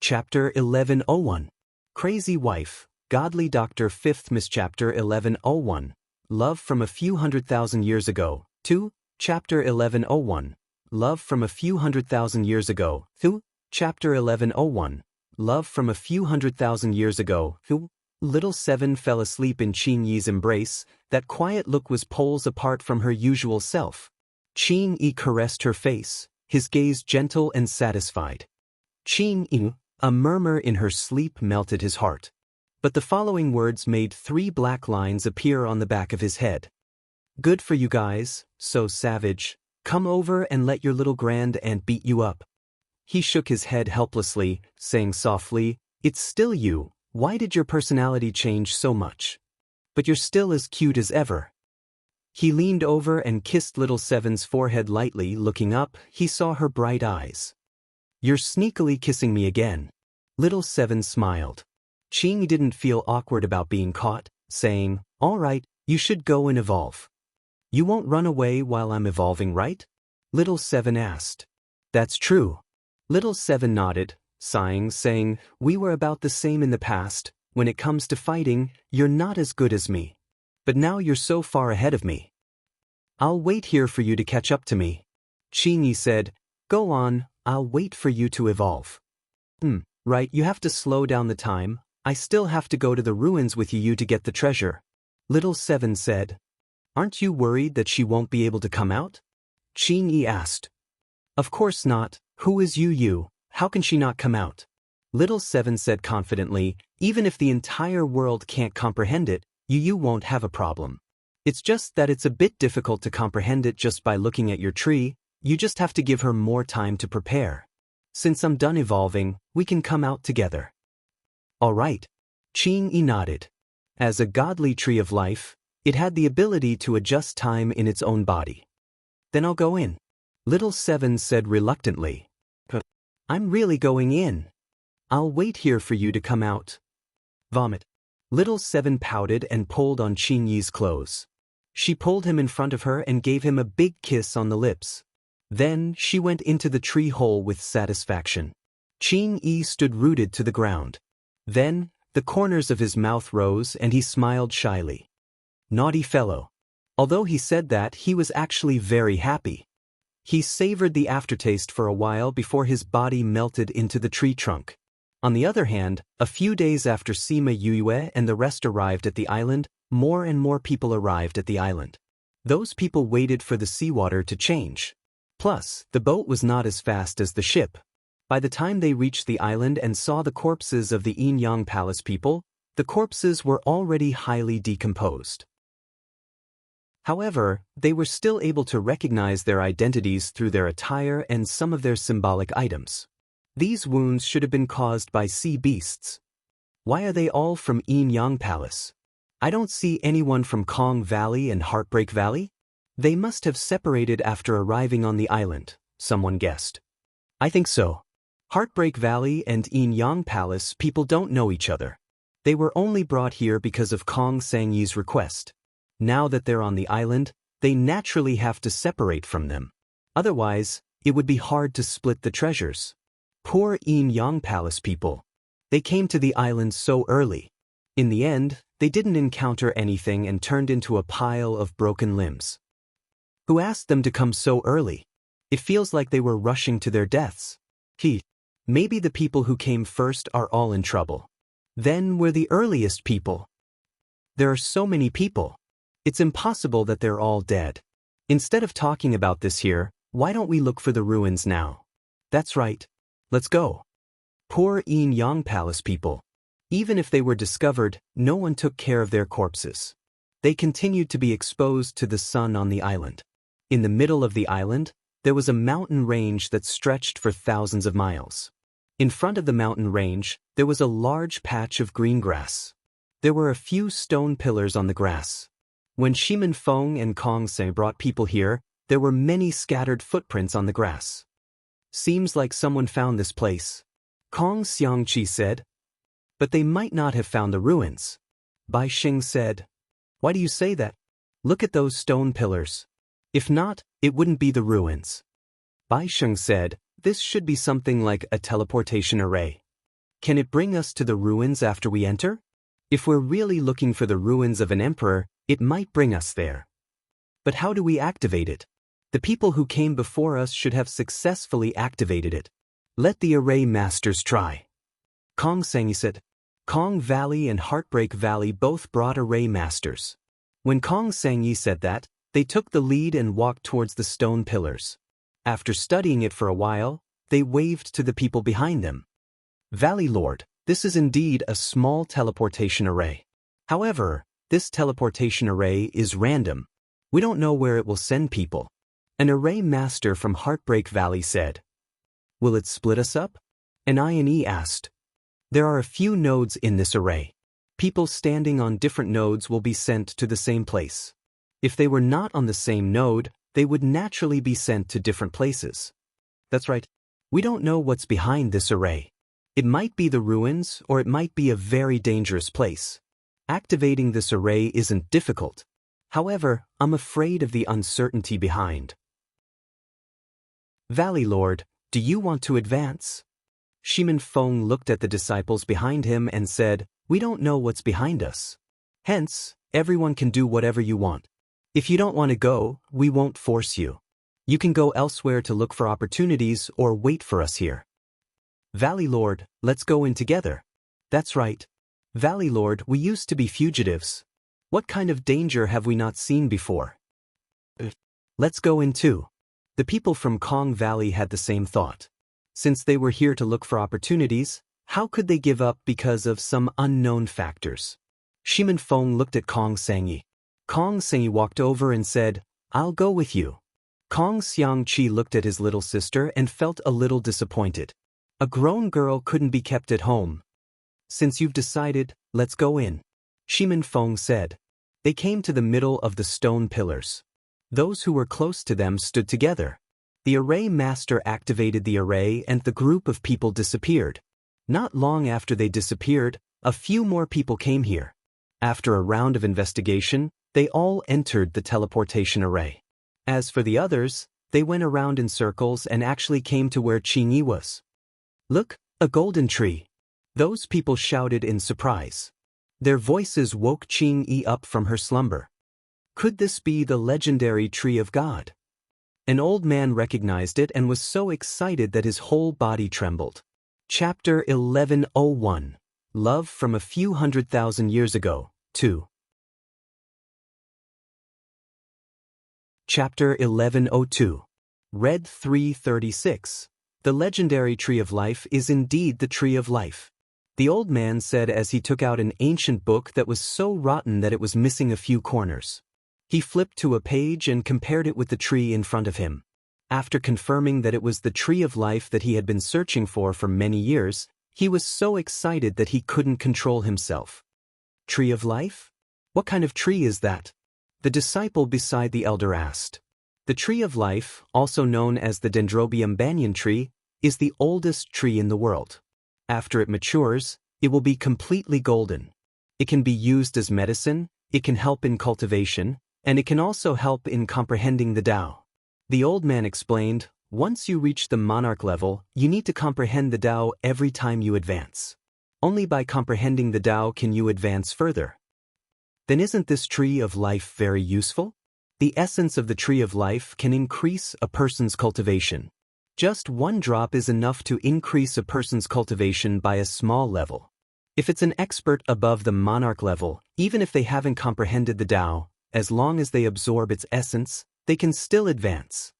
Chapter 1101. Crazy Wife, Godly Doctor 5th Miss Chapter 1101. Love from a Few 100,000 Years Ago. 2. Chapter 1101. Love from a Few 100,000 Years Ago. 2. Chapter 1101. Love from a Few 100,000 Years Ago. 2. Little Seven fell asleep in Qin Yi's embrace. That quiet look was poles apart from her usual self. Qin Yi caressed her face, his gaze gentle and satisfied. Qin Yi, a murmur in her sleep melted his heart. But the following words made 3 black lines appear on the back of his head. Good for you guys, so savage. Come over and let your little grand aunt beat you up. He shook his head helplessly, saying softly, It's still you. Why did your personality change so much? But you're still as cute as ever. He leaned over and kissed Little Seven's forehead lightly. Looking up, he saw her bright eyes. You're sneakily kissing me again. Little Seven smiled. Qin didn't feel awkward about being caught, saying, All right, you should go and evolve. You won't run away while I'm evolving, right? Little Seven asked. That's true. Little Seven nodded, sighing, saying, We were about the same in the past. When it comes to fighting, you're not as good as me. But now you're so far ahead of me. I'll wait here for you to catch up to me. Qin Yi said, Go on, I'll wait for you to evolve. Right, you have to slow down the time. I still have to go to the ruins with you to get the treasure. Little Seven said. Aren't you worried that she won't be able to come out? Qin Yi asked. Of course not. Who is you? How can she not come out? Little Seven said confidently, Even if the entire world can't comprehend it, you won't have a problem. It's just that it's a bit difficult to comprehend it just by looking at your tree. You just have to give her more time to prepare. Since I'm done evolving, we can come out together. All right. Qin Yi nodded. As a godly tree of life, it had the ability to adjust time in its own body. Then I'll go in. Little Seven said reluctantly. I'm really going in. I'll wait here for you to come out. Vomit. Little Seven pouted and pulled on Qin Yi's clothes. She pulled him in front of her and gave him a big kiss on the lips. Then she went into the tree hole with satisfaction. Qin Yi stood rooted to the ground. Then, the corners of his mouth rose and he smiled shyly. Naughty fellow. Although he said that, he was actually very happy. He savored the aftertaste for a while before his body melted into the tree trunk. On the other hand, a few days after Sima Yue and the rest arrived at the island, more and more people arrived at the island. Those people waited for the seawater to change. Plus, the boat was not as fast as the ship. By the time they reached the island and saw the corpses of the Yin Yang Palace people, the corpses were already highly decomposed. However, they were still able to recognize their identities through their attire and some of their symbolic items. These wounds should have been caused by sea beasts. Why are they all from Yin Yang Palace? I don't see anyone from Kong Valley and Heartbreak Valley. They must have separated after arriving on the island, someone guessed. I think so. Heartbreak Valley and Yin Yang Palace people don't know each other. They were only brought here because of Kong Sangyi's request. Now that they're on the island, they naturally have to separate from them. Otherwise, it would be hard to split the treasures. Poor Yin Yang Palace people. They came to the island so early. In the end, they didn't encounter anything and turned into a pile of broken limbs. Who asked them to come so early? It feels like they were rushing to their deaths. Maybe the people who came first are all in trouble. Then we're the earliest people. There are so many people. It's impossible that they're all dead. Instead of talking about this here, why don't we look for the ruins now? That's right. Let's go. Poor Yin Yang Palace people. Even if they were discovered, no one took care of their corpses. They continued to be exposed to the sun on the island. In the middle of the island, there was a mountain range that stretched for thousands of miles. In front of the mountain range, there was a large patch of green grass. There were a few stone pillars on the grass. When Shimen Feng and Kong Se brought people here, there were many scattered footprints on the grass. Seems like someone found this place. Kong Xiangqi said. But they might not have found the ruins. Bai Xing said. Why do you say that? Look at those stone pillars. If not, it wouldn't be the ruins. Bai Sheng said, this should be something like a teleportation array. Can it bring us to the ruins after we enter? If we're really looking for the ruins of an emperor, it might bring us there. But how do we activate it? The people who came before us should have successfully activated it. Let the array masters try. Kong Sangi said. Kong Valley and Heartbreak Valley both brought array masters. When Kong Sangi said that, they took the lead and walked towards the stone pillars. After studying it for a while, they waved to the people behind them. Valley Lord, this is indeed a small teleportation array. However, this teleportation array is random. We don't know where it will send people. An array master from Heartbreak Valley said. Will it split us up? An INE asked. There are a few nodes in this array. People standing on different nodes will be sent to the same place. If they were not on the same node, they would naturally be sent to different places. That's right. We don't know what's behind this array. It might be the ruins, or it might be a very dangerous place. Activating this array isn't difficult. However, I'm afraid of the uncertainty behind. Valley Lord, do you want to advance? Shimin Feng looked at the disciples behind him and said, We don't know what's behind us. Hence, everyone can do whatever you want. If you don't want to go, we won't force you. You can go elsewhere to look for opportunities or wait for us here. Valley Lord, let's go in together. That's right. Valley Lord, we used to be fugitives. What kind of danger have we not seen before? Let's go in too. The people from Kong Valley had the same thought. Since they were here to look for opportunities, how could they give up because of some unknown factors? Shimin Feng looked at Kong Sangi. Kong Sangi walked over and said, I'll go with you. Kong Xiangqi looked at his little sister and felt a little disappointed. A grown girl couldn't be kept at home. Since you've decided, let's go in. Shimin Feng said. They came to the middle of the stone pillars. Those who were close to them stood together. The array master activated the array and the group of people disappeared. Not long after they disappeared, a few more people came here. After a round of investigation, they all entered the teleportation array. As for the others, they went around in circles and actually came to where Qingyi was. Look, a golden tree. Those people shouted in surprise. Their voices woke Qingyi up from her slumber. Could this be the legendary tree of God? An old man recognized it and was so excited that his whole body trembled. Chapter 1101. Love from a few 100,000 years ago, 2. Chapter 1102. Red 336. The legendary tree of life is indeed the tree of life. The old man said as he took out an ancient book that was so rotten that it was missing a few corners. He flipped to a page and compared it with the tree in front of him. After confirming that it was the tree of life that he had been searching for many years, he was so excited that he couldn't control himself. Tree of life? What kind of tree is that? The disciple beside the elder asked. The tree of life, also known as the Dendrobium banyan tree, is the oldest tree in the world. After it matures, it will be completely golden. It can be used as medicine, it can help in cultivation, and it can also help in comprehending the Tao. The old man explained, once you reach the monarch level, you need to comprehend the Tao every time you advance. Only by comprehending the Tao can you advance further. Then isn't this tree of life very useful? The essence of the tree of life can increase a person's cultivation. Just one drop is enough to increase a person's cultivation by a small level. If it's an expert above the monarch level, even if they haven't comprehended the Tao, as long as they absorb its essence, they can still advance.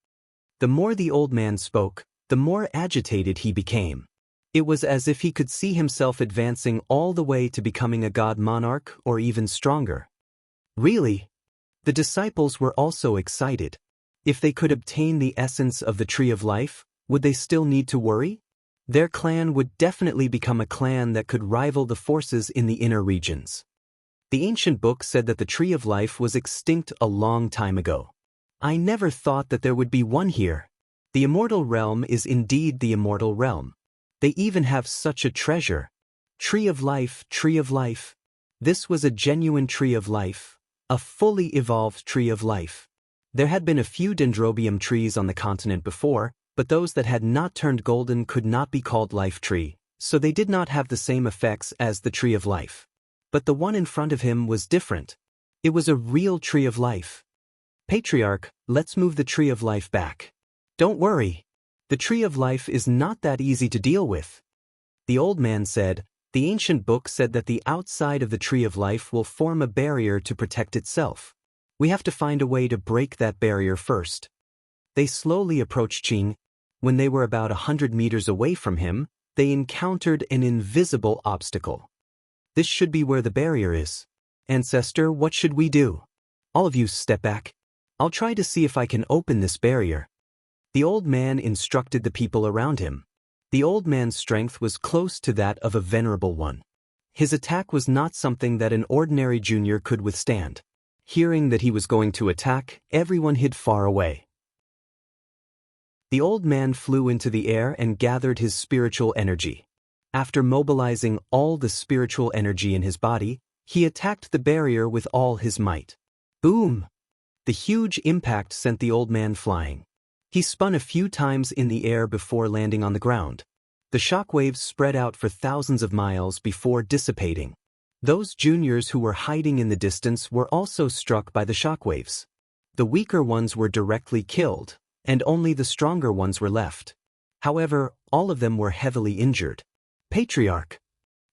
The more the old man spoke, the more agitated he became. It was as if he could see himself advancing all the way to becoming a god monarch or even stronger. Really? The disciples were also excited. If they could obtain the essence of the tree of life, would they still need to worry? Their clan would definitely become a clan that could rival the forces in the inner regions. The ancient book said that the tree of life was extinct a long time ago. I never thought that there would be one here. The immortal realm is indeed the immortal realm. They even have such a treasure. Tree of life, tree of life. This was a genuine tree of life, a fully evolved tree of life. There had been a few dendrobium trees on the continent before, but those that had not turned golden could not be called life tree, so they did not have the same effects as the tree of life. But the one in front of him was different. It was a real tree of life. Patriarch, let's move the tree of life back. Don't worry. The tree of life is not that easy to deal with. The old man said, the ancient book said that the outside of the tree of life will form a barrier to protect itself. We have to find a way to break that barrier first. They slowly approached Qing. When they were about 100 meters away from him, they encountered an invisible obstacle. This should be where the barrier is. Ancestor, what should we do? All of you step back. I'll try to see if I can open this barrier. The old man instructed the people around him. The old man's strength was close to that of a venerable one. His attack was not something that an ordinary junior could withstand. Hearing that he was going to attack, everyone hid far away. The old man flew into the air and gathered his spiritual energy. After mobilizing all the spiritual energy in his body, he attacked the barrier with all his might. Boom! The huge impact sent the old man flying. He spun a few times in the air before landing on the ground. The shockwaves spread out for thousands of miles before dissipating. Those juniors who were hiding in the distance were also struck by the shockwaves. The weaker ones were directly killed, and only the stronger ones were left. However, all of them were heavily injured. Patriarch!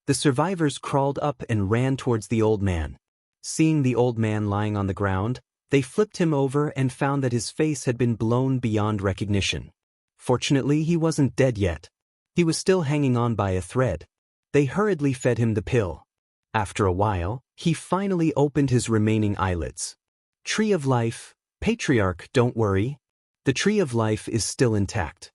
The survivors crawled up and ran towards the old man. Seeing the old man lying on the ground, they flipped him over and found that his face had been blown beyond recognition. Fortunately, he wasn't dead yet. He was still hanging on by a thread. They hurriedly fed him the pill. After a while, he finally opened his remaining eyelids. Tree of Life, Patriarch, don't worry. The Tree of Life is still intact.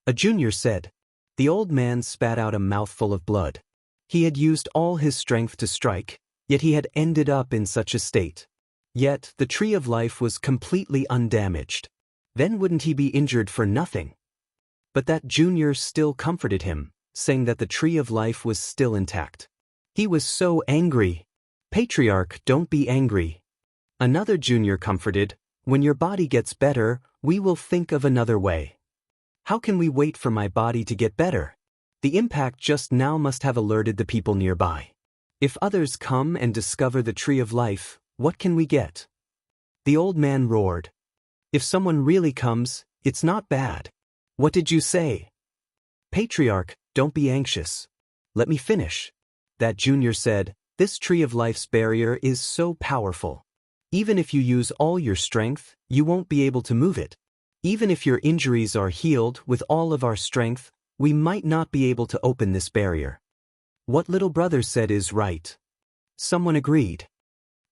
A junior said. The old man spat out a mouthful of blood. He had used all his strength to strike, yet he had ended up in such a state. Yet, the Tree of Life was completely undamaged. Then wouldn't he be injured for nothing? But that junior still comforted him, saying that the Tree of Life was still intact. He was so angry. Patriarch, don't be angry. Another junior comforted, when your body gets better, we will think of another way. How can we wait for my body to get better? The impact just now must have alerted the people nearby. If others come and discover the Tree of Life, what can we get? The old man roared. If someone really comes, it's not bad. What did you say? Patriarch, don't be anxious. Let me finish. That junior said, this Tree of Life's barrier is so powerful. Even if you use all your strength, you won't be able to move it. Even if your injuries are healed with all of our strength, we might not be able to open this barrier. What little brother said is right. Someone agreed.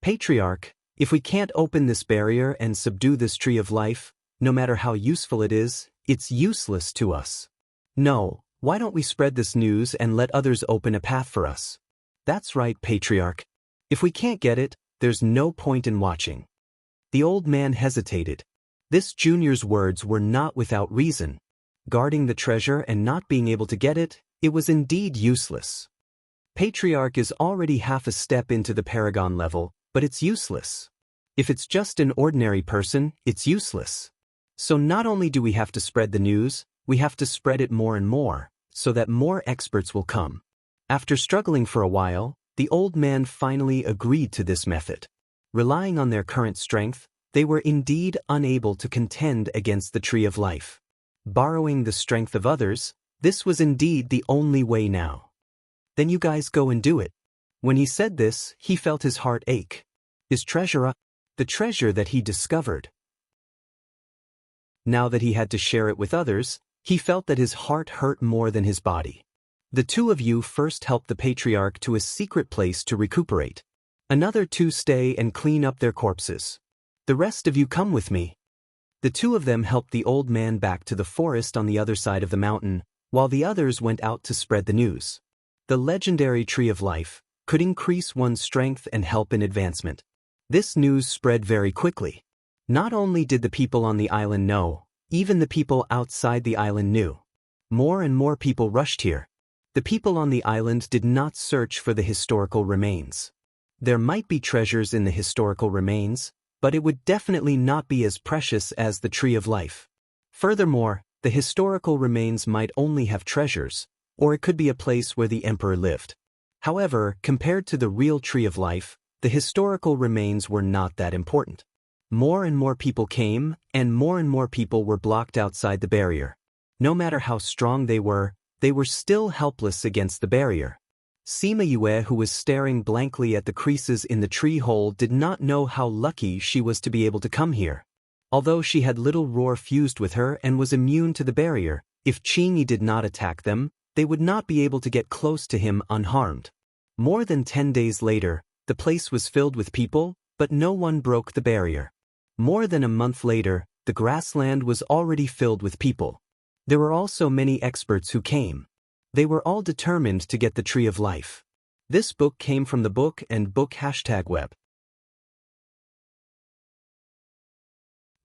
Patriarch, if we can't open this barrier and subdue this Tree of Life, no matter how useful it is, it's useless to us. No, why don't we spread this news and let others open a path for us? That's right, Patriarch. If we can't get it, there's no point in watching. The old man hesitated. This junior's words were not without reason. Guarding the treasure and not being able to get it, it was indeed useless. Patriarch is already half a step into the paragon level, but it's useless. If it's just an ordinary person, it's useless. So not only do we have to spread the news, we have to spread it more and more, so that more experts will come. After struggling for a while, the old man finally agreed to this method. Relying on their current strength, they were indeed unable to contend against the Tree of Life. Borrowing the strength of others, this was indeed the only way now. Then you guys go and do it. When he said this, he felt his heart ache. His treasure, the treasure that he discovered. Now that he had to share it with others, he felt that his heart hurt more than his body. The two of you first help the Patriarch to a secret place to recuperate. Another two stay and clean up their corpses. The rest of you come with me. The two of them helped the old man back to the forest on the other side of the mountain, while the others went out to spread the news. The legendary Tree of Life could increase one's strength and help in advancement. This news spread very quickly. Not only did the people on the island know, even the people outside the island knew. More and more people rushed here. The people on the island did not search for the historical remains. There might be treasures in the historical remains, but it would definitely not be as precious as the Tree of Life. Furthermore, the historical remains might only have treasures, or it could be a place where the emperor lived. However, compared to the real Tree of Life, the historical remains were not that important. More and more people came, and more people were blocked outside the barrier. No matter how strong they were still helpless against the barrier. Sima Yue, who was staring blankly at the creases in the tree hole, did not know how lucky she was to be able to come here. Although she had little roar fused with her and was immune to the barrier, if Qingyi did not attack them, they would not be able to get close to him unharmed. More than 10 days later, the place was filled with people, but no one broke the barrier. More than a month later, the grassland was already filled with people. There were also many experts who came. They were all determined to get the Tree of Life. This book came from the book and book #web.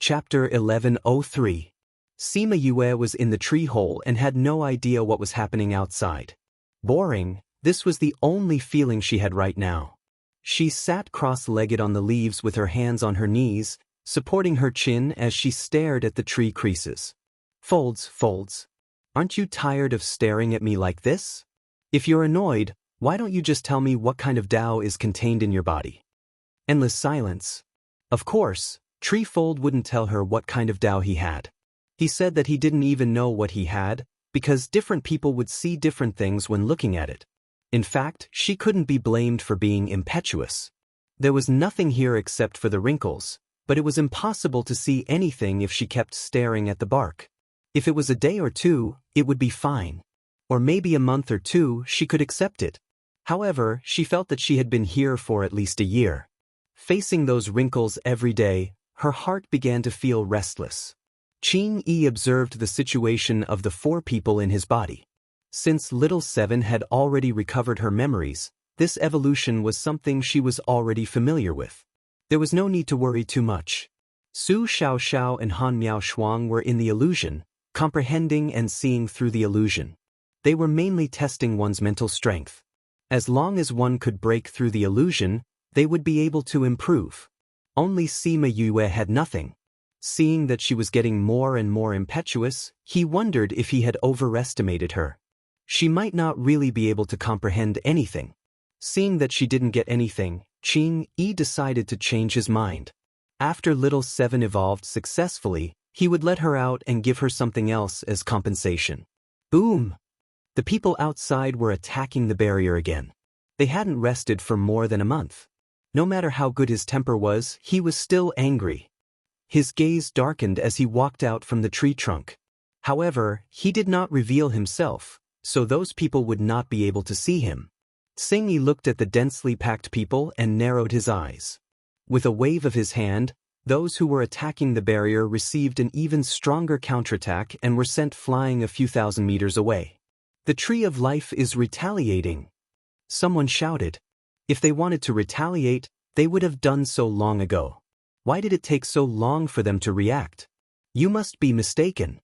Chapter 1103. Sima Yue was in the tree hole and had no idea what was happening outside. Boring, this was the only feeling she had right now. She sat cross-legged on the leaves with her hands on her knees, supporting her chin as she stared at the tree creases. Folds. Aren't you tired of staring at me like this? If you're annoyed, why don't you just tell me what kind of Tao is contained in your body? Endless silence. Of course, Treefold wouldn't tell her what kind of Tao he had. He said that he didn't even know what he had, because different people would see different things when looking at it. In fact, she couldn't be blamed for being impetuous. There was nothing here except for the wrinkles, but it was impossible to see anything if she kept staring at the bark. If it was a day or two, it would be fine. Or maybe a month or two, she could accept it. However, she felt that she had been here for at least a year. Facing those wrinkles every day, her heart began to feel restless. Qingyi observed the situation of the 4 people in his body. Since Little Seven had already recovered her memories, this evolution was something she was already familiar with. There was no need to worry too much. Su Xiaoxiao and Han Miao Shuang were in the illusion, comprehending and seeing through the illusion. They were mainly testing one's mental strength. As long as one could break through the illusion, they would be able to improve. Only Sima Yue had nothing. Seeing that she was getting more and more impetuous, he wondered if he had overestimated her. She might not really be able to comprehend anything. Seeing that she didn't get anything, Qingyi decided to change his mind. After Little Seven evolved successfully, he would let her out and give her something else as compensation. Boom! The people outside were attacking the barrier again. They hadn't rested for more than a month. No matter how good his temper was, he was still angry. His gaze darkened as he walked out from the tree trunk. However, he did not reveal himself, so those people would not be able to see him. Xingyi looked at the densely packed people and narrowed his eyes. With a wave of his hand, those who were attacking the barrier received an even stronger counterattack and were sent flying a few thousand meters away. The Tree of Life is retaliating. Someone shouted. If they wanted to retaliate, they would have done so long ago. Why did it take so long for them to react? You must be mistaken.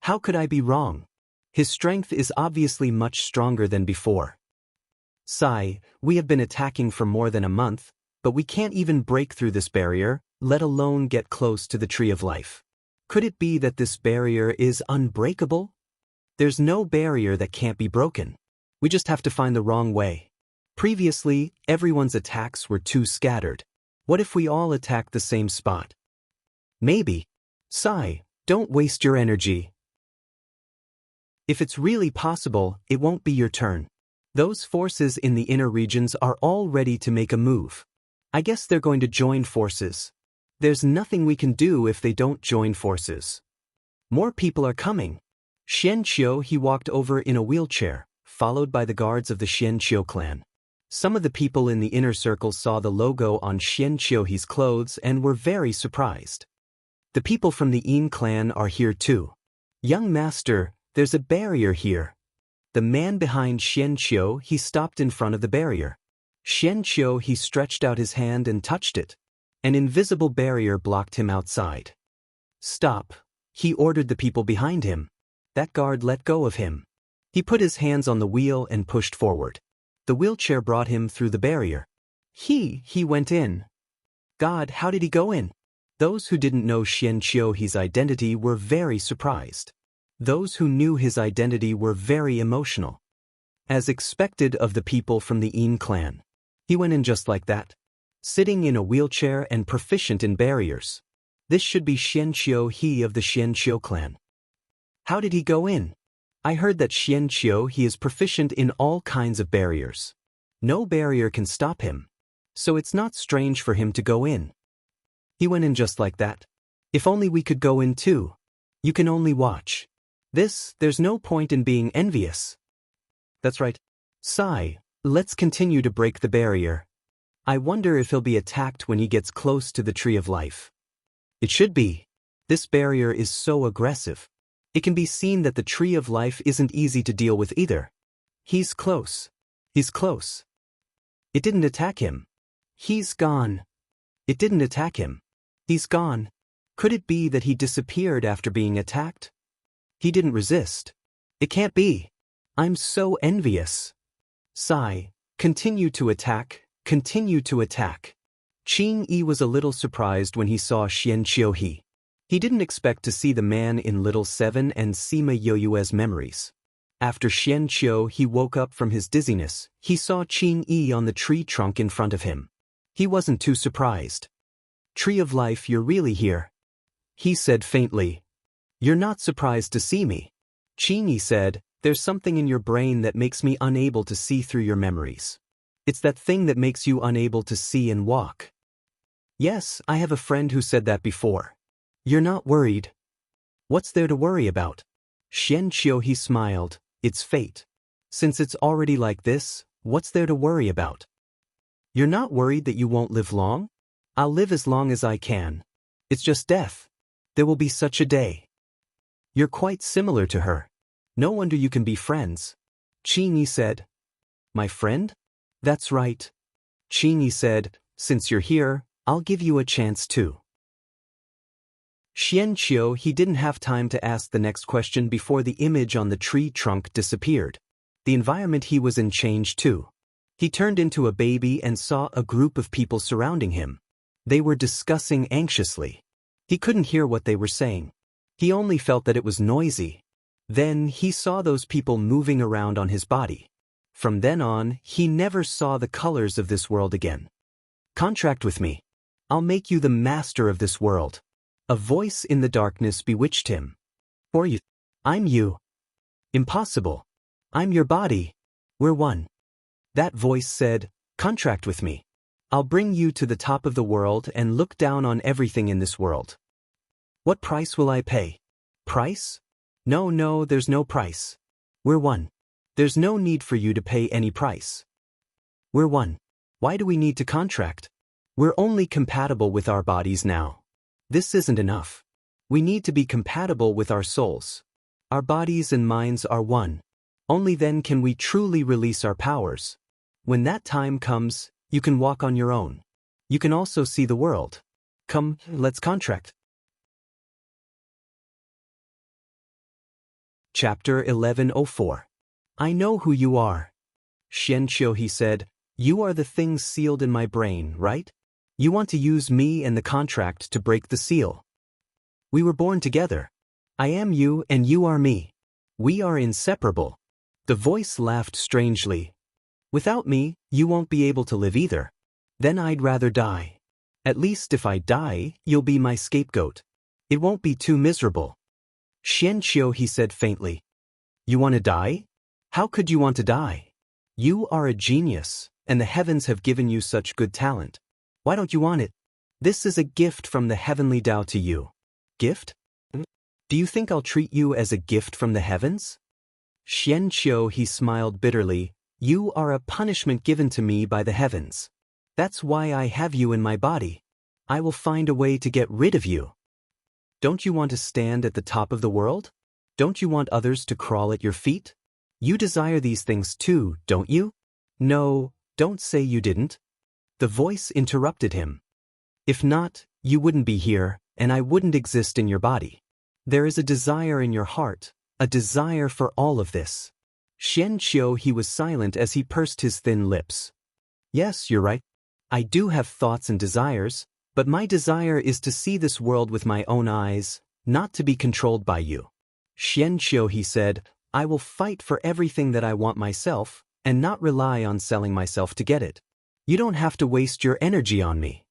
How could I be wrong? His strength is obviously much stronger than before. Sai, we have been attacking for more than a month, but we can't even break through this barrier, let alone get close to the Tree of Life. Could it be that this barrier is unbreakable? There's no barrier that can't be broken. We just have to find the wrong way. Previously, everyone's attacks were too scattered. What if we all attack the same spot? Maybe. Sai, don't waste your energy. If it's really possible, it won't be your turn. Those forces in the inner regions are all ready to make a move. I guess they're going to join forces. There's nothing we can do if they don't join forces. More people are coming. Xianqiu, he walked over in a wheelchair, followed by the guards of the Xianqiu clan. Some of the people in the inner circle saw the logo on Xianqiu's clothes and were very surprised. The people from the Yin clan are here too. Young master, there's a barrier here. The man behind Xianqiu, he stopped in front of the barrier. Xianqiu, he stretched out his hand and touched it. An invisible barrier blocked him outside. Stop, he ordered the people behind him. That guard let go of him. He put his hands on the wheel and pushed forward. The wheelchair brought him through the barrier. He went in. God, how did he go in? Those who didn't know Xianqiu's identity were very surprised. Those who knew his identity were very emotional. As expected of the people from the Yin clan. He went in just like that. Sitting in a wheelchair and proficient in barriers. This should be Xianqiu He of the Xianqiu clan. How did he go in? I heard that Xianqiu He is proficient in all kinds of barriers. No barrier can stop him. So it's not strange for him to go in. He went in just like that. If only we could go in too. You can only watch. There's no point in being envious. That's right. Sigh, let's continue to break the barrier. I wonder if he'll be attacked when he gets close to the Tree of Life. It should be. This barrier is so aggressive. It can be seen that the Tree of Life isn't easy to deal with either. He's close. He's close. It didn't attack him. He's gone. It didn't attack him. He's gone. Could it be that he disappeared after being attacked? He didn't resist. It can't be. I'm so envious. Sigh, continue to attack, continue to attack. Qing Yi was a little surprised when he saw Xianqiu He. He didn't expect to see the man in Little Seven and Sima Yoyue's memories. After Xianqiu He woke up from his dizziness, he saw Qing Yi on the tree trunk in front of him. He wasn't too surprised. Tree of Life, you're really here. He said faintly. You're not surprised to see me. Qing Yi said, there's something in your brain that makes me unable to see through your memories. It's that thing that makes you unable to see and walk. Yes, I have a friend who said that before. You're not worried. What's there to worry about? Xianqiu He smiled. It's fate. Since it's already like this, what's there to worry about? You're not worried that you won't live long? I'll live as long as I can. It's just death. There will be such a day. You're quite similar to her. No wonder you can be friends. Qing Yi said. My friend? That's right. Qing Yi said, since you're here, I'll give you a chance too. Xianqiu He didn't have time to ask the next question before the image on the tree trunk disappeared. The environment he was in changed too. He turned into a baby and saw a group of people surrounding him. They were discussing anxiously. He couldn't hear what they were saying. He only felt that it was noisy. Then he saw those people moving around on his body. From then on, he never saw the colors of this world again. Contract with me. I'll make you the master of this world. A voice in the darkness bewitched him. For you. I'm you. Impossible. I'm your body. We're one. That voice said, contract with me. I'll bring you to the top of the world and look down on everything in this world. What price will I pay? Price? No, there's no price. We're one. There's no need for you to pay any price. We're one. Why do we need to contract? We're only compatible with our bodies now. This isn't enough. We need to be compatible with our souls. Our bodies and minds are one. Only then can we truly release our powers. When that time comes, you can walk on your own. You can also see the world. Come, let's contract. Chapter 1104. I know who you are. Xianqiu He said, you are the things sealed in my brain, right? You want to use me and the contract to break the seal. We were born together. I am you and you are me. We are inseparable. The voice laughed strangely. Without me, you won't be able to live either. Then I'd rather die. At least if I die, you'll be my scapegoat. It won't be too miserable. Xianqiu He said faintly. You want to die? How could you want to die? You are a genius, and the heavens have given you such good talent. Why don't you want it? This is a gift from the heavenly Tao to you. Gift? Do you think I'll treat you as a gift from the heavens? Xianqiu He smiled bitterly. You are a punishment given to me by the heavens. That's why I have you in my body. I will find a way to get rid of you. Don't you want to stand at the top of the world? Don't you want others to crawl at your feet? You desire these things too, don't you? No, don't say you didn't. The voice interrupted him. If not, you wouldn't be here, and I wouldn't exist in your body. There is a desire in your heart, a desire for all of this. Xianqiu He was silent as he pursed his thin lips. Yes, you're right. I do have thoughts and desires, but my desire is to see this world with my own eyes, not to be controlled by you. Xianqiu, he said, I will fight for everything that I want myself, and not rely on selling myself to get it. You don't have to waste your energy on me.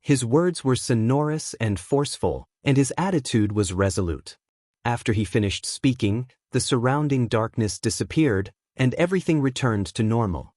His words were sonorous and forceful, and his attitude was resolute. After he finished speaking, the surrounding darkness disappeared, and everything returned to normal.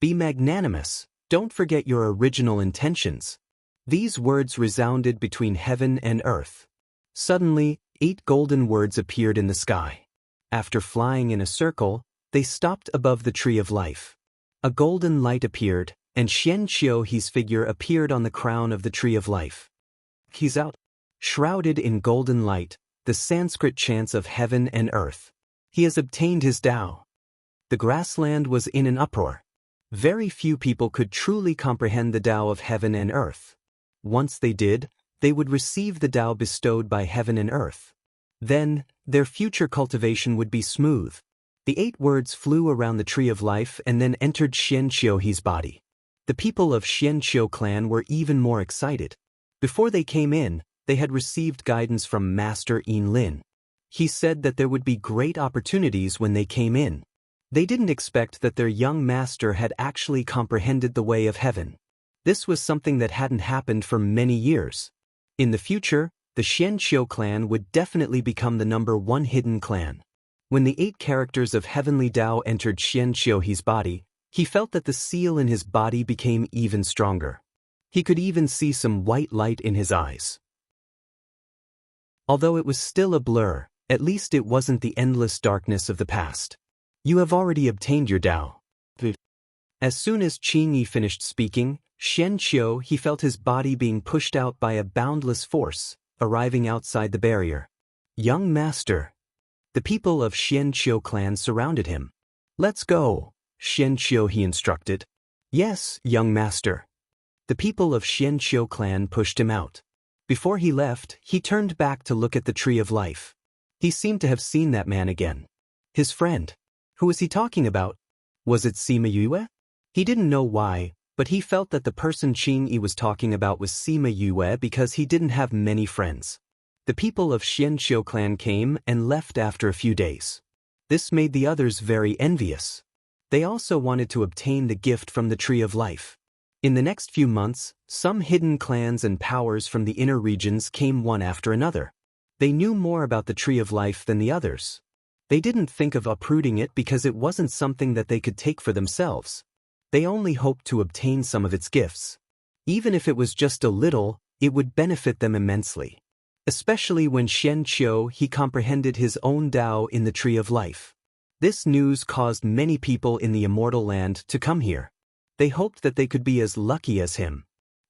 Be magnanimous, don't forget your original intentions. These words resounded between heaven and earth. Suddenly, 8 golden words appeared in the sky. After flying in a circle, they stopped above the tree of life. A golden light appeared, and Xianqiu's figure appeared on the crown of the tree of life. He's out. Shrouded in golden light, the Sanskrit chants of heaven and earth. He has obtained his Tao. The grassland was in an uproar. Very few people could truly comprehend the Tao of heaven and earth. Once they did, they would receive the Tao bestowed by heaven and earth. Then, their future cultivation would be smooth. The 8 words flew around the tree of life and then entered Xianqiu's body. The people of Xianqiu clan were even more excited. Before they came in, they had received guidance from Master Yin Lin. He said that there would be great opportunities when they came in. They didn't expect that their young master had actually comprehended the way of heaven. This was something that hadn't happened for many years. In the future, the Xianqiu clan would definitely become the #1 hidden clan. When the 8 characters of heavenly Tao entered Xianqiu's body, he felt that the seal in his body became even stronger. He could even see some white light in his eyes. Although it was still a blur, at least it wasn't the endless darkness of the past. You have already obtained your Tao. As soon as Qing Yi finished speaking, Xianqiu, he felt his body being pushed out by a boundless force, arriving outside the barrier. Young master. The people of Xianqiu clan surrounded him. Let's go, Xianqiu, he instructed. Yes, young master. The people of Xianqiu clan pushed him out. Before he left, he turned back to look at the tree of life. He seemed to have seen that man again. His friend. Who was he talking about? Was it Sima Yue? He didn't know why, but he felt that the person Qing Yi was talking about was Sima Yue because he didn't have many friends. The people of Xianqiu clan came and left after a few days. This made the others very envious. They also wanted to obtain the gift from the Tree of Life. In the next few months, some hidden clans and powers from the inner regions came one after another. They knew more about the Tree of Life than the others. They didn't think of uprooting it because it wasn't something that they could take for themselves. They only hoped to obtain some of its gifts. Even if it was just a little, it would benefit them immensely. Especially when Xianqiu, he comprehended his own Tao in the Tree of Life. This news caused many people in the immortal land to come here. They hoped that they could be as lucky as him.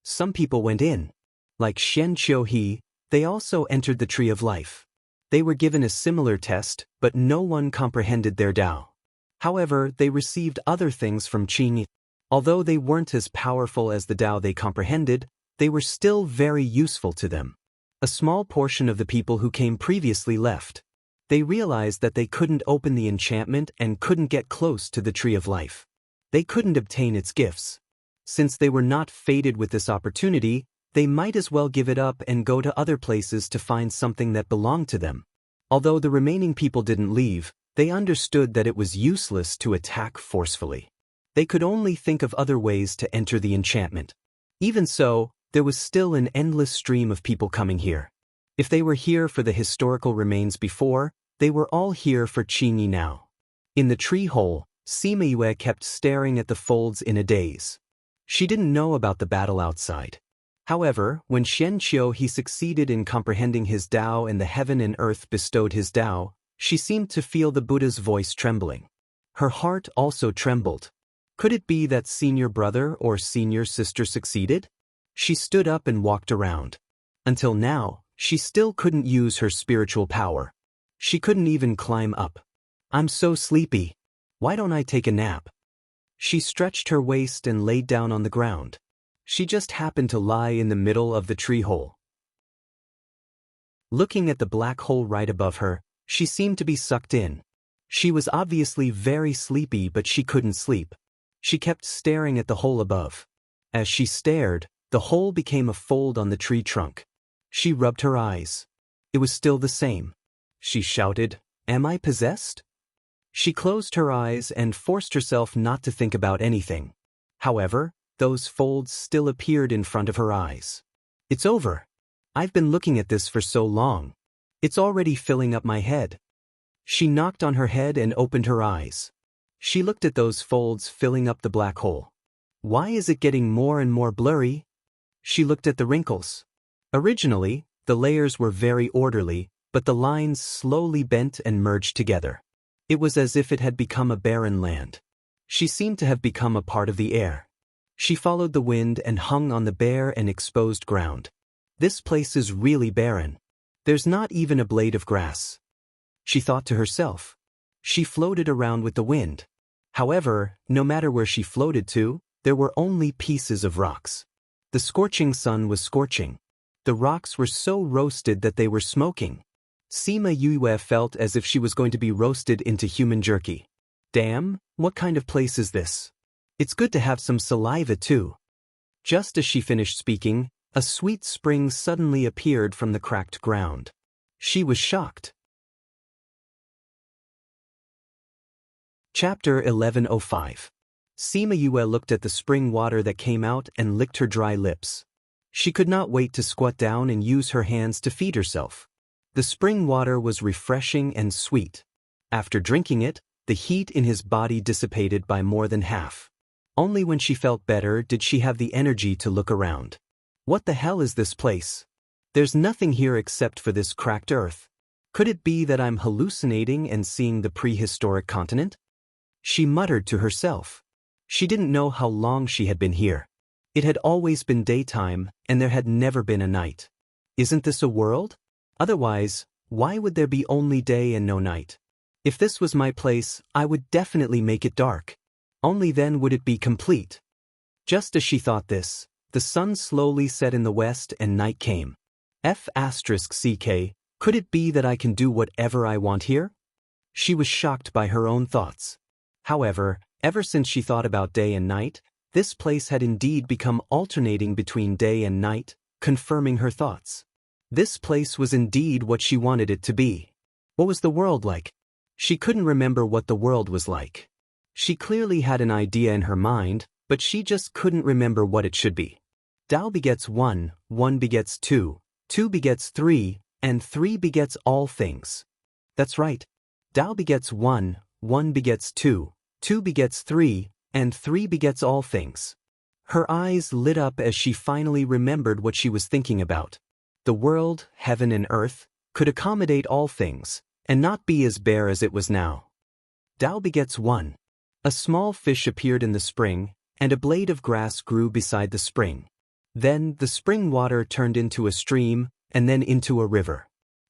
Some people went in. Like Xianqiu, they also entered the Tree of Life. They were given a similar test, but no one comprehended their Tao. However, they received other things from Qing Yi. Although they weren't as powerful as the Tao they comprehended, they were still very useful to them. A small portion of the people who came previously left. They realized that they couldn't open the enchantment and couldn't get close to the Tree of Life. They couldn't obtain its gifts. Since they were not fated with this opportunity, they might as well give it up and go to other places to find something that belonged to them. Although the remaining people didn't leave, they understood that it was useless to attack forcefully. They could only think of other ways to enter the enchantment. Even so, there was still an endless stream of people coming here. If they were here for the historical remains before, they were all here for Qing Yi now. In the tree hole, Sima Yue kept staring at the folds in a daze. She didn't know about the battle outside. However, when Xianqiu succeeded in comprehending his Tao and the heaven and earth bestowed his Tao, she seemed to feel the Buddha's voice trembling. Her heart also trembled. Could it be that senior brother or senior sister succeeded? She stood up and walked around. Until now, she still couldn't use her spiritual power. She couldn't even climb up. I'm so sleepy. Why don't I take a nap? She stretched her waist and laid down on the ground. She just happened to lie in the middle of the tree hole. Looking at the black hole right above her, she seemed to be sucked in. She was obviously very sleepy, but she couldn't sleep. She kept staring at the hole above. As she stared, the hole became a fold on the tree trunk. She rubbed her eyes. It was still the same. she shouted. Am I possessed? She closed her eyes and forced herself not to think about anything. However, those folds still appeared in front of her eyes. It's over. I've been looking at this for so long. It's already filling up my head. She knocked on her head and opened her eyes. She looked at those folds filling up the black hole. Why is it getting more and more blurry? She looked at the wrinkles. Originally, the layers were very orderly, but the lines slowly bent and merged together. It was as if it had become a barren land. She seemed to have become a part of the air. She followed the wind and hung on the bare and exposed ground. This place is really barren. There's not even a blade of grass. She thought to herself. She floated around with the wind. However, no matter where she floated to, there were only pieces of rocks. The scorching sun was scorching. The rocks were so roasted that they were smoking. Sima Yue felt as if she was going to be roasted into human jerky. Damn, what kind of place is this? It's good to have some saliva too. Just as she finished speaking, a sweet spring suddenly appeared from the cracked ground. She was shocked. Chapter 1105. Sima Yue looked at the spring water that came out and licked her dry lips. She could not wait to squat down and use her hands to feed herself. The spring water was refreshing and sweet. After drinking it, the heat in his body dissipated by more than half. Only when she felt better did she have the energy to look around. What the hell is this place? There's nothing here except for this cracked earth. Could it be that I'm hallucinating and seeing the prehistoric continent? She muttered to herself. She didn't know how long she had been here. It had always been daytime, and there had never been a night. Isn't this a world? Otherwise, why would there be only day and no night? If this was my place, I would definitely make it dark. Only then would it be complete. Just as she thought this, the sun slowly set in the west and night came. F***ck, could it be that I can do whatever I want here? She was shocked by her own thoughts. However, ever since she thought about day and night, this place had indeed become alternating between day and night, confirming her thoughts. This place was indeed what she wanted it to be. What was the world like? She couldn't remember what the world was like. She clearly had an idea in her mind, but she just couldn't remember what it should be. Tao begets 1, 1 begets 2, 2 begets 3, and 3 begets all things. That's right. Tao begets 1, 1 begets 2, 2 begets 3, and 3 begets all things. Her eyes lit up as she finally remembered what she was thinking about. The world, heaven and earth, could accommodate all things, and not be as bare as it was now. Tao begets 1. A small fish appeared in the spring, and a blade of grass grew beside the spring. Then the spring water turned into a stream, and then into a river.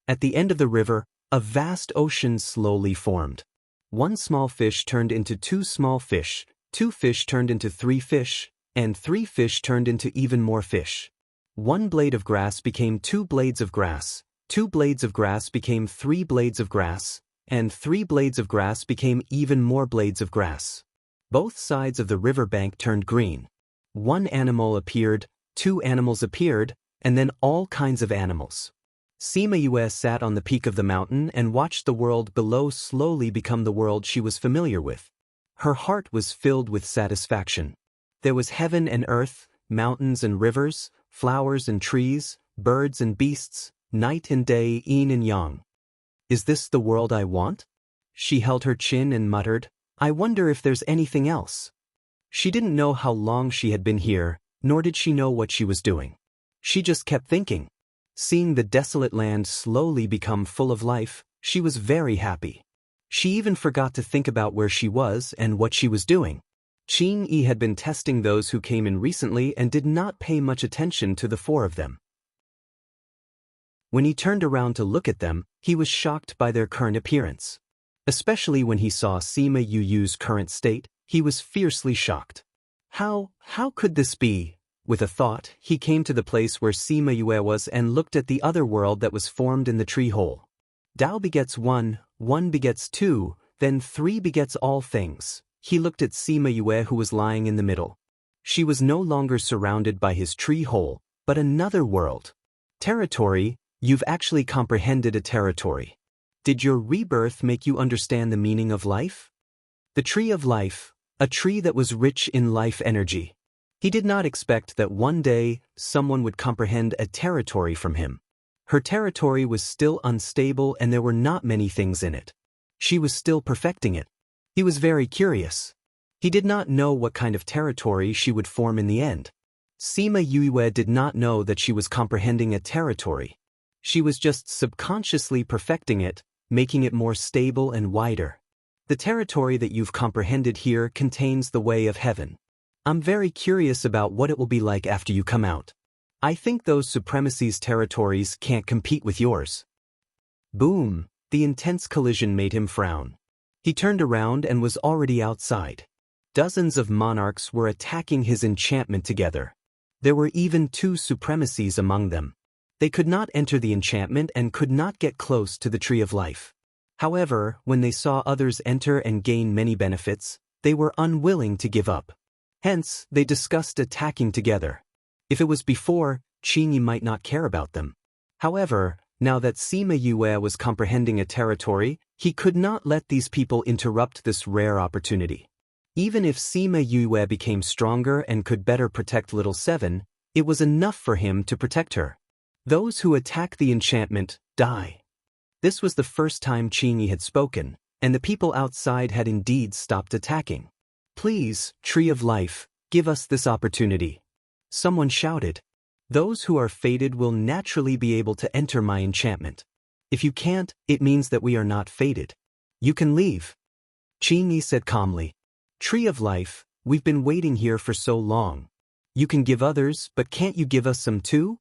At the end of the river, a vast ocean slowly formed. 1 small fish turned into 2 small fish, 2 fish turned into 3 fish, and 3 fish turned into even more fish. 1 blade of grass became 2 blades of grass, 2 blades of grass became 3 blades of grass, and 3 blades of grass became even more blades of grass. Both sides of the river bank turned green. 1 animal appeared, 2 animals appeared, and then all kinds of animals. Sima Yue sat on the peak of the mountain and watched the world below slowly become the world she was familiar with. Her heart was filled with satisfaction. There was heaven and earth, mountains and rivers, flowers and trees, birds and beasts, night and day, yin and yang. Is this the world I want? She held her chin and muttered, I wonder if there's anything else. She didn't know how long she had been here, nor did she know what she was doing. She just kept thinking. Seeing the desolate land slowly become full of life, she was very happy. She even forgot to think about where she was and what she was doing. Qing Yi had been testing those who came in recently and did not pay much attention to the 4 of them. When he turned around to look at them, he was shocked by their current appearance. Especially when he saw Sima Yu's current state, he was fiercely shocked. How could this be? With a thought, he came to the place where Sima Yue was and looked at the other world that was formed in the tree hole. Tao begets 1, 1 begets 2, then 3 begets all things. He looked at Sima Yue who was lying in the middle. She was no longer surrounded by his tree hole, but another world. Territory, you've actually comprehended a territory. Did your rebirth make you understand the meaning of life? The tree of life, a tree that was rich in life energy. He did not expect that one day someone would comprehend a territory from him. Her territory was still unstable and there were not many things in it. She was still perfecting it. He was very curious. He did not know what kind of territory she would form in the end. Sima Yue did not know that she was comprehending a territory. She was just subconsciously perfecting it, making it more stable and wider. The territory that you've comprehended here contains the way of heaven. I'm very curious about what it will be like after you come out. I think those supremacy's territories can't compete with yours. Boom! The intense collision made him frown. He turned around and was already outside. Dozens of monarchs were attacking his enchantment together. There were even 2 supremacies among them. They could not enter the enchantment and could not get close to the tree of life. However, when they saw others enter and gain many benefits, they were unwilling to give up. Hence, they discussed attacking together. If it was before, Qingyi might not care about them. However, now that Sima Yue was comprehending a territory, he could not let these people interrupt this rare opportunity. Even if Sima Yue became stronger and could better protect Little Seven, it was enough for him to protect her. Those who attack the enchantment die. This was the first time Qingyi had spoken, and the people outside had indeed stopped attacking. Please, Tree of Life, give us this opportunity. Someone shouted. Those who are fated will naturally be able to enter my enchantment. If you can't, it means that we are not fated. You can leave. Qingyi said calmly. Tree of Life, we've been waiting here for so long. You can give others, but can't you give us some too?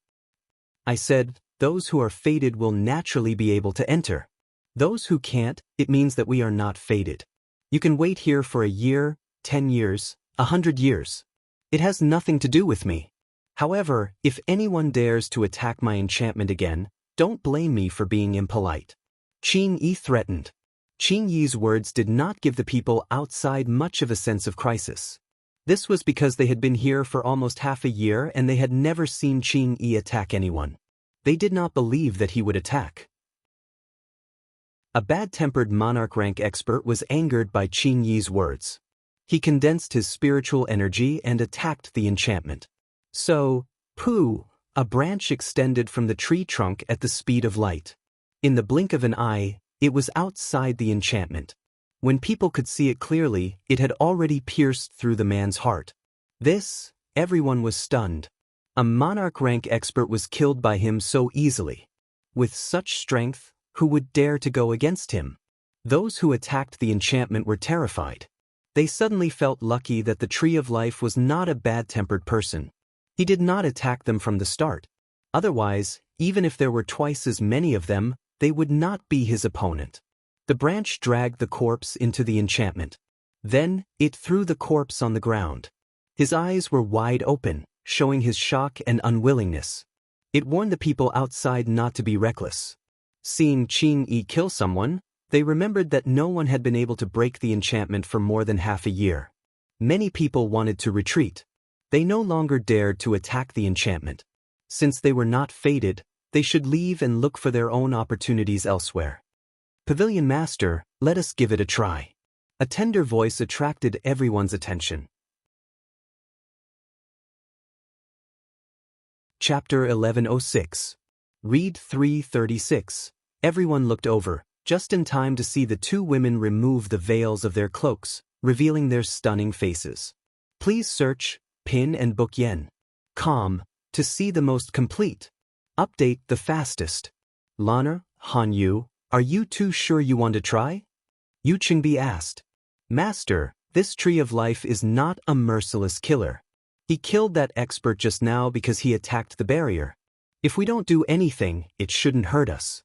I said, those who are fated will naturally be able to enter. Those who can't, it means that we are not fated. You can wait here for a year, 10 years, 100 years. It has nothing to do with me. However, if anyone dares to attack my enchantment again, don't blame me for being impolite. Qingyi threatened. Qingyi's words did not give the people outside much of a sense of crisis. This was because they had been here for almost half a year and they had never seen Qingyi attack anyone. They did not believe that he would attack. A bad-tempered monarch rank expert was angered by Qingyi's words. He condensed his spiritual energy and attacked the enchantment. So, pooh, a branch extended from the tree trunk at the speed of light. In the blink of an eye, it was outside the enchantment. When people could see it clearly, it had already pierced through the man's heart. Everyone was stunned. A monarch rank expert was killed by him so easily. With such strength, who would dare to go against him? Those who attacked the enchantment were terrified. They suddenly felt lucky that the Tree of Life was not a bad-tempered person. He did not attack them from the start. Otherwise, even if there were twice as many of them, they would not be his opponent. The branch dragged the corpse into the enchantment. Then, it threw the corpse on the ground. His eyes were wide open, showing his shock and unwillingness. It warned the people outside not to be reckless. Seeing Qingyi kill someone, they remembered that no one had been able to break the enchantment for more than half a year. Many people wanted to retreat. They no longer dared to attack the enchantment. Since they were not fated, they should leave and look for their own opportunities elsewhere. Pavilion Master, let us give it a try. A tender voice attracted everyone's attention. Chapter 1106. Read 336. Everyone looked over, just in time to see the 2 women remove the veils of their cloaks, revealing their stunning faces. Please search, pin and book yen. Com, to see the most complete. Update the fastest. Lana, Hanyu, are you 2 sure you want to try? Yu Qingbi asked. Master, this Tree of Life is not a merciless killer. He killed that expert just now because he attacked the barrier. If we don't do anything, it shouldn't hurt us.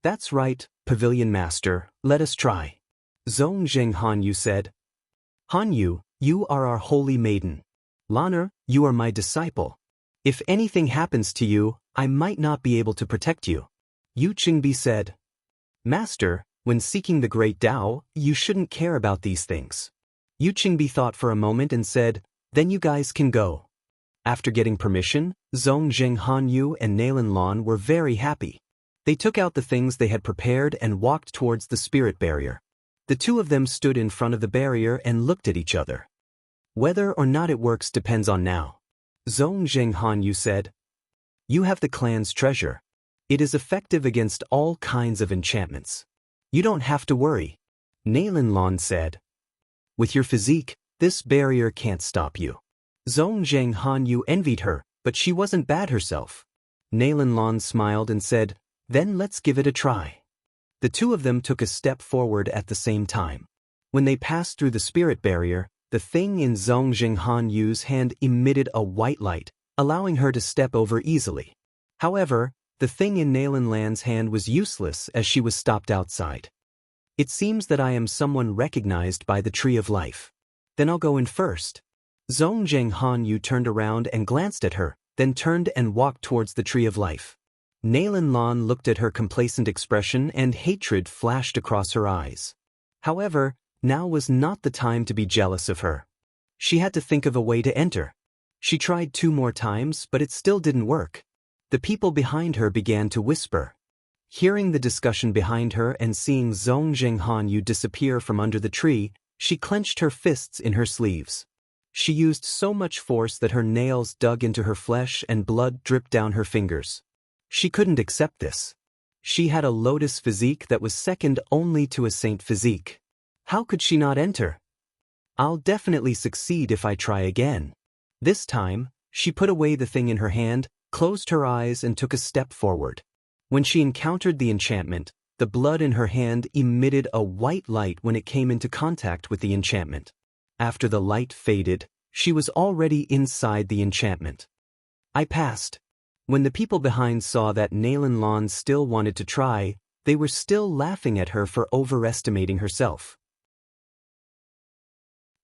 That's right, Pavilion Master, let us try. Zhongzheng Hanyu said. Hanyu, you are our holy maiden. Lana, you are my disciple. If anything happens to you, I might not be able to protect you. Yu Qingbi said. Master, when seeking the great Tao, you shouldn't care about these things. Yu Qingbi thought for a moment and said, then you guys can go. After getting permission, Zhongzheng Hanyu and Nalan Lan were very happy. They took out the things they had prepared and walked towards the spirit barrier. The two of them stood in front of the barrier and looked at each other. Whether or not it works depends on now. Zhong Zhenghan said, "You have the clan's treasure. It is effective against all kinds of enchantments. You don't have to worry." Nailin Lan said, "With your physique, this barrier can't stop you." Zhong Zhenghan envied her, but she wasn't bad herself. Nailin Lan smiled and said, "Then let's give it a try." The two of them took a step forward at the same time. When they passed through the spirit barrier, the thing in Zhong Zhenghan's hand emitted a white light, allowing her to step over easily. However, the thing in Nailin Lan's hand was useless as she was stopped outside. "It seems that I am someone recognized by the Tree of Life. Then I'll go in first." Zhong Zhenghan turned around and glanced at her, then turned and walked towards the Tree of Life. Nailin Lan looked at her complacent expression and hatred flashed across her eyes. However, now was not the time to be jealous of her. She had to think of a way to enter. She tried 2 more times, but it still didn't work. The people behind her began to whisper. Hearing the discussion behind her and seeing Zhong Zhenghan disappear from under the tree, she clenched her fists in her sleeves. She used so much force that her nails dug into her flesh and blood dripped down her fingers. She couldn't accept this. She had a lotus physique that was second only to a saint physique. How could she not enter? "I'll definitely succeed if I try again." This time, she put away the thing in her hand, closed her eyes and took a step forward. When she encountered the enchantment, the blood in her hand emitted a white light when it came into contact with the enchantment. After the light faded, she was already inside the enchantment. "I passed." When the people behind saw that Nailin Lan still wanted to try, they were still laughing at her for overestimating herself.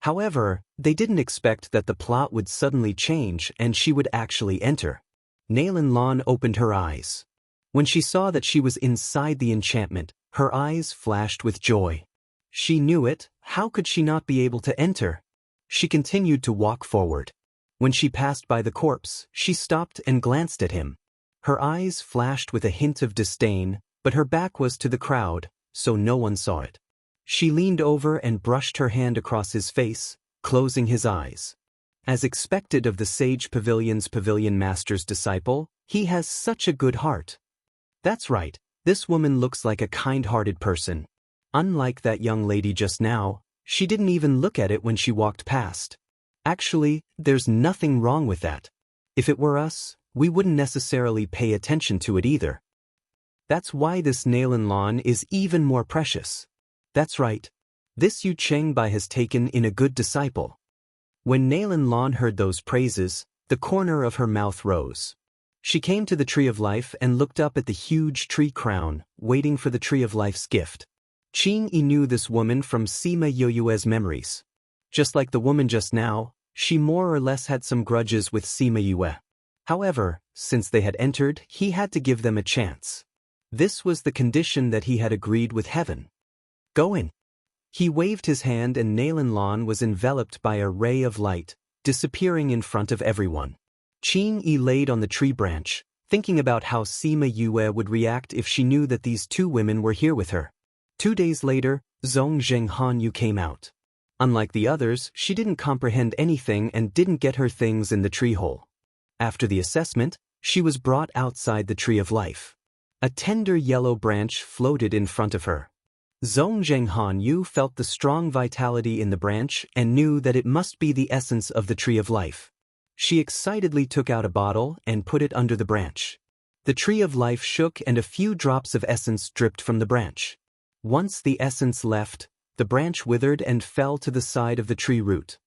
However, they didn't expect that the plot would suddenly change and she would actually enter. Nailin Lan opened her eyes. When she saw that she was inside the enchantment, her eyes flashed with joy. She knew it, how could she not be able to enter? She continued to walk forward. When she passed by the corpse, she stopped and glanced at him. Her eyes flashed with a hint of disdain, but her back was to the crowd, so no one saw it. She leaned over and brushed her hand across his face, closing his eyes. As expected of the Sage Pavilion's Pavilion Master's disciple, he has such a good heart. That's right, this woman looks like a kind-hearted person. Unlike that young lady just now, she didn't even look at it when she walked past. Actually, there's nothing wrong with that. If it were us, we wouldn't necessarily pay attention to it either. That's why this Nailin Lan is even more precious. That's right. This Yu Chengbai has taken in a good disciple. When Nailin Lan heard those praises, the corner of her mouth rose. She came to the Tree of Life and looked up at the huge tree crown, waiting for the Tree of Life's gift. Qing Yi knew this woman from Sima Yoyue's memories. Just like the woman just now, she more or less had some grudges with Sima Yue. However, since they had entered, he had to give them a chance. This was the condition that he had agreed with heaven. "Go in." He waved his hand and Nailin Lan was enveloped by a ray of light, disappearing in front of everyone. Qing Yi laid on the tree branch, thinking about how Sima Yue would react if she knew that these 2 women were here with her. 2 days later, Zhong Zhenghan came out. Unlike the others, she didn't comprehend anything and didn't get her things in the tree hole. After the assessment, she was brought outside the Tree of Life. A tender yellow branch floated in front of her. Zhong Zhenghan felt the strong vitality in the branch and knew that it must be the essence of the Tree of Life. She excitedly took out a bottle and put it under the branch. The Tree of Life shook and a few drops of essence dripped from the branch. Once the essence left, the branch withered and fell to the side of the tree root.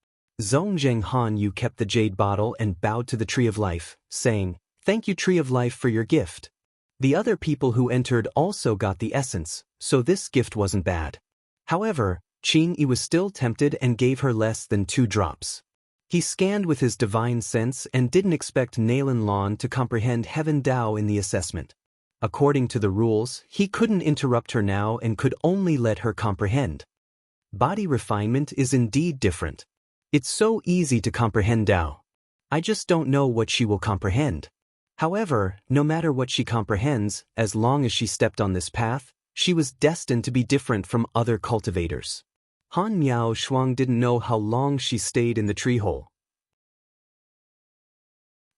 Zhong Zhenghan kept the jade bottle and bowed to the Tree of Life, saying, "Thank you, Tree of Life, for your gift." The other people who entered also got the essence, so this gift wasn't bad. However, Qing Yi was still tempted and gave her less than 2 drops. He scanned with his divine sense and didn't expect Nailin Lan to comprehend Heaven Dao in the assessment. According to the rules, he couldn't interrupt her now and could only let her comprehend. Body refinement is indeed different. It's so easy to comprehend Dao. I just don't know what she will comprehend. However, no matter what she comprehends, as long as she stepped on this path, she was destined to be different from other cultivators. Han Miao Shuang didn't know how long she stayed in the tree hole.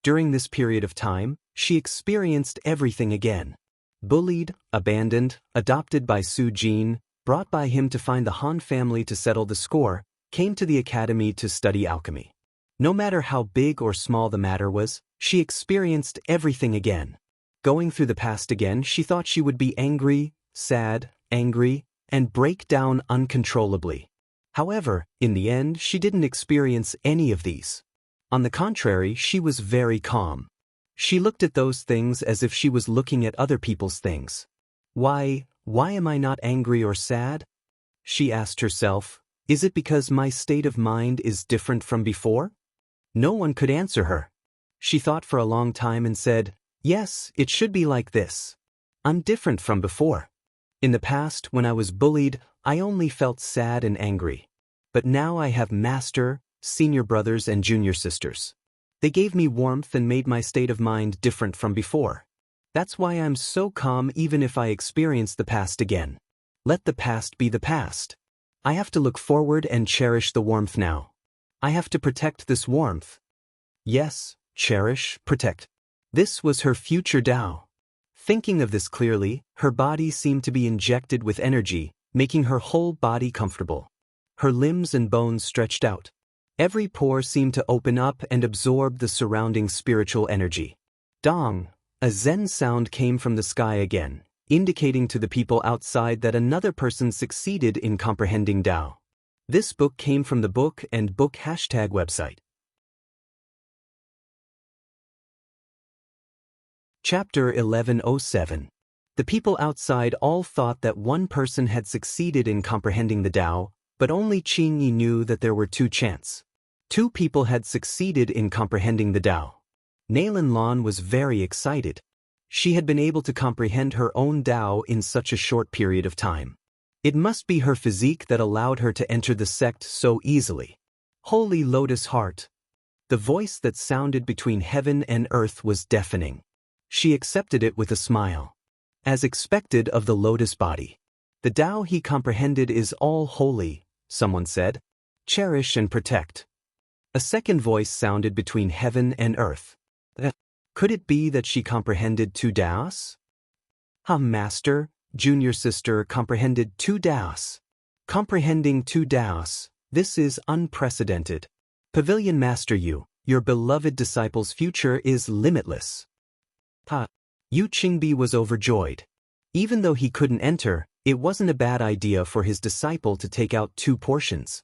During this period of time, she experienced everything again. Bullied, abandoned, adopted by Su Jin, brought by him to find the Han family to settle the score, came to the academy to study alchemy. No matter how big or small the matter was, she experienced everything again. Going through the past again, she thought she would be angry, sad, angry, and break down uncontrollably. However, in the end, she didn't experience any of these. On the contrary, she was very calm. She looked at those things as if she was looking at other people's things. Why am I not angry or sad? She asked herself, is it because my state of mind is different from before? No one could answer her. She thought for a long time and said, yes, it should be like this. I'm different from before. In the past, when I was bullied, I only felt sad and angry. But now I have master, senior brothers and junior sisters. They gave me warmth and made my state of mind different from before. That's why I'm so calm even if I experience the past again. Let the past be the past. I have to look forward and cherish the warmth now. I have to protect this warmth. Yes, cherish, protect. This was her future Tao. Thinking of this clearly, her body seemed to be injected with energy, making her whole body comfortable. Her limbs and bones stretched out. Every pore seemed to open up and absorb the surrounding spiritual energy. Dong, a Zen sound came from the sky again, indicating to the people outside that another person succeeded in comprehending Tao. This book came from the book and book #website. Chapter 1107. The people outside all thought that one person had succeeded in comprehending the Tao, but only Qing Yi knew that there were two chants. Two people had succeeded in comprehending the Tao. Nailin Lan was very excited. She had been able to comprehend her own Tao in such a short period of time. It must be her physique that allowed her to enter the sect so easily. Holy Lotus Heart. The voice that sounded between heaven and earth was deafening. She accepted it with a smile. As expected of the lotus body. The Tao he comprehended is all holy, someone said. Cherish and protect. A second voice sounded between heaven and earth. Could it be that she comprehended two Taos? Master, junior sister comprehended two Taos. Comprehending two Taos, this is unprecedented. Pavilion Master Yu, your beloved disciple's future is limitless. Yu Qingbi was overjoyed. Even though he couldn't enter, it wasn't a bad idea for his disciple to take out two portions.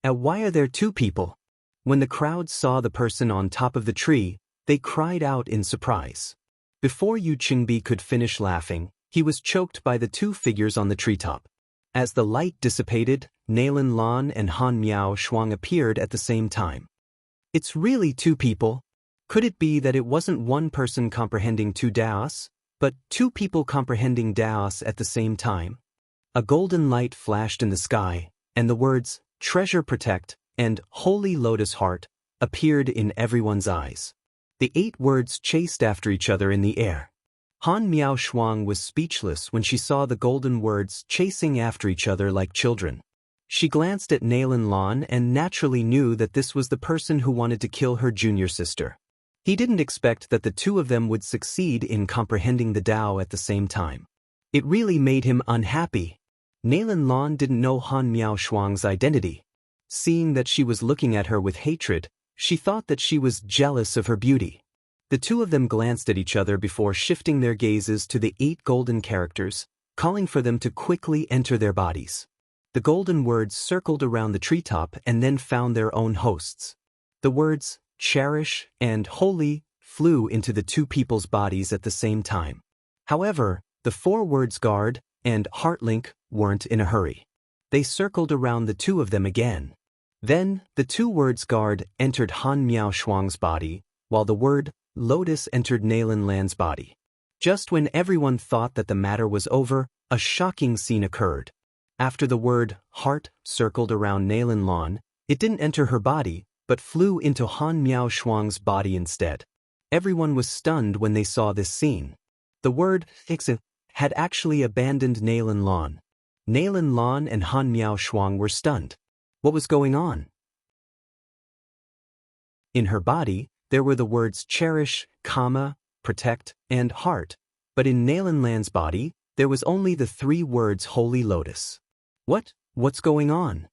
Why are there two people? When the crowd saw the person on top of the tree, they cried out in surprise. Before Yu Qingbi could finish laughing, he was choked by the two figures on the treetop. As the light dissipated, Nailin Lan and Han Miao Shuang appeared at the same time. It's really two people. Could it be that it wasn't one person comprehending two Taos, but two people comprehending Taos at the same time? A golden light flashed in the sky, and the words, treasure protect, and holy lotus heart, appeared in everyone's eyes. The 8 words chased after each other in the air. Han Miao Shuang was speechless when she saw the golden words chasing after each other like children. She glanced at Nailin Lan and naturally knew that this was the person who wanted to kill her junior sister. He didn't expect that the two of them would succeed in comprehending the Tao at the same time. It really made him unhappy. Nailin Lan didn't know Han Miao Shuang's identity. Seeing that she was looking at her with hatred, she thought that she was jealous of her beauty. The two of them glanced at each other before shifting their gazes to the 8 golden characters, calling for them to quickly enter their bodies. The golden words circled around the treetop and then found their own hosts. The words, cherish and holy, flew into the two people's bodies at the same time. However, the 4 words guard and heartlink weren't in a hurry. They circled around the two of them again. Then, the 2 words guard entered Han Miao Shuang's body, while the word lotus entered Nailin Lan's body. Just when everyone thought that the matter was over, a shocking scene occurred. After the word heart circled around Nailin Lan, it didn't enter her body, but flew into Han Miao Shuang's body instead. Everyone was stunned when they saw this scene. The word "ixin" had actually abandoned Nalan Lan. Nalan Lan and Han Miao Shuang were stunned. What was going on? In her body, there were the words cherish, comma, protect, and heart, but in Nalan Lan's body, there was only the 3 words holy lotus. What's going on?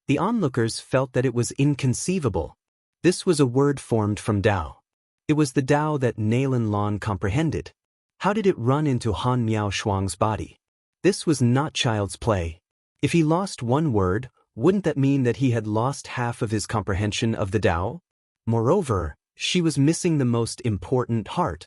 The onlookers felt that it was inconceivable. This was a word formed from Tao. It was the Tao that Nalan Lan comprehended. How did it run into Han Miao Shuang's body? This was not child's play. If he lost one word, wouldn't that mean that he had lost half of his comprehension of the Tao? Moreover, she was missing the most important heart.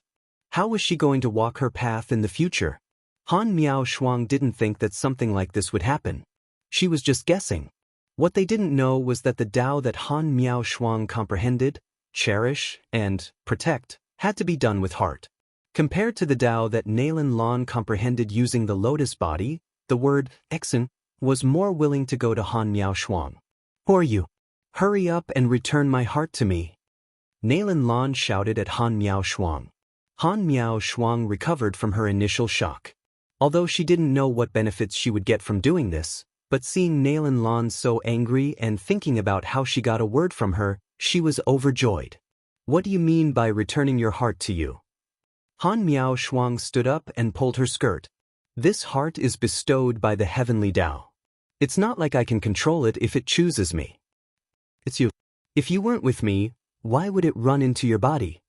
How was she going to walk her path in the future? Han Miao Shuang didn't think that something like this would happen. She was just guessing. What they didn't know was that the Tao that Han Miao Shuang comprehended, cherish, and protect, had to be done with heart. Compared to the Tao that Nalan Lan comprehended using the lotus body, the word "exin" was more willing to go to Han Miao Shuang. Who are you? Hurry up and return my heart to me. Nalan Lan shouted at Han Miao Shuang. Han Miao Shuang recovered from her initial shock. Although she didn't know what benefits she would get from doing this, but seeing Nalan Lan so angry and thinking about how she got a word from her, she was overjoyed. What do you mean by returning your heart to you? Han Miao Shuang stood up and pulled her skirt. This heart is bestowed by the heavenly Tao. It's not like I can control it if it chooses me. It's you. If you weren't with me, why would it run into your body?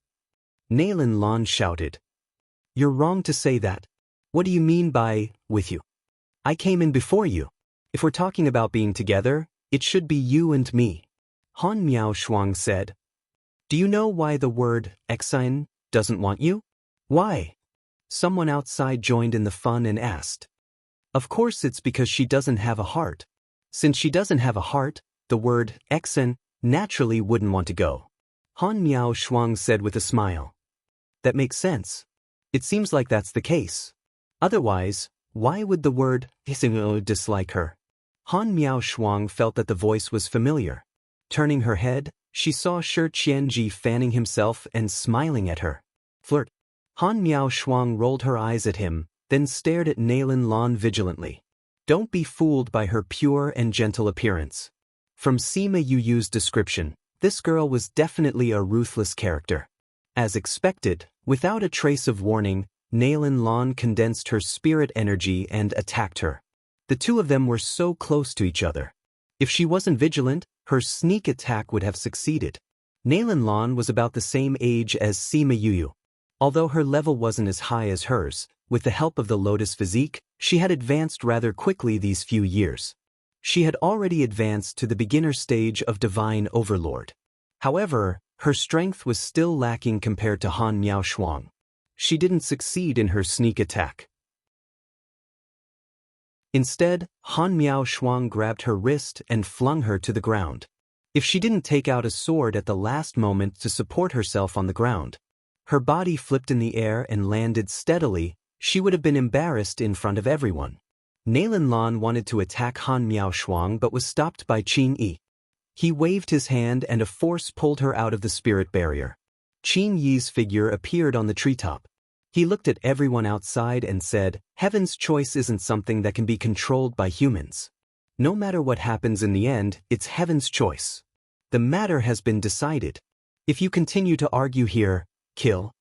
Nalan Lan shouted. You're wrong to say that. What do you mean by, with you? I came in before you. If we're talking about being together, it should be you and me. Han Miao Shuang said. Do you know why the word "exin" doesn't want you? Why? Someone outside joined in the fun and asked. Of course it's because she doesn't have a heart. Since she doesn't have a heart, the word "exin" naturally wouldn't want to go. Han Miao Shuang said with a smile. That makes sense. It seems like that's the case. Otherwise, why would the word "exin" dislike her? Han Miao Shuang felt that the voice was familiar. Turning her head, she saw Shi Qianji fanning himself and smiling at her. Flirt. Han Miao Shuang rolled her eyes at him, then stared at Nalan Lan vigilantly. Don't be fooled by her pure and gentle appearance. From Sima Yu's description, this girl was definitely a ruthless character. As expected, without a trace of warning, Nalan Lan condensed her spirit energy and attacked her. The two of them were so close to each other. If she wasn't vigilant, her sneak attack would have succeeded. Nalan Lan was about the same age as Sima Yu. Although her level wasn't as high as hers, with the help of the lotus physique, she had advanced rather quickly these few years. She had already advanced to the beginner stage of divine overlord. However, her strength was still lacking compared to Han Miao Shuang. She didn't succeed in her sneak attack. Instead, Han Miao Shuang grabbed her wrist and flung her to the ground. If she didn't take out a sword at the last moment to support herself on the ground, her body flipped in the air and landed steadily, she would have been embarrassed in front of everyone. Nalan Lan wanted to attack Han Miao Shuang but was stopped by Qin Yi. He waved his hand and a force pulled her out of the spirit barrier. Qin Yi's figure appeared on the treetop. He looked at everyone outside and said, Heaven's choice isn't something that can be controlled by humans. No matter what happens in the end, it's Heaven's choice. The matter has been decided. If you continue to argue here, kill.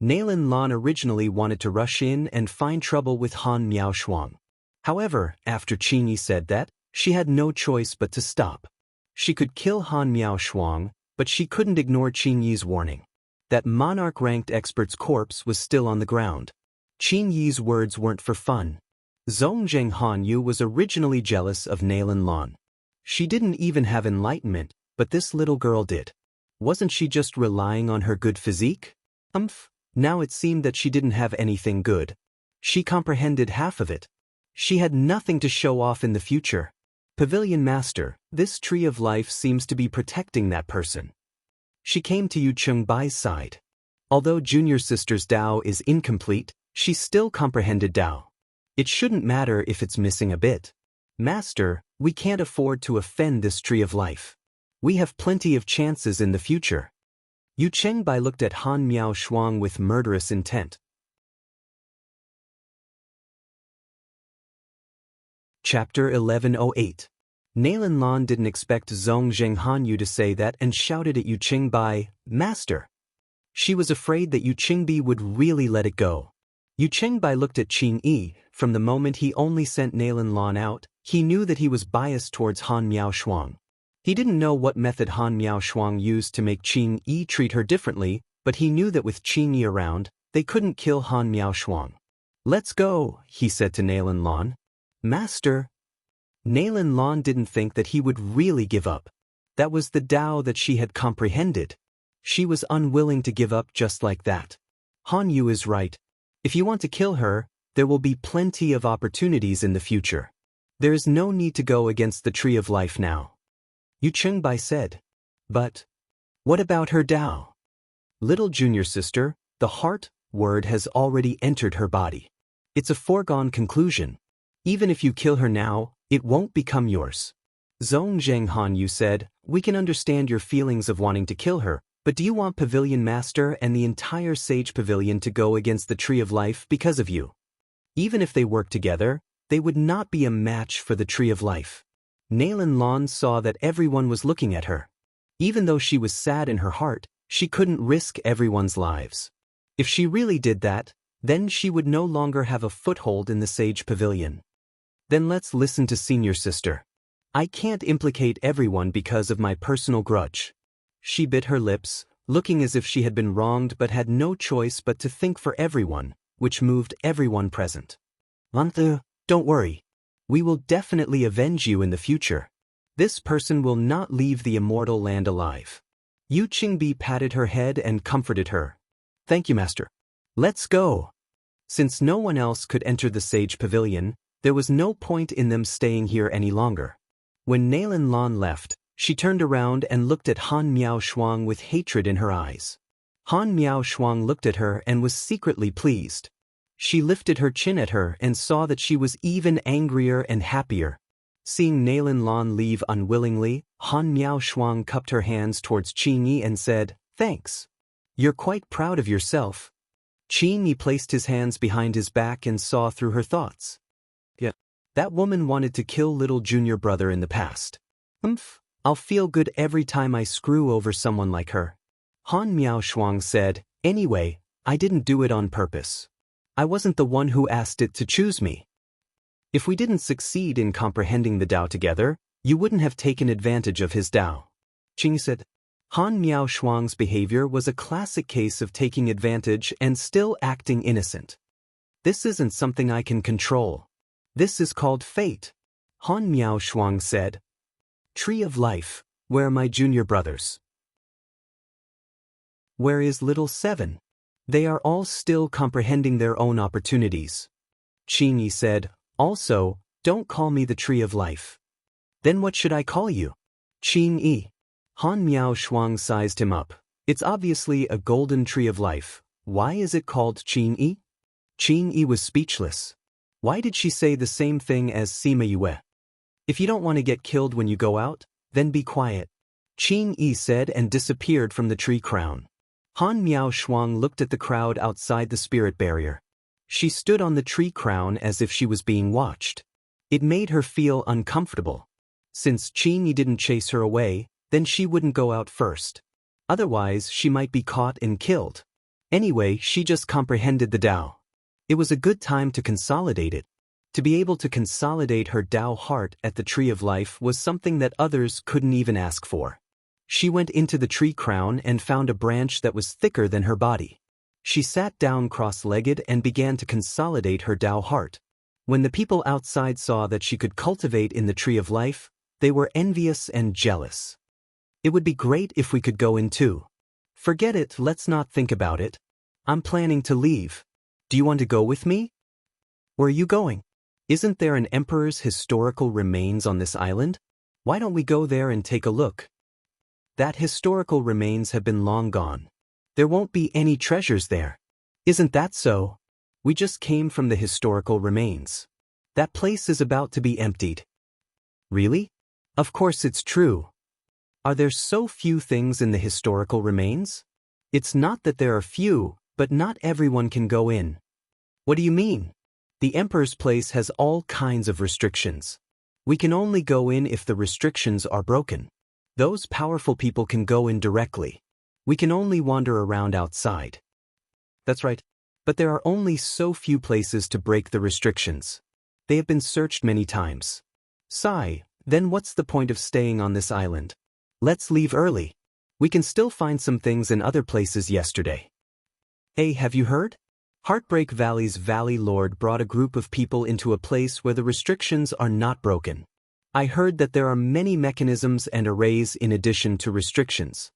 Nalan Lan originally wanted to rush in and find trouble with Han Miao Shuang. However, after Qin Yi said that, she had no choice but to stop. She could kill Han Miao Shuang, but she couldn't ignore Qin Yi's warning. That monarch-ranked expert's corpse was still on the ground. Qin Yi's words weren't for fun. Zhongzheng Hanyu was originally jealous of Nalan Lan. She didn't even have enlightenment, but this little girl did. Wasn't she just relying on her good physique? Now it seemed that she didn't have anything good. She comprehended half of it. She had nothing to show off in the future. Pavilion Master, this tree of life seems to be protecting that person. She came to Yu Chengbai's side. Although junior sister's Tao is incomplete, she still comprehended Tao. It shouldn't matter if it's missing a bit. Master, we can't afford to offend this tree of life. We have plenty of chances in the future. Yu Chengbai looked at Han Miao Shuang with murderous intent. Chapter 1108. Nalan Lan didn't expect Zhong Zheng Hanyu to say that and shouted at Yu Qingbai, "Master!" She was afraid that Yu Qingbi would really let it go. Yu Qingbai looked at Qing Yi. From the moment he only sent Nalan Lan out, he knew that he was biased towards Han Miao Shuang. He didn't know what method Han Miao Shuang used to make Qing Yi treat her differently, but he knew that with Qing Yi around, they couldn't kill Han Miao Shuang. "Let's go," he said to Nalan Lan. "Master." Nalan Lan didn't think that he would really give up. That was the Tao that she had comprehended. She was unwilling to give up just like that. Han Yu is right. If you want to kill her, there will be plenty of opportunities in the future. There is no need to go against the Tree of Life now. Yu Chengbai said. But what about her Tao? Little junior sister, the heart word has already entered her body. It's a foregone conclusion. Even if you kill her now, it won't become yours. Zhong Zheng Hanyu said, "We can understand your feelings of wanting to kill her, but do you want Pavilion Master and the entire Sage Pavilion to go against the Tree of Life because of you? Even if they work together, they would not be a match for the Tree of Life." Nalan Lan saw that everyone was looking at her. Even though she was sad in her heart, she couldn't risk everyone's lives. If she really did that, then she would no longer have a foothold in the Sage Pavilion. Then let's listen to senior sister. I can't implicate everyone because of my personal grudge. She bit her lips, looking as if she had been wronged but had no choice but to think for everyone, which moved everyone present. "Lanthu, don't worry. We will definitely avenge you in the future. This person will not leave the immortal land alive." Yu Qingbi patted her head and comforted her. "Thank you, Master. Let's go." Since no one else could enter the Sage Pavilion, there was no point in them staying here any longer. When Nalan Lan left, she turned around and looked at Han Miao Shuang with hatred in her eyes. Han Miao Shuang looked at her and was secretly pleased. She lifted her chin at her and saw that she was even angrier and happier. Seeing Nalan Lan leave unwillingly, Han Miao Shuang cupped her hands towards Qing Yi and said, "Thanks. You're quite proud of yourself." Qing Yi placed his hands behind his back and saw through her thoughts. "Yeah, that woman wanted to kill little junior brother in the past. I'll feel good every time I screw over someone like her." Han Miao Shuang said, "Anyway, I didn't do it on purpose. I wasn't the one who asked it to choose me. If we didn't succeed in comprehending the Tao together, you wouldn't have taken advantage of his Tao." Qing said. Han Miao Shuang's behavior was a classic case of taking advantage and still acting innocent. "This isn't something I can control. This is called fate," Han Miao Shuang said. "Tree of Life, where are my junior brothers? Where is little Seven? They are all still comprehending their own opportunities." Qing Yi said, "Also, don't call me the Tree of Life." "Then what should I call you?" "Qing Yi." Han Miao Shuang sized him up. "It's obviously a golden tree of life. Why is it called Qing Yi?" Qing Yi was speechless. Why did she say the same thing as Sima Yue? "If you don't want to get killed when you go out, then be quiet," Qing Yi said and disappeared from the tree crown. Han Miao Shuang looked at the crowd outside the spirit barrier. She stood on the tree crown as if she was being watched. It made her feel uncomfortable. Since Qing Yi didn't chase her away, then she wouldn't go out first. Otherwise, she might be caught and killed. Anyway, she just comprehended the Tao. It was a good time to consolidate it. To be able to consolidate her Tao heart at the Tree of Life was something that others couldn't even ask for. She went into the tree crown and found a branch that was thicker than her body. She sat down cross-legged and began to consolidate her Tao heart. When the people outside saw that she could cultivate in the Tree of Life, they were envious and jealous. "It would be great if we could go in too." "Forget it, let's not think about it. I'm planning to leave. Do you want to go with me?" "Where are you going?" "Isn't there an emperor's historical remains on this island? Why don't we go there and take a look?" "That historical remains have been long gone. There won't be any treasures there." "Isn't that so? We just came from the historical remains. That place is about to be emptied." "Really?" "Of course it's true. Are there so few things in the historical remains?" It's not that there are few, but not everyone can go in. What do you mean? The Emperor's place has all kinds of restrictions. We can only go in if the restrictions are broken. Those powerful people can go in directly. We can only wander around outside. That's right. But there are only so few places to break the restrictions. They have been searched many times. Sigh, then what's the point of staying on this island? Let's leave early. We can still find some things in other places yesterday. Hey, have you heard? Heartbreak Valley's Valley Lord brought a group of people into a place where the restrictions are not broken. I heard that there are many mechanisms and arrays in addition to restrictions.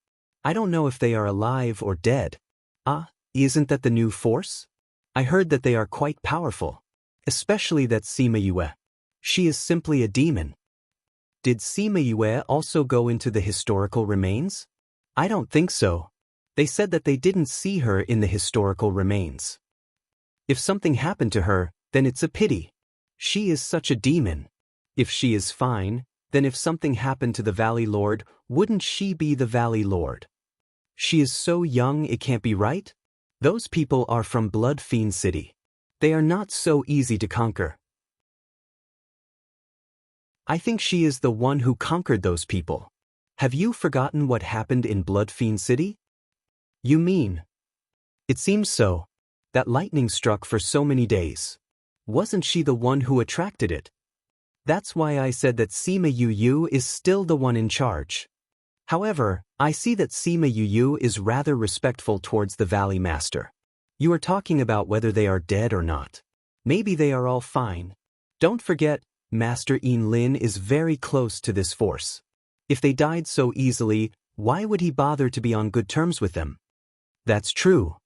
I don't know if they are alive or dead. Isn't that the new force? I heard that they are quite powerful. Especially that Sima Yue. She is simply a demon. Did Sima Yue also go into the historical remains? I don't think so. They said that they didn't see her in the historical remains. If something happened to her, then it's a pity. She is such a demon. If she is fine, then if something happened to the Valley Lord, wouldn't she be the Valley Lord? She is so young it can't be right? Those people are from Blood Fiend City. They are not so easy to conquer. I think she is the one who conquered those people. Have you forgotten what happened in Blood Fiend City? You mean? It seems so. That lightning struck for so many days. Wasn't she the one who attracted it? That's why I said that Sima Yu is still the one in charge. However, I see that Sima Yu is rather respectful towards the Valley Master. You are talking about whether they are dead or not. Maybe they are all fine. Don't forget, Master Yin Lin is very close to this force. If they died so easily, why would he bother to be on good terms with them? That's true.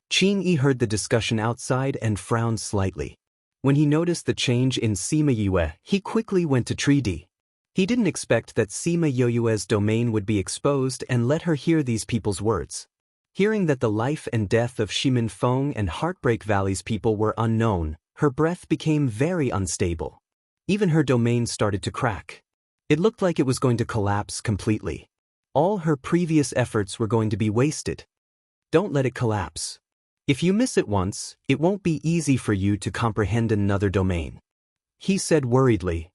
Qing Yi heard the discussion outside and frowned slightly. When he noticed the change in Sima Yue, he quickly went to Tridi. He didn't expect that Sima Yue's domain would be exposed and let her hear these people's words. Hearing that the life and death of Shimin Feng and Heartbreak Valley's people were unknown, her breath became very unstable. Even her domain started to crack. It looked like it was going to collapse completely. All her previous efforts were going to be wasted. Don't let it collapse. If you miss it once, it won't be easy for you to comprehend another domain. He said worriedly.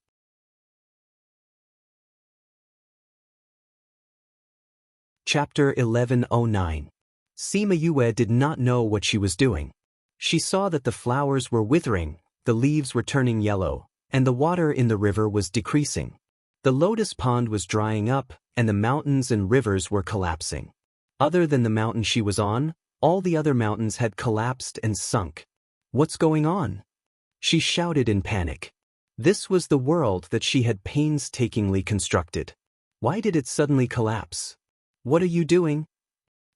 Chapter 1109. Sima Yue did not know what she was doing. She saw that the flowers were withering, the leaves were turning yellow, and the water in the river was decreasing. The lotus pond was drying up, and the mountains and rivers were collapsing. Other than the mountain she was on, all the other mountains had collapsed and sunk. What's going on? She shouted in panic. This was the world that she had painstakingly constructed. Why did it suddenly collapse? What are you doing?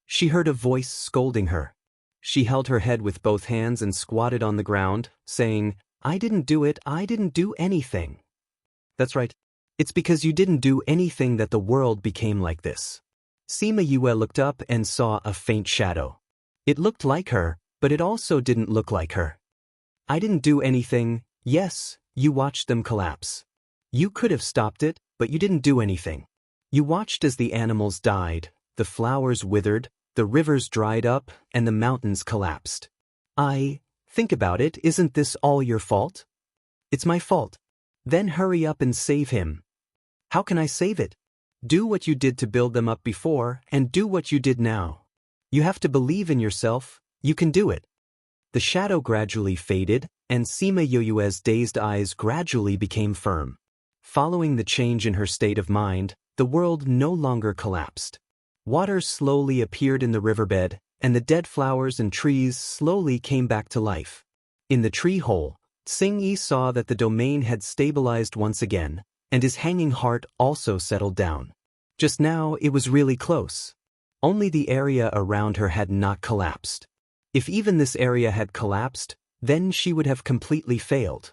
She heard a voice scolding her. She held her head with both hands and squatted on the ground, saying, I didn't do it, I didn't do anything. That's right. It's because you didn't do anything that the world became like this. Sima Yue looked up and saw a faint shadow. It looked like her, but it also didn't look like her. I didn't do anything. Yes, you watched them collapse. You could have stopped it, but you didn't do anything. You watched as the animals died, the flowers withered, the rivers dried up, and the mountains collapsed. Think about it, isn't this all your fault? It's my fault. Then hurry up and save him. How can I save it? Do what you did to build them up before, and do what you did now. You have to believe in yourself, you can do it. The shadow gradually faded, and Sima Yue's dazed eyes gradually became firm. Following the change in her state of mind, the world no longer collapsed. Water slowly appeared in the riverbed, and the dead flowers and trees slowly came back to life. In the tree hole, Xing Yi saw that the domain had stabilized once again, and his hanging heart also settled down. Just now it was really close. Only the area around her had not collapsed. If even this area had collapsed, then she would have completely failed.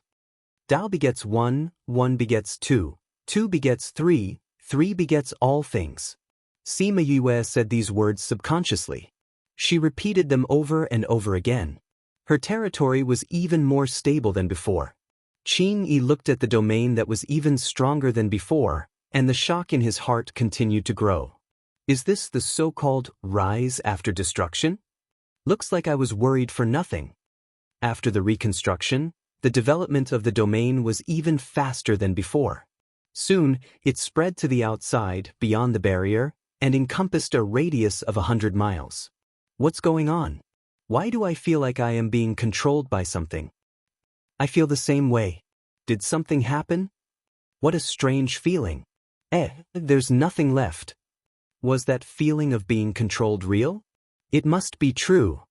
Dao begets 1, 1 begets 2, 2 begets 3, 3 begets all things. Sima Yue said these words subconsciously. She repeated them over and over again. Her territory was even more stable than before. Qing Yi looked at the domain that was even stronger than before, and the shock in his heart continued to grow. Is this the so-called rise after destruction? Looks like I was worried for nothing. After the reconstruction, the development of the domain was even faster than before. Soon, it spread to the outside, beyond the barrier, and encompassed a radius of 100 miles. What's going on? Why do I feel like I am being controlled by something? I feel the same way. Did something happen? What a strange feeling. There's nothing left. Was that feeling of being controlled real? It must be true.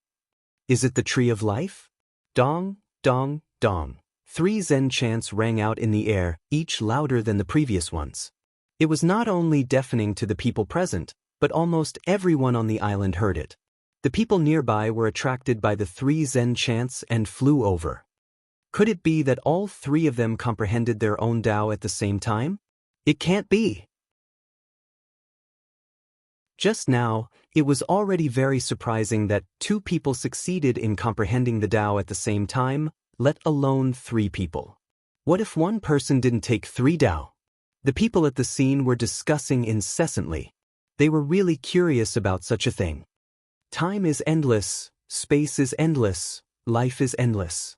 Is it the tree of life? Dong, dong, dong. 3 Zen chants rang out in the air, each louder than the previous ones. It was not only deafening to the people present, but almost everyone on the island heard it. The people nearby were attracted by the 3 Zen chants and flew over. Could it be that all 3 of them comprehended their own Tao at the same time? It can't be. Just now, it was already very surprising that 2 people succeeded in comprehending the Tao at the same time, let alone 3 people. What if one person didn't take 3 Tao? The people at the scene were discussing incessantly. They were really curious about such a thing. Time is endless, space is endless, life is endless.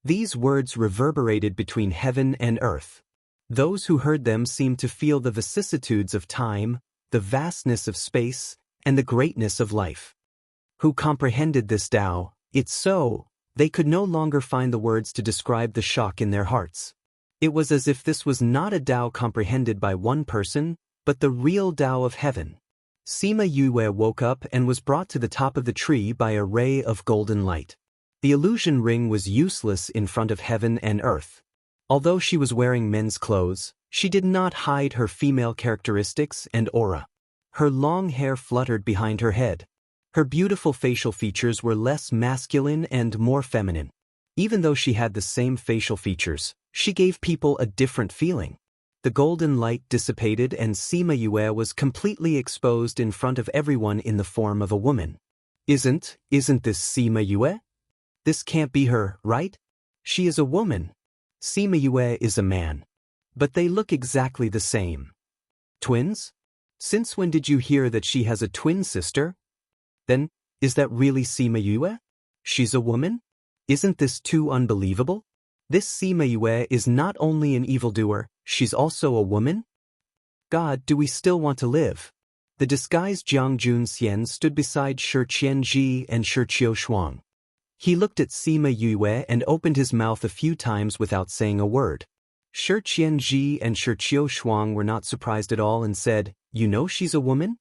These words reverberated between heaven and earth. Those who heard them seemed to feel the vicissitudes of time, the vastness of space, and the greatness of life. Who comprehended this Tao, it's so, they could no longer find the words to describe the shock in their hearts. It was as if this was not a Tao comprehended by one person, but the real Tao of heaven. Sima Yue woke up and was brought to the top of the tree by a ray of golden light. The illusion ring was useless in front of heaven and earth. Although she was wearing men's clothes, she did not hide her female characteristics and aura. Her long hair fluttered behind her head. Her beautiful facial features were less masculine and more feminine. Even though she had the same facial features, she gave people a different feeling. The golden light dissipated and Sima Yue was completely exposed in front of everyone in the form of a woman. Isn't this Sima Yue? This can't be her, right? She is a woman. Sima Yue is a man. But they look exactly the same. Twins? Since when did you hear that she has a twin sister? Then, is that really Sima Yue? She's a woman? Isn't this too unbelievable? This Sima Yue is not only an evildoer, she's also a woman? God, do we still want to live? The disguised Jiang Junxian stood beside Shi Qianji and Shi Qiushuang. He looked at Sima Yue and opened his mouth a few times without saying a word. Shi Qianji and Shi Qiushuang were not surprised at all and said, "You know she's a woman?"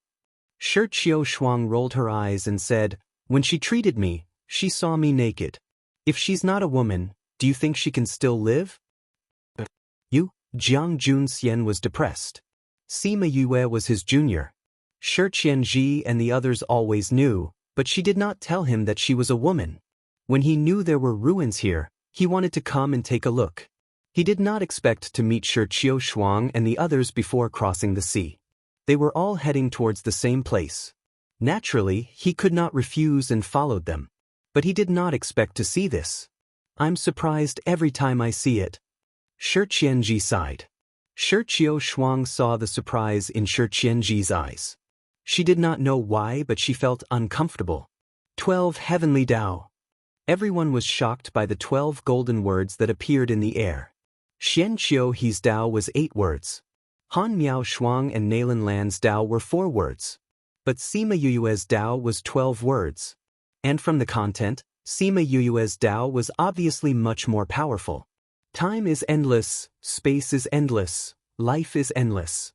Shi Qiushuang rolled her eyes and said, "When she treated me, she saw me naked. If she's not a woman, do you think she can still live?" Jiang Junxian was depressed. Sima Yue was his junior. Shi Qianji and the others always knew, but she did not tell him that she was a woman. When he knew there were ruins here, he wanted to come and take a look. He did not expect to meet Shi Qiushuang and the others before crossing the sea. They were all heading towards the same place. Naturally, he could not refuse and followed them. But he did not expect to see this. "I'm surprised every time I see it." Shi Qianji sighed. Shi Qiushuang saw the surprise in Shi Qianji's eyes. She did not know why, but she felt uncomfortable. 12 heavenly Tao. Everyone was shocked by the 12 golden words that appeared in the air. Xian Qiu He's Tao was 8 words. Han Miao Shuang and Nalan Lan's Tao were 4 words. But Sima Yue's Tao was 12 words. And from the content, Sima Yue's Tao was obviously much more powerful. Time is endless, space is endless, life is endless.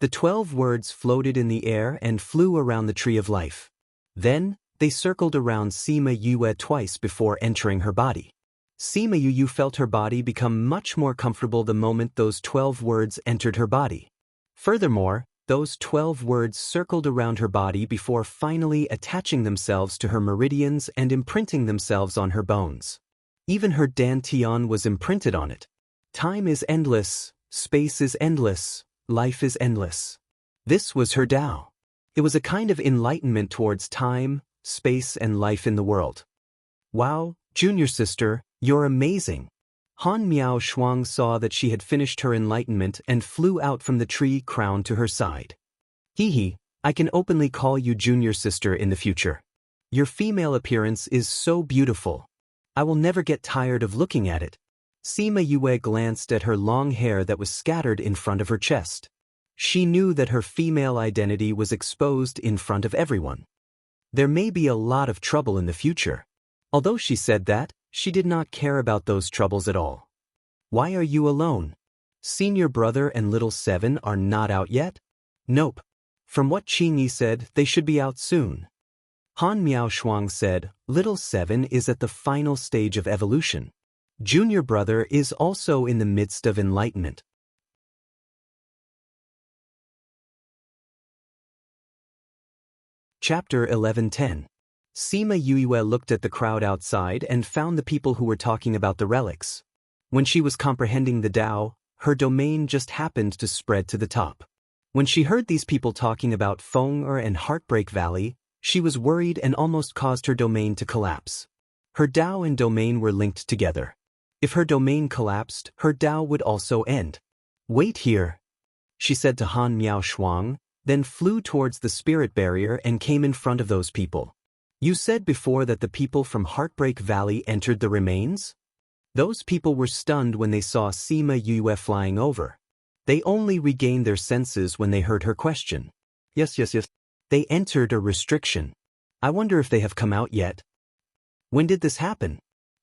The 12 words floated in the air and flew around the tree of life. Then, they circled around Sima Yue twice before entering her body. Sima Yue felt her body become much more comfortable the moment those 12 words entered her body. Furthermore, those 12 words circled around her body before finally attaching themselves to her meridians and imprinting themselves on her bones. Even her dantian was imprinted on it. Time is endless, space is endless, life is endless. This was her Tao. It was a kind of enlightenment towards time, space and life in the world. "Wow, junior sister, you're amazing." Han Miao Shuang saw that she had finished her enlightenment and flew out from the tree, crown to her side. Hee, I can openly call you junior sister in the future. Your female appearance is so beautiful. I will never get tired of looking at it. Sima Yue glanced at her long hair that was scattered in front of her chest. She knew that her female identity was exposed in front of everyone. There may be a lot of trouble in the future. Although she said that, she did not care about those troubles at all. Why are you alone? Senior brother and little seven are not out yet? Nope. From what Qing Yi said, they should be out soon. Han Miao Shuang said, little seven is at the final stage of evolution. Junior brother is also in the midst of enlightenment. Chapter 11:10. Sima Yue looked at the crowd outside and found the people who were talking about the relics. When she was comprehending the Tao, her domain just happened to spread to the top. When she heard these people talking about Feng and Heartbreak Valley, she was worried and almost caused her domain to collapse. Her Tao and domain were linked together. If her domain collapsed, her Tao would also end. Wait here, she said to Han Miao Shuang, then flew towards the spirit barrier and came in front of those people. You said before that the people from Heartbreak Valley entered the remains? Those people were stunned when they saw Sima Yue flying over. They only regained their senses when they heard her question. Yes. They entered a restriction. I wonder if they have come out yet. When did this happen?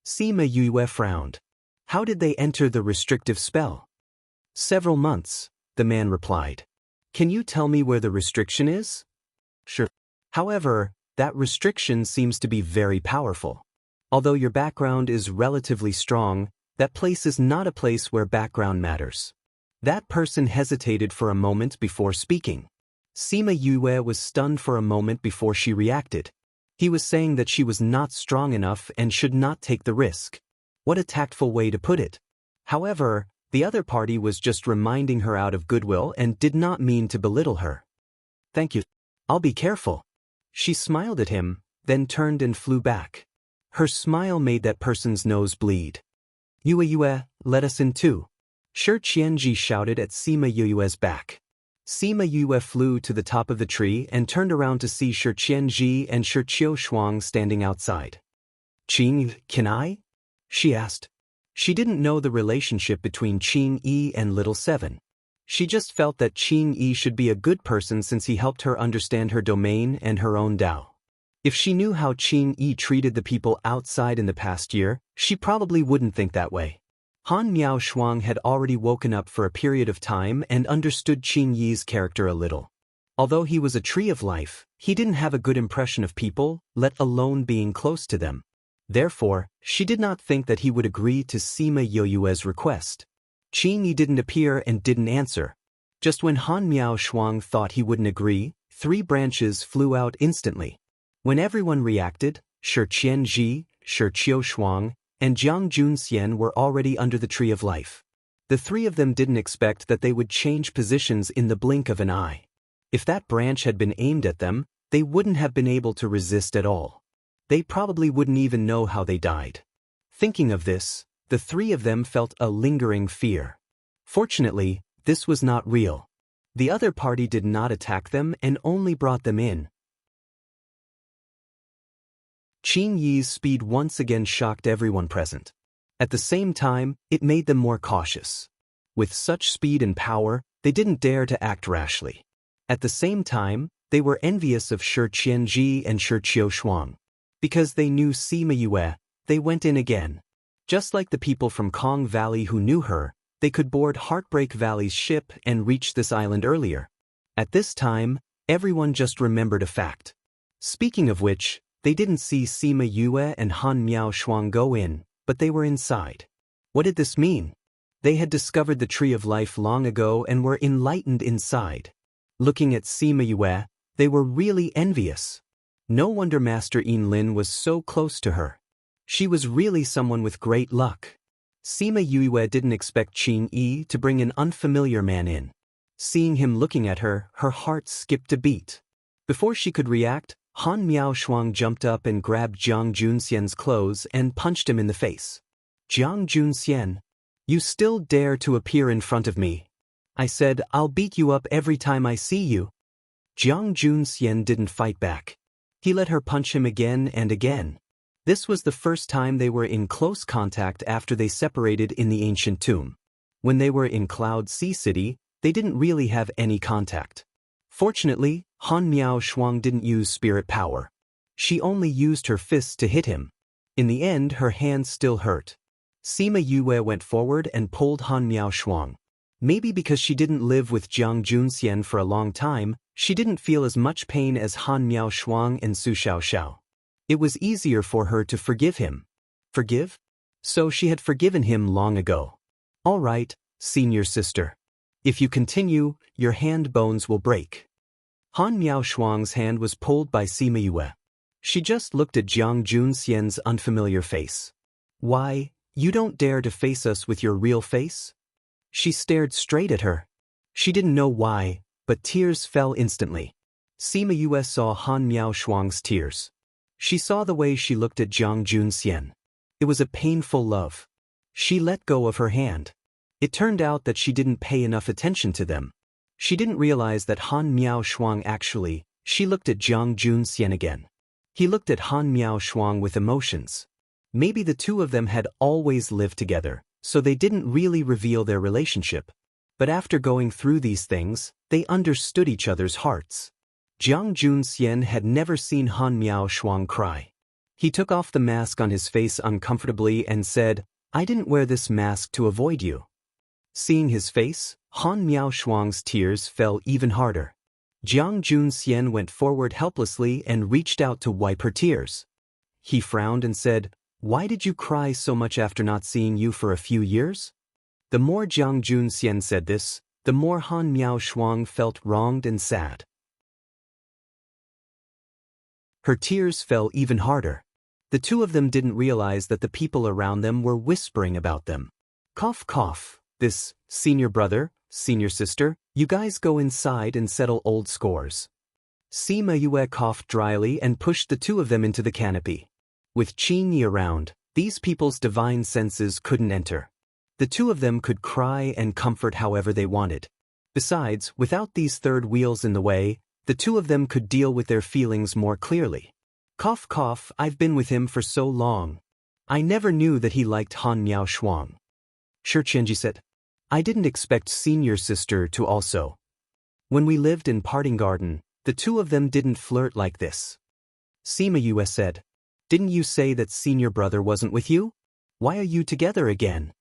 Sima Yue frowned. How did they enter the restrictive spell? Several months, the man replied. Can you tell me where the restriction is? Sure. However, that restriction seems to be very powerful. Although your background is relatively strong, that place is not a place where background matters. That person hesitated for a moment before speaking. Sima Yue was stunned for a moment before she reacted. He was saying that she was not strong enough and should not take the risk. What a tactful way to put it. However, the other party was just reminding her out of goodwill and did not mean to belittle her. Thank you. I'll be careful. She smiled at him, then turned and flew back. Her smile made that person's nose bleed. Yue, let us in too. Shi Qianji shouted at Sima Yue's back. Sima Yue flew to the top of the tree and turned around to see Shi Qianji and Shi Qiushuang standing outside. Qing, can I? She asked. She didn't know the relationship between Qing Yi and Little Seven. She just felt that Qing Yi should be a good person since he helped her understand her domain and her own Tao. If she knew how Qing Yi treated the people outside in the past year, she probably wouldn't think that way. Han Miao Shuang had already woken up for a period of time and understood Qing Yi's character a little. Although he was a tree of life, he didn't have a good impression of people, let alone being close to them. Therefore, she did not think that he would agree to Sima Yue's request. Qing Yi didn't appear and didn't answer. Just when Han Miao Shuang thought he wouldn't agree, 3 branches flew out instantly. When everyone reacted, Shi Qianji, Shi Qiushuang, and Jiang Junxian were already under the Tree of Life. The 3 of them didn't expect that they would change positions in the blink of an eye. If that branch had been aimed at them, they wouldn't have been able to resist at all. They probably wouldn't even know how they died. Thinking of this, the 3 of them felt a lingering fear. Fortunately, this was not real. The other party did not attack them and only brought them in. Qing Yi's speed once again shocked everyone present. At the same time, it made them more cautious. With such speed and power, they didn't dare to act rashly. At the same time, they were envious of Shi Qianji and Shi Qiushuang. Because they knew Sima Yue, they went in again. Just like the people from Kong Valley who knew her, they could board Heartbreak Valley's ship and reach this island earlier. At this time, everyone just remembered a fact. Speaking of which, they didn't see Sima Yue and Han Miao Shuang go in, but they were inside. What did this mean? They had discovered the Tree of Life long ago and were enlightened inside. Looking at Sima Yue, they were really envious. No wonder Master Yin Lin was so close to her. She was really someone with great luck. Sima Yue didn't expect Qing Yi to bring an unfamiliar man in. Seeing him looking at her, her heart skipped a beat. Before she could react, Han Miao Shuang jumped up and grabbed Jiang Junxian's clothes and punched him in the face. Jiang Junxian, You still dare to appear in front of me. I said, I'll beat you up every time I see you. Jiang Junxian didn't fight back. He let her punch him again and again. This was the first time they were in close contact after they separated in the ancient tomb. When they were in Cloud Sea City, they didn't really have any contact. Fortunately, Han Miao Shuang didn't use spirit power. She only used her fists to hit him. In the end, her hands still hurt. Sima Yue went forward and pulled Han Miao Shuang. Maybe because she didn't live with Jiang Junxian for a long time, she didn't feel as much pain as Han Miao Shuang and Su Xiaoxiao. It was easier for her to forgive him. Forgive? So she had forgiven him long ago. All right, senior sister. If you continue, your hand bones will break. Han Miao Shuang's hand was pulled by Sima Yue. She just looked at Jiang Junxian's unfamiliar face. Why, you don't dare to face us with your real face? She stared straight at her. She didn't know why, but tears fell instantly. Sima Yue saw Han Miao Shuang's tears. She saw the way she looked at Jiang Junxian. It was a painful love. She let go of her hand. It turned out that she didn't pay enough attention to them. She didn't realize that Han Miao Shuang actually. She looked at Jiang Junxian again. He looked at Han Miao Shuang with emotions. Maybe the two of them had always lived together, so they didn't really reveal their relationship. But after going through these things, they understood each other's hearts. Jiang Junxian had never seen Han Miao Shuang cry. He took off the mask on his face uncomfortably and said, I didn't wear this mask to avoid you. Seeing his face, Han Miao Shuang's tears fell even harder. Jiang Junxian went forward helplessly and reached out to wipe her tears. He frowned and said, Why did you cry so much after not seeing you for a few years? The more Jiang Junxian said this, the more Han Miao Shuang felt wronged and sad. Her tears fell even harder. The two of them didn't realize that the people around them were whispering about them. Cough cough, this, senior brother, senior sister, you guys go inside and settle old scores. Sima Yue coughed dryly and pushed the two of them into the canopy. With Qin Yi around, these people's divine senses couldn't enter. The two of them could cry and comfort however they wanted. Besides, without these third wheels in the way, the two of them could deal with their feelings more clearly. Cough cough, I've been with him for so long. I never knew that he liked Han Miao Shuang. Shi Qianji said, I didn't expect senior sister to also. When we lived in Parting Garden, the two of them didn't flirt like this. Sima Yue said, Didn't you say that senior brother wasn't with you? Why are you together again?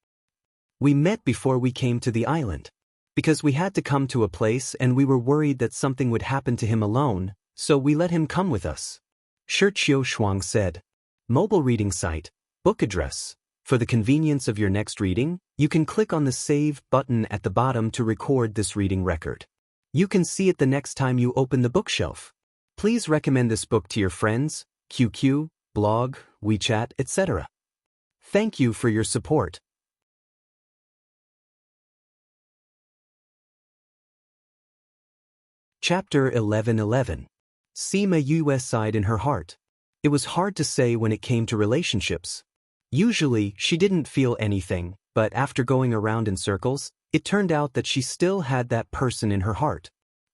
We met before we came to the island. Because we had to come to a place and we were worried that something would happen to him alone, so we let him come with us. Shi Shuang said. Mobile reading site, book address. For the convenience of your next reading, you can click on the Save button at the bottom to record this reading record. You can see it the next time you open the bookshelf. Please recommend this book to your friends, QQ, blog, WeChat, etc. Thank you for your support. Chapter 11:11. Sima Yue sighed in her heart. It was hard to say when it came to relationships. Usually, she didn't feel anything, but after going around in circles, it turned out that she still had that person in her heart.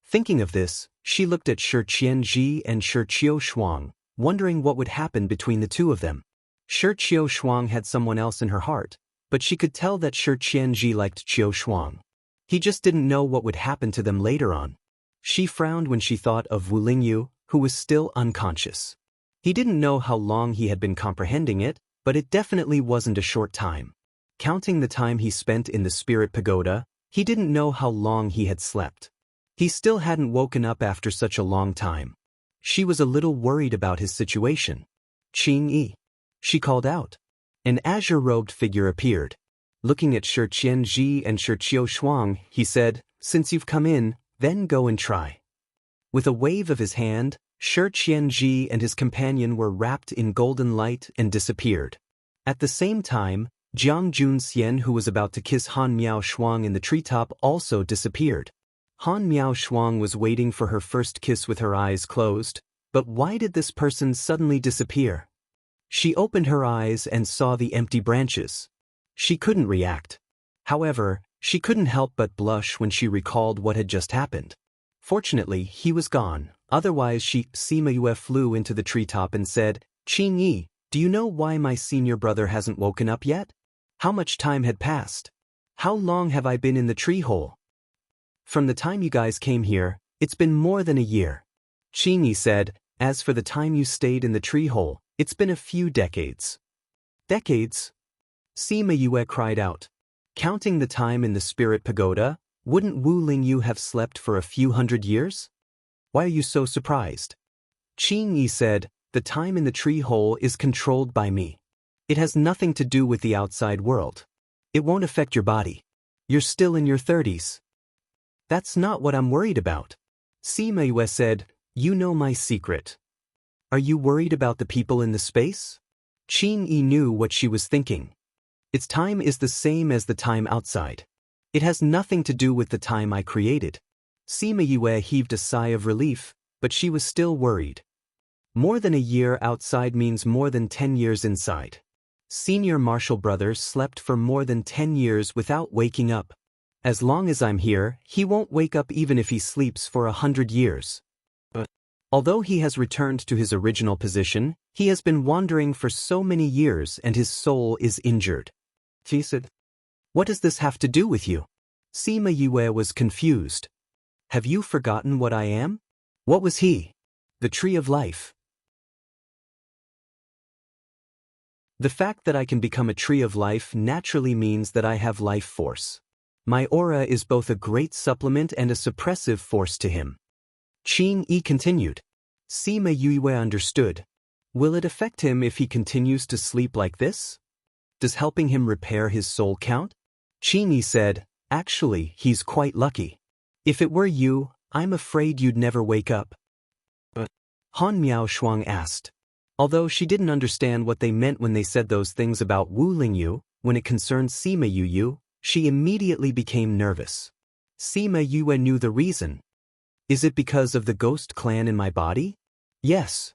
Thinking of this, she looked at Shi Qianji and Shi Shuang, wondering what would happen between the two of them. Shi Shuang had someone else in her heart, but she could tell that Shi Qianji liked Shuang. He just didn't know what would happen to them later on. She frowned when she thought of Wu Lingyu, who was still unconscious. He didn't know how long he had been comprehending it, but it definitely wasn't a short time. Counting the time he spent in the spirit pagoda, he didn't know how long he had slept. He still hadn't woken up after such a long time. She was a little worried about his situation. Qing Yi. She called out. An azure-robed figure appeared. Looking at Shi Qianji and Shi Shuang, he said, Since you've come in, then go and try. With a wave of his hand, Shi Qianji and his companion were wrapped in golden light and disappeared. At the same time, Jiang Junxian, who was about to kiss Han Miao Shuang in the treetop, also disappeared. Han Miao Shuang was waiting for her first kiss with her eyes closed, but why did this person suddenly disappear? She opened her eyes and saw the empty branches. She couldn't react. However, she couldn't help but blush when she recalled what had just happened. Fortunately, he was gone, otherwise Sima Yue flew into the treetop and said, "Qing Yi, do you know why my senior brother hasn't woken up yet? How much time had passed? How long have I been in the tree hole? From the time you guys came here, it's been more than a year." Qing Yi said, "As for the time you stayed in the tree hole, it's been a few decades." "Decades?" Sima Yue cried out. "Counting the time in the spirit pagoda, wouldn't Wu Lingyu have slept for a few hundred years? Why are you so surprised?" Qing Yi said, "The time in the tree hole is controlled by me. It has nothing to do with the outside world. It won't affect your body. You're still in your 30s. "That's not what I'm worried about." Sima Yue said, "You know my secret. Are you worried about the people in the space?" Qing Yi knew what she was thinking. Its time is the same as the time outside. It has nothing to do with the time I created. Sima Yue heaved a sigh of relief, but she was still worried. More than a year outside means more than 10 years inside. Senior Marshall Brothers slept for more than 10 years without waking up. As long as I'm here, he won't wake up even if he sleeps for 100 years. But although he has returned to his original position, he has been wandering for so many years and his soul is injured. He said, "What does this have to do with you?" Sima Yue was confused. "Have you forgotten what I am?" What was he? The tree of life. The fact that I can become a tree of life naturally means that I have life force. My aura is both a great supplement and a suppressive force to him. Qing Yi continued. Sima Yue understood. Will it affect him if he continues to sleep like this? Does helping him repair his soul count? Qing Yi said, "Actually, he's quite lucky. If it were you, I'm afraid you'd never wake up." But Han Miao Shuang asked. Although she didn't understand what they meant when they said those things about Wu Lingyu, when it concerned Sima Yue, she immediately became nervous. Sima Yue knew the reason. "Is it because of the ghost clan in my body?" "Yes."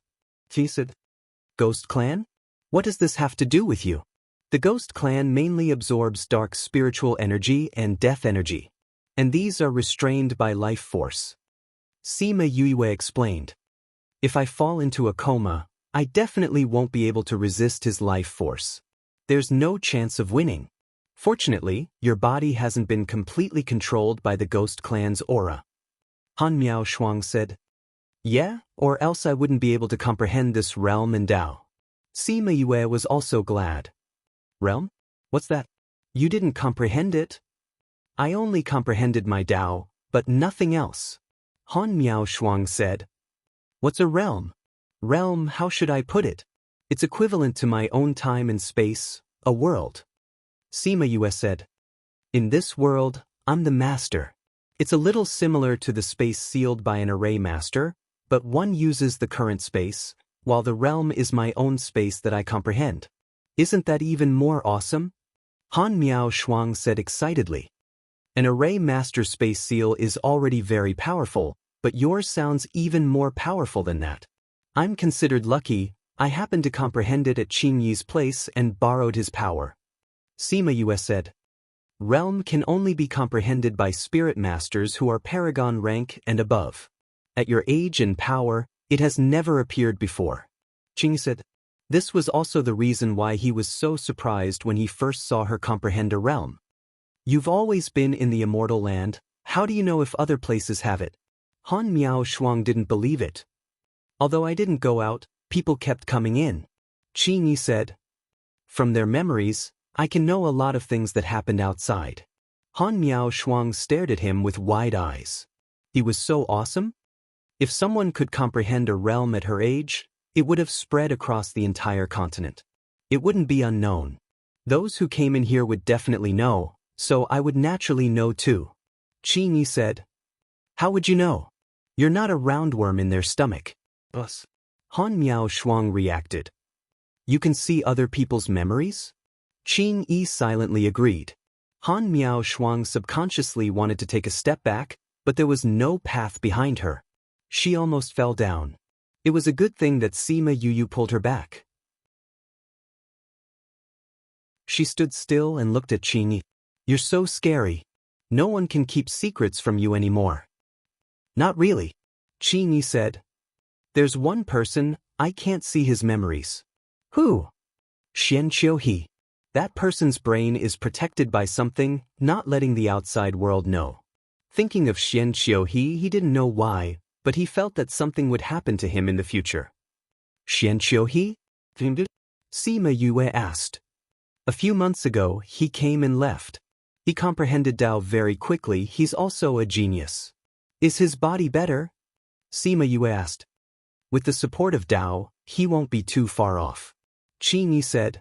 She said. "Ghost clan? What does this have to do with you?" The ghost clan mainly absorbs dark spiritual energy and death energy, and these are restrained by life force. Sima Yue explained. "If I fall into a coma, I definitely won't be able to resist his life force. There's no chance of winning. Fortunately, your body hasn't been completely controlled by the ghost clan's aura." Han Miao Shuang said. "Yeah, or else I wouldn't be able to comprehend this realm and Tao." Sima Yue was also glad. "Realm? What's that?" "You didn't comprehend it." "I only comprehended my Tao, but nothing else." Han Miao Shuang said. "What's a realm?" "Realm, how should I put it? It's equivalent to my own time and space, a world." Sima Yue said. "In this world, I'm the master. It's a little similar to the space sealed by an array master, but one uses the current space, while the realm is my own space that I comprehend. Isn't that even more awesome?" Han Miao Shuang said excitedly. "An array master space seal is already very powerful, but yours sounds even more powerful than that. I'm considered lucky. I happened to comprehend it at Qing Yi's place and borrowed his power." Sima Yue said. "Realm can only be comprehended by spirit masters who are paragon rank and above. At your age and power, it has never appeared before." Qing said. This was also the reason why he was so surprised when he first saw her comprehend a realm. "You've always been in the immortal land, how do you know if other places have it?" Han Miao Shuang didn't believe it. "Although I didn't go out, people kept coming in." Qing Yi said. "From their memories, I can know a lot of things that happened outside." Han Miao Shuang stared at him with wide eyes. He was so awesome? If someone could comprehend a realm at her age, it would have spread across the entire continent. It wouldn't be unknown. Those who came in here would definitely know, so I would naturally know too. Qing Yi said. "How would you know? You're not a roundworm in their stomach." "Us." Han Miao Shuang reacted. "You can see other people's memories?" Qing Yi silently agreed. Han Miao Shuang subconsciously wanted to take a step back, but there was no path behind her. She almost fell down. It was a good thing that Sima Yue pulled her back. She stood still and looked at Qing Yi. You're so scary. No one can keep secrets from you anymore. Not really, Qingyi said. There's one person, I can't see his memories. Who? Xian Qiuhe. That person's brain is protected by something, not letting the outside world know. Thinking of Xian Qiuhe, he didn't know why, but he felt that something would happen to him in the future. Xian Qiuhe? Sima Yue asked. A few months ago, he came and left. He comprehended Tao very quickly. He's also a genius. Is his body better? Sima Yue asked. With the support of Tao, he won't be too far off. Qingyi said.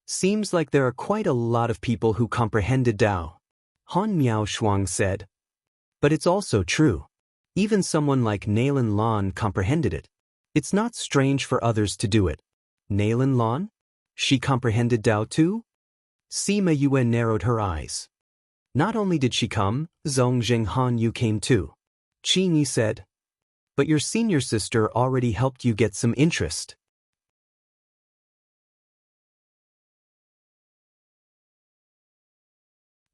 Seems like there are quite a lot of people who comprehended Tao. Han Miao Shuang said. But it's also true. Even someone like Nailin Lan comprehended it. It's not strange for others to do it. Nailin Lan? She comprehended Tao too? Sima Yue narrowed her eyes. Not only did she come, Zhongjing Han Yu came too. Qingyi said. But your senior sister already helped you get some interest.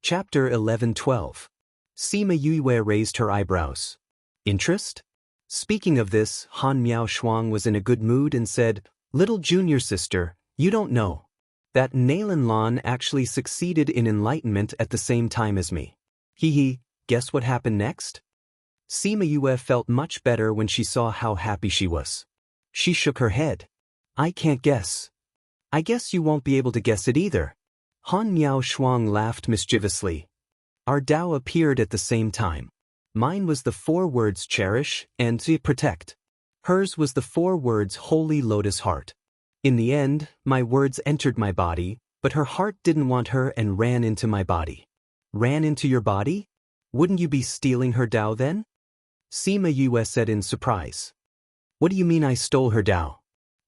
Chapter 11-12. Sima Yue raised her eyebrows. Interest? Speaking of this, Han Miao Shuang was in a good mood and said, Little junior sister, you don't know that Nailin Lan actually succeeded in enlightenment at the same time as me. Guess what happened next? Sima Yue felt much better when she saw how happy she was. She shook her head. I can't guess. I guess you won't be able to guess it either. Han Miao Shuang laughed mischievously. Our Tao appeared at the same time. Mine was the 4 words cherish and to protect. Hers was the 4 words holy lotus heart. In the end, my words entered my body, but her heart didn't want her and ran into my body. Ran into your body? Wouldn't you be stealing her Tao then? Sima Yue said in surprise. What do you mean I stole her Tao?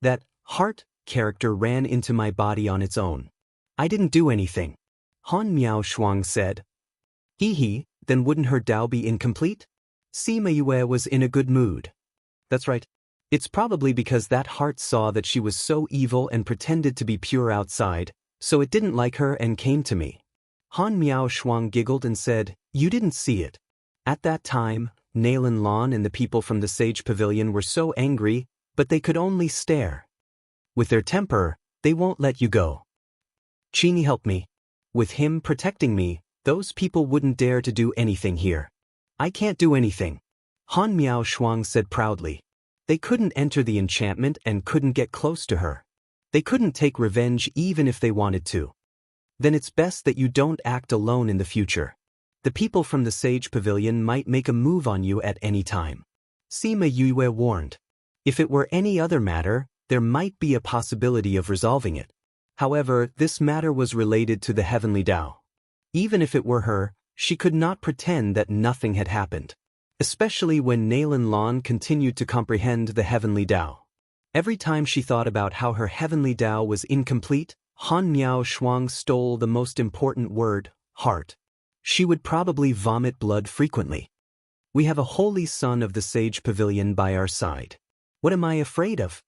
That heart character ran into my body on its own. I didn't do anything. Han Miao Shuang said. Then wouldn't her Tao be incomplete? Sima Yue was in a good mood. That's right. It's probably because that heart saw that she was so evil and pretended to be pure outside, so it didn't like her and came to me. Han Miao Shuang giggled and said, You didn't see it. At that time, Nailin Lan and the people from the Sage Pavilion were so angry, but they could only stare. With their temper, they won't let you go. Qingyi helped me. With him protecting me, those people wouldn't dare to do anything here. I can't do anything. Han Miao Shuang said proudly. They couldn't enter the enchantment and couldn't get close to her. They couldn't take revenge even if they wanted to. Then it's best that you don't act alone in the future. The people from the Sage Pavilion might make a move on you at any time. Sima Yue warned. If it were any other matter, there might be a possibility of resolving it. However, this matter was related to the heavenly Tao. Even if it were her, she could not pretend that nothing had happened. Especially when Nailin Lan continued to comprehend the heavenly Tao. Every time she thought about how her heavenly Tao was incomplete, Han Miao Shuang stole the most important word, heart. She would probably vomit blood frequently. We have a holy son of the Sage Pavilion by our side. What am I afraid of?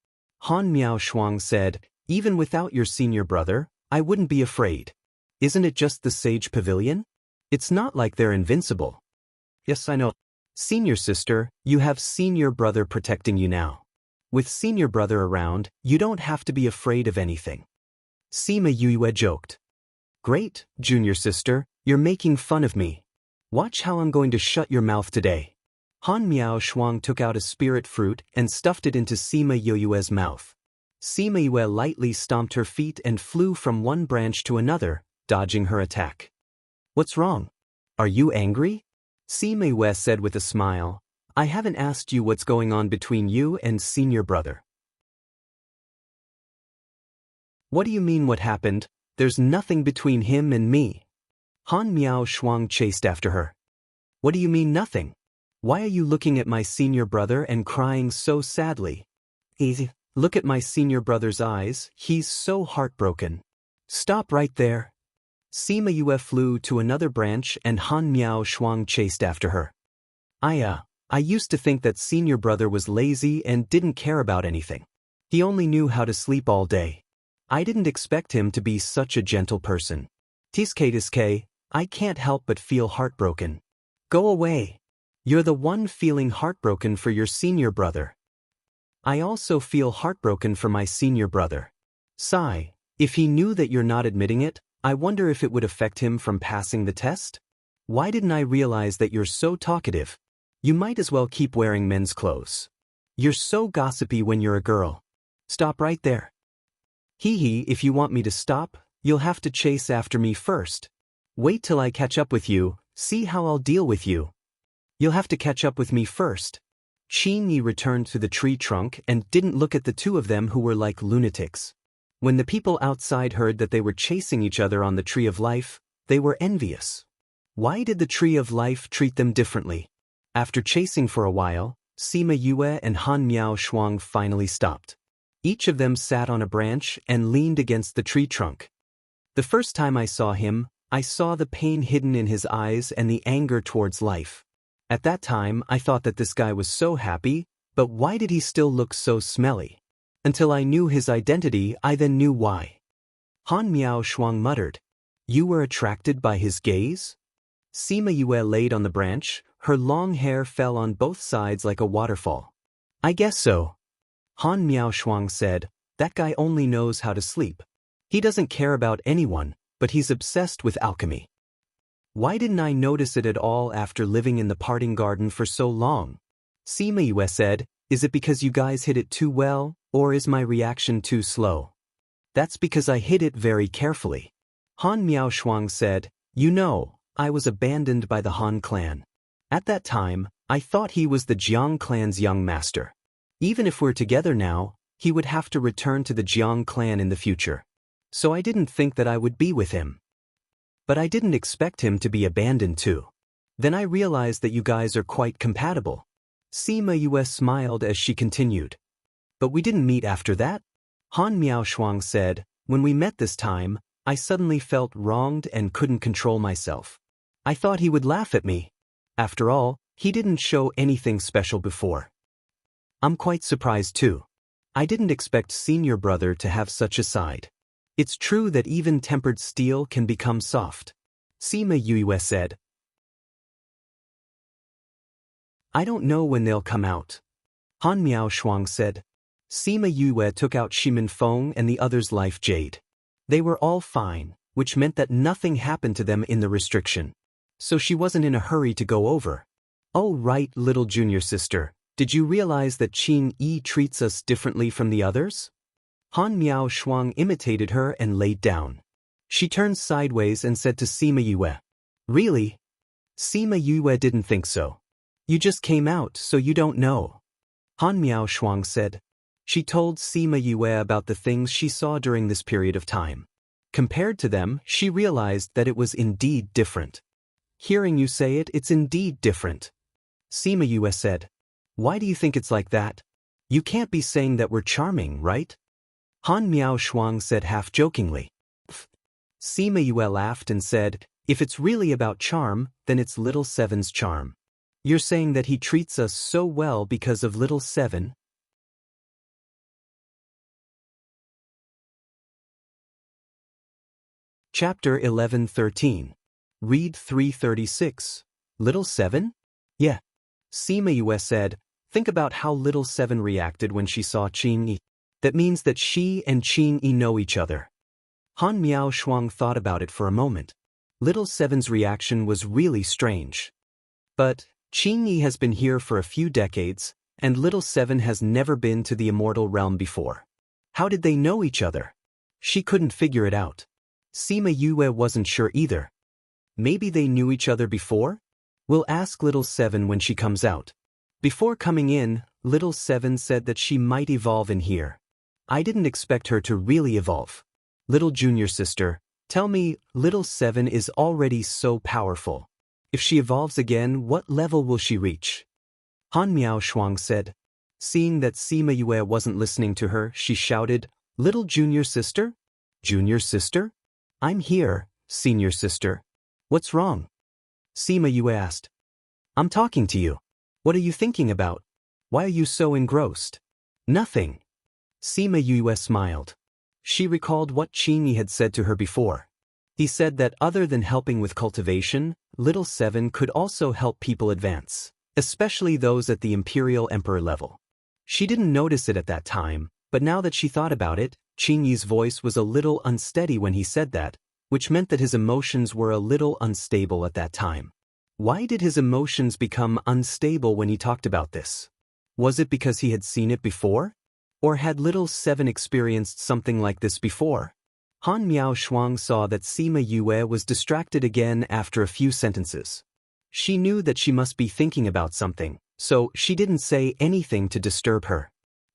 Han Miao Shuang said, Even without your senior brother, I wouldn't be afraid. Isn't it just the Sage Pavilion? It's not like they're invincible. Yes, I know. Senior sister, you have senior brother protecting you now. With senior brother around, you don't have to be afraid of anything. Sima Yue joked. Great, junior sister, you're making fun of me. Watch how I'm going to shut your mouth today. Han Miao Shuang took out a spirit fruit and stuffed it into Sima Yue's mouth. Sima Yue lightly stomped her feet and flew from one branch to another, dodging her attack. What's wrong? Are you angry? Sima Yue said with a smile, I haven't asked you what's going on between you and senior brother. What do you mean what happened? There's nothing between him and me. Han Miao Shuang chased after her. What do you mean nothing? Why are you looking at my senior brother and crying so sadly? Easy. Look at my senior brother's eyes, he's so heartbroken. Stop right there. Sima Yue flew to another branch and Han Miao Shuang chased after her. I used to think that senior brother was lazy and didn't care about anything. He only knew how to sleep all day. I didn't expect him to be such a gentle person. Tiske, I can't help but feel heartbroken. Go away. You're the one feeling heartbroken for your senior brother. I also feel heartbroken for my senior brother. Sigh. If he knew that you're not admitting it, I wonder if it would affect him from passing the test? Why didn't I realize that you're so talkative? You might as well keep wearing men's clothes. You're so gossipy when you're a girl. Stop right there. Hee hee, if you want me to stop, you'll have to chase after me first. Wait till I catch up with you, see how I'll deal with you. You'll have to catch up with me first. Qingyi returned to the tree trunk and didn't look at the two of them who were like lunatics. When the people outside heard that they were chasing each other on the Tree of Life, they were envious. Why did the Tree of Life treat them differently? After chasing for a while, Sima Yue and Han Miao Shuang finally stopped. Each of them sat on a branch and leaned against the tree trunk. The first time I saw him, I saw the pain hidden in his eyes and the anger towards life. At that time, I thought that this guy was so happy, but why did he still look so smelly? Until I knew his identity, I then knew why. Han Miao Shuang muttered. You were attracted by his gaze? Sima Yue laid on the branch, her long hair fell on both sides like a waterfall. I guess so. Han Miao Shuang said, that guy only knows how to sleep. He doesn't care about anyone, but he's obsessed with alchemy. Why didn't I notice it at all after living in the parting garden for so long? Sima Yue said, is it because you guys hid it too well, or is my reaction too slow? That's because I hid it very carefully. Han Miao Shuang said, you know, I was abandoned by the Han clan. At that time, I thought he was the Jiang clan's young master. Even if we're together now, he would have to return to the Jiang clan in the future. So I didn't think that I would be with him. But I didn't expect him to be abandoned too. Then I realized that you guys are quite compatible. Sima Yue smiled as she continued. But we didn't meet after that? Han Miao Shuang said, when we met this time, I suddenly felt wronged and couldn't control myself. I thought he would laugh at me. After all, he didn't show anything special before. I'm quite surprised too. I didn't expect senior brother to have such a side. It's true that even tempered steel can become soft. Sima Yue said. I don't know when they'll come out. Han Miao Shuang said. Sima Yue took out Shimin Feng and the other's life jade. They were all fine, which meant that nothing happened to them in the restriction. So she wasn't in a hurry to go over. Oh right, little junior sister, did you realize that Qing Yi treats us differently from the others? Han Miao Shuang imitated her and laid down. She turned sideways and said to Sima Yue, really? Sima Yue didn't think so. You just came out, so you don't know. Han Miao Shuang said. She told Sima Yue about the things she saw during this period of time. Compared to them, she realized that it was indeed different. Hearing you say it, it's indeed different. Sima Yue said. Why do you think it's like that? You can't be saying that we're charming, right? Han Miao Shuang said half-jokingly. Sima Yue laughed and said, if it's really about charm, then it's little Seven's charm. You're saying that he treats us so well because of little Seven? Chapter 11:13. Read 336. Little Seven? Yeah. Sima Yue said, think about how little Seven reacted when she saw Qing Yi. That means that she and Qing Yi know each other. Han Miao Shuang thought about it for a moment. Little Seven's reaction was really strange. But Qing Yi has been here for a few decades, and little Seven has never been to the immortal realm before. How did they know each other? She couldn't figure it out. Sima Yue wasn't sure either. Maybe they knew each other before? We'll ask little Seven when she comes out. Before coming in, little Seven said that she might evolve in here. I didn't expect her to really evolve. Little junior sister, tell me, little Seven is already so powerful. If she evolves again, what level will she reach? Han Miao Shuang said. Seeing that Sima Yue wasn't listening to her, she shouted, little junior sister? Junior sister? I'm here, senior sister. What's wrong? Sima Yue asked. I'm talking to you. What are you thinking about? Why are you so engrossed? Nothing. Sima Yue smiled. She recalled what Qing Yi had said to her before. He said that other than helping with cultivation, Little Seven could also help people advance, especially those at the Imperial Emperor level. She didn't notice it at that time, but now that she thought about it, Qing Yi's voice was a little unsteady when he said that, which meant that his emotions were a little unstable at that time. Why did his emotions become unstable when he talked about this? Was it because he had seen it before? Or had Little Seven experienced something like this before? Han Miao Shuang saw that Sima Yue was distracted again after a few sentences. She knew that she must be thinking about something, so she didn't say anything to disturb her.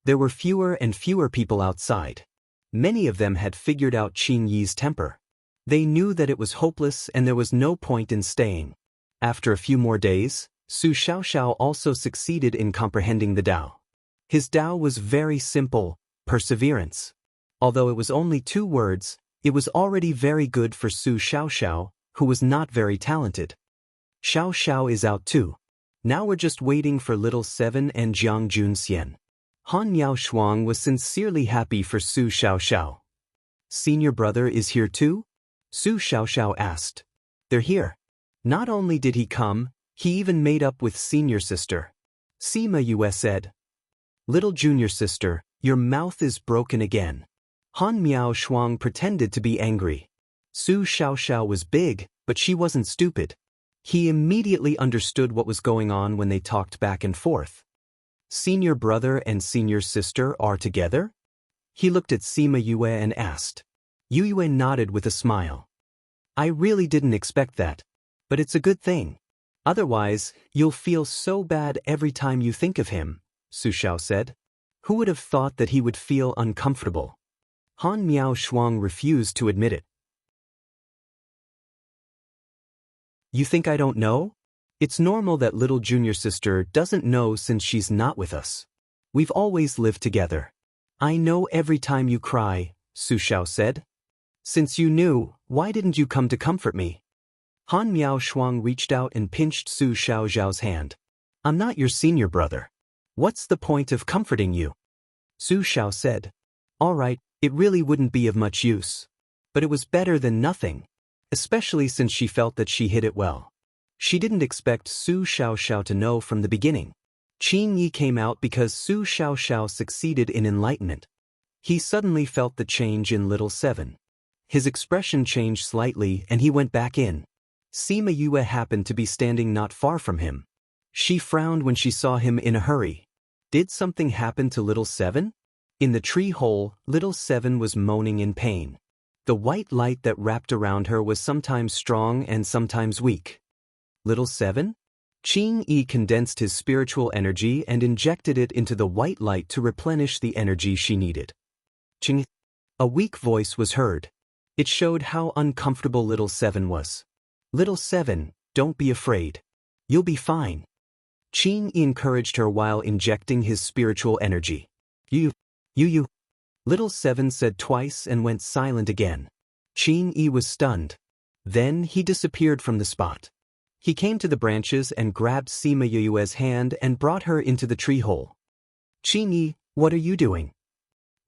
There were fewer and fewer people outside. Many of them had figured out Qing Yi's temper. They knew that it was hopeless and there was no point in staying. After a few more days, Su Xiaoxiao also succeeded in comprehending the Tao. His Tao was very simple: perseverance. Although it was only 2 words, it was already very good for Su Xiaoxiao, who was not very talented. Xiaoxiao is out too. Now we're just waiting for Little Seven and Jiang Junxian. Han Miao Shuang was sincerely happy for Su Xiaoxiao. Senior brother is here too? Su Xiaoxiao asked. They're here. Not only did he come, he even made up with senior sister. Sima Yue said. Little junior sister, your mouth is broken again. Han Miao Shuang pretended to be angry. Su Xiaoxiao was big, but she wasn't stupid. He immediately understood what was going on when they talked back and forth. Senior brother and senior sister are together? He looked at Sima Yue and asked. Yue nodded with a smile. I really didn't expect that. But it's a good thing. Otherwise, you'll feel so bad every time you think of him, Su Xiao said. Who would have thought that he would feel uncomfortable? Han Miao Shuang refused to admit it. You think I don't know? It's normal that little junior sister doesn't know since she's not with us. We've always lived together. I know every time you cry, Su Xiao said. Since you knew, why didn't you come to comfort me? Han Miao Shuang reached out and pinched Su Xiaoxiao's hand. I'm not your senior brother. What's the point of comforting you? Su Xiao said. All right, it really wouldn't be of much use. But it was better than nothing, especially since she felt that she hid it well. She didn't expect Su Xiaoxiao to know from the beginning. Qing Yi came out because Su Xiaoxiao succeeded in enlightenment. He suddenly felt the change in Little Seven. His expression changed slightly and he went back in. Sima Yue happened to be standing not far from him. She frowned when she saw him in a hurry. Did something happen to Little Seven? In the tree hole, Little Seven was moaning in pain. The white light that wrapped around her was sometimes strong and sometimes weak. Little Seven? Qing Yi condensed his spiritual energy and injected it into the white light to replenish the energy she needed. Qing. A weak voice was heard. It showed how uncomfortable Little Seven was. Little Seven, don't be afraid. You'll be fine. Qing Yi encouraged her while injecting his spiritual energy. You. Little Seven said twice and went silent again. Qing Yi was stunned. Then he disappeared from the spot. He came to the branches and grabbed Sima Yue's hand and brought her into the tree hole. Qing Yi, what are you doing?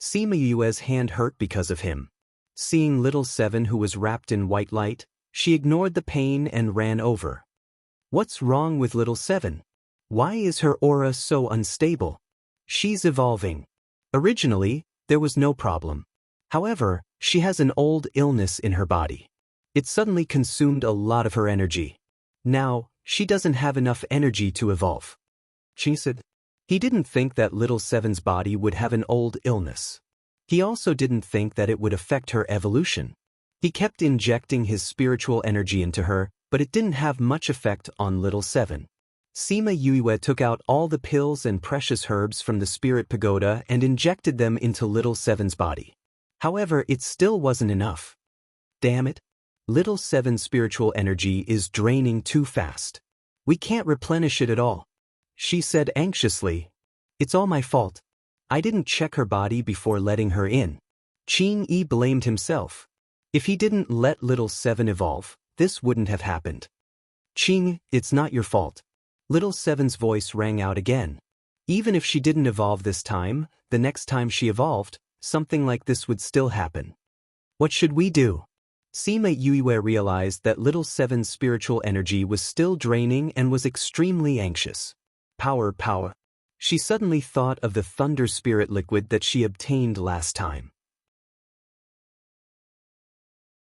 Sima Yue's hand hurt because of him. Seeing Little Seven who was wrapped in white light, she ignored the pain and ran over. What's wrong with Little Seven? Why is her aura so unstable? She's evolving. Originally, there was no problem. However, she has an old illness in her body. It suddenly consumed a lot of her energy. Now, she doesn't have enough energy to evolve. She said. He didn't think that Little Seven's body would have an old illness. He also didn't think that it would affect her evolution. He kept injecting his spiritual energy into her, but it didn't have much effect on Little Seven. Sima Yue took out all the pills and precious herbs from the spirit pagoda and injected them into Little Seven's body. However, it still wasn't enough. Damn it. Little Seven's spiritual energy is draining too fast. We can't replenish it at all. She said anxiously. It's all my fault. I didn't check her body before letting her in. Qing Yi blamed himself. If he didn't let Little Seven evolve, this wouldn't have happened. Qing, it's not your fault. Little Seven's voice rang out again. Even if she didn't evolve this time, the next time she evolved, something like this would still happen. What should we do? Sima Yue realized that little Seven's spiritual energy was still draining and was extremely anxious. Power. She suddenly thought of the thunder spirit liquid that she obtained last time.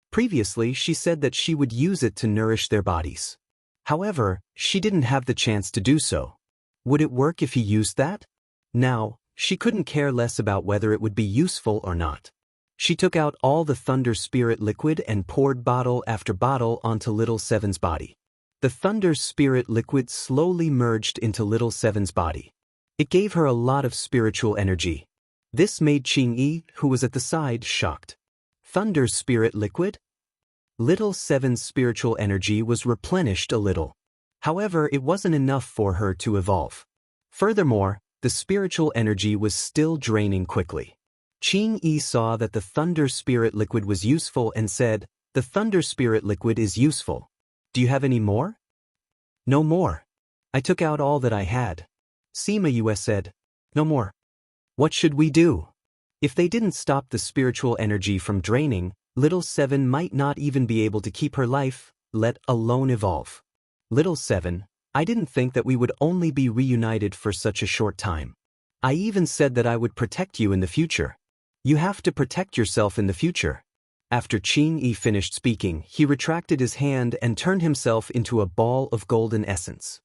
Previously, she said that she would use it to nourish their bodies. However, she didn't have the chance to do so. Would it work if he used that? Now, she couldn't care less about whether it would be useful or not. She took out all the thunder spirit liquid and poured bottle after bottle onto little Seven's body. The thunder spirit liquid slowly merged into little Seven's body. It gave her a lot of spiritual energy. This made Qingyi, who was at the side, shocked. Thunder spirit liquid? Little Seven's spiritual energy was replenished a little. However, it wasn't enough for her to evolve. Furthermore, the spiritual energy was still draining quickly. Qingyi saw that the thunder spirit liquid was useful and said, "The thunder spirit liquid is useful. Do you have any more?" "No more. I took out all that I had." Sima Yue said, "No more. What should we do?" If they didn't stop the spiritual energy from draining, little Seven might not even be able to keep her life, let alone evolve. Little Seven, I didn't think that we would only be reunited for such a short time. I even said that I would protect you in the future. You have to protect yourself in the future. After Qingyi finished speaking, he retracted his hand and turned himself into a ball of golden essence.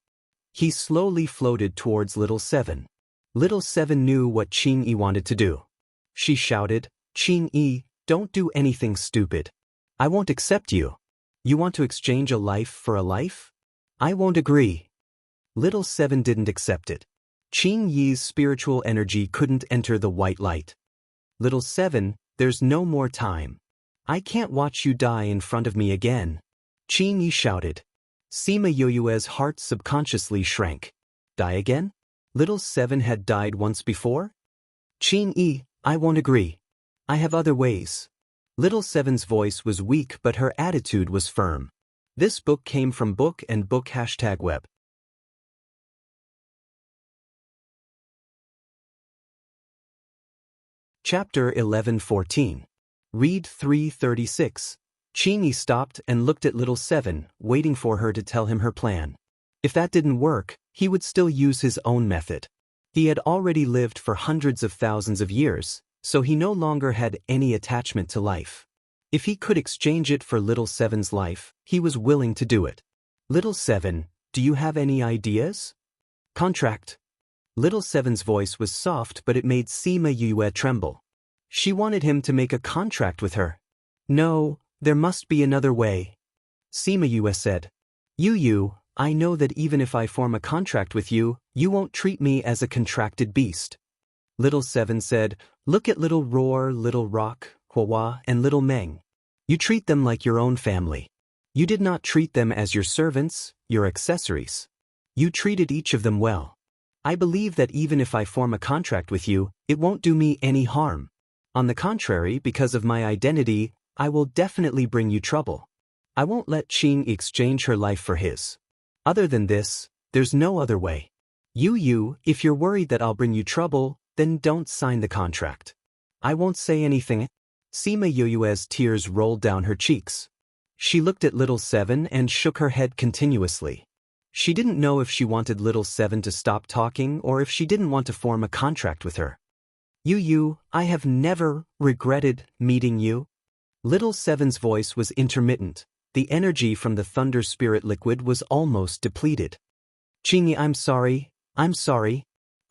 He slowly floated towards little Seven. Little Seven knew what Qingyi wanted to do. She shouted, "Qingyi, don't do anything stupid. I won't accept you. You want to exchange a life for a life? I won't agree." Little Seven didn't accept it. Qingyi's spiritual energy couldn't enter the white light. "Little Seven, there's no more time. I can't watch you die in front of me again." Qingyi shouted. Sima Yue's heart subconsciously shrank. Die again? Little Seven had died once before? "Qingyi, I won't agree. I have other ways." Little Seven's voice was weak, but her attitude was firm. This book came from Book and Book #web. Chapter 11:14. Read 336. Qingyi stopped and looked at little Seven, waiting for her to tell him her plan. If that didn't work, he would still use his own method. He had already lived for hundreds of thousands of years, so he no longer had any attachment to life. If he could exchange it for little Seven's life, he was willing to do it. "Little Seven, do you have any ideas?" "Contract." Little Seven's voice was soft, but it made Sima Yue tremble. She wanted him to make a contract with her. "No, there must be another way." Sima Yue said, Yu, I know that even if I form a contract with you, you won't treat me as a contracted beast." Little Seven said, "Look at Little Roar, Little Rock, Hua, and Little Meng. You treat them like your own family. You did not treat them as your servants, your accessories. You treated each of them well. I believe that even if I form a contract with you, it won't do me any harm. On the contrary, because of my identity, I will definitely bring you trouble. I won't let Qing exchange her life for his. Other than this, there's no other way. Yu, if you're worried that I'll bring you trouble, then don't sign the contract. I won't say anything." Sima Yue's tears rolled down her cheeks. She looked at Little Seven and shook her head continuously. She didn't know if she wanted Little Seven to stop talking or if she didn't want to form a contract with her. "Yu, I have never regretted meeting you." Little Seven's voice was intermittent. The energy from the thunder spirit liquid was almost depleted. "Qingyi, I'm sorry.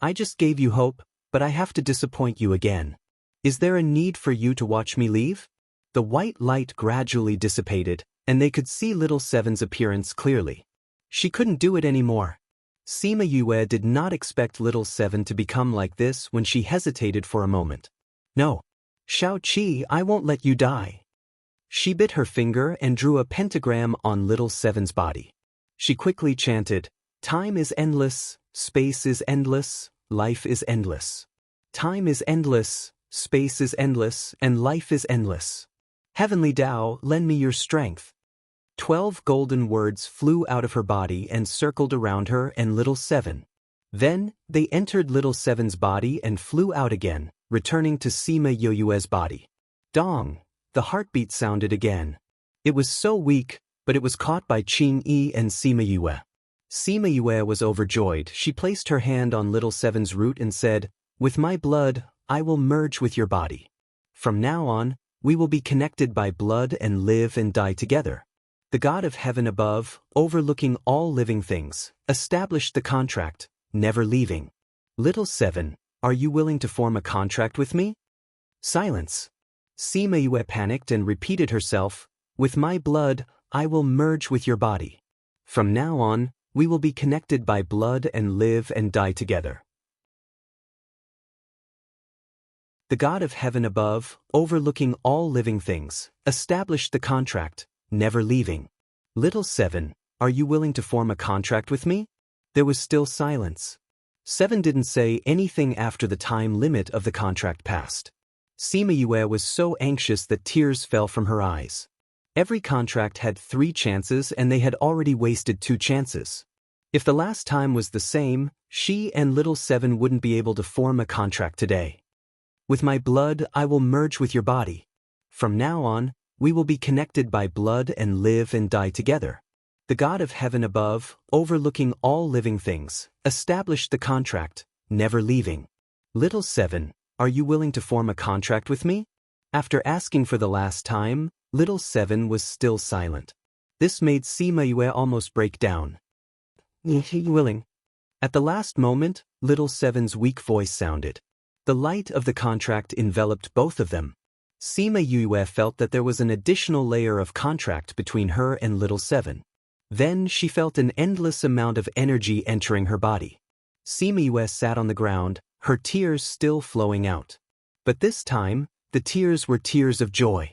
I just gave you hope, but I have to disappoint you again. Is there a need for you to watch me leave?" The white light gradually dissipated, and they could see Little Seven's appearance clearly. She couldn't do it anymore. Sima Yue did not expect Little Seven to become like this when she hesitated for a moment. "No. Shao Qi, I won't let you die." She bit her finger and drew a pentagram on Little Seven's body. She quickly chanted, "Time is endless, space is endless, life is endless. Time is endless, space is endless, and life is endless. Heavenly Tao, lend me your strength." 12 golden words flew out of her body and circled around her and Little Seven. Then, they entered Little Seven's body and flew out again, returning to Sima Yue's body. Dong! The heartbeat sounded again. It was so weak, but it was caught by Qing Yi and Sima Yue. Sima Yue was overjoyed. She placed her hand on little Seven's root and said, "With my blood, I will merge with your body. From now on, we will be connected by blood and live and die together." The God of heaven above, overlooking all living things, established the contract, never leaving. "Little Seven, are you willing to form a contract with me?" Silence. Sima Yue panicked and repeated herself, "With my blood, I will merge with your body. From now on, we will be connected by blood and live and die together." The God of heaven above, overlooking all living things, established the contract, never leaving. "Little Seven, are you willing to form a contract with me?" There was still silence. Seven didn't say anything after the time limit of the contract passed. Sima Yue was so anxious that tears fell from her eyes. Every contract had 3 chances and they had already wasted 2 chances. If the last time was the same, she and Little Seven wouldn't be able to form a contract today. "With my blood, I will merge with your body. From now on, we will be connected by blood and live and die together." The God of heaven above, overlooking all living things, established the contract, never leaving. "Little Seven, are you willing to form a contract with me?" After asking for the last time, Little Seven was still silent. This made Sima Yue almost break down. "Willing." At the last moment, Little Seven's weak voice sounded. The light of the contract enveloped both of them. Sima Yue felt that there was an additional layer of contract between her and Little Seven. Then she felt an endless amount of energy entering her body. Sima Yue sat on the ground, her tears still flowing out. But this time, the tears were tears of joy.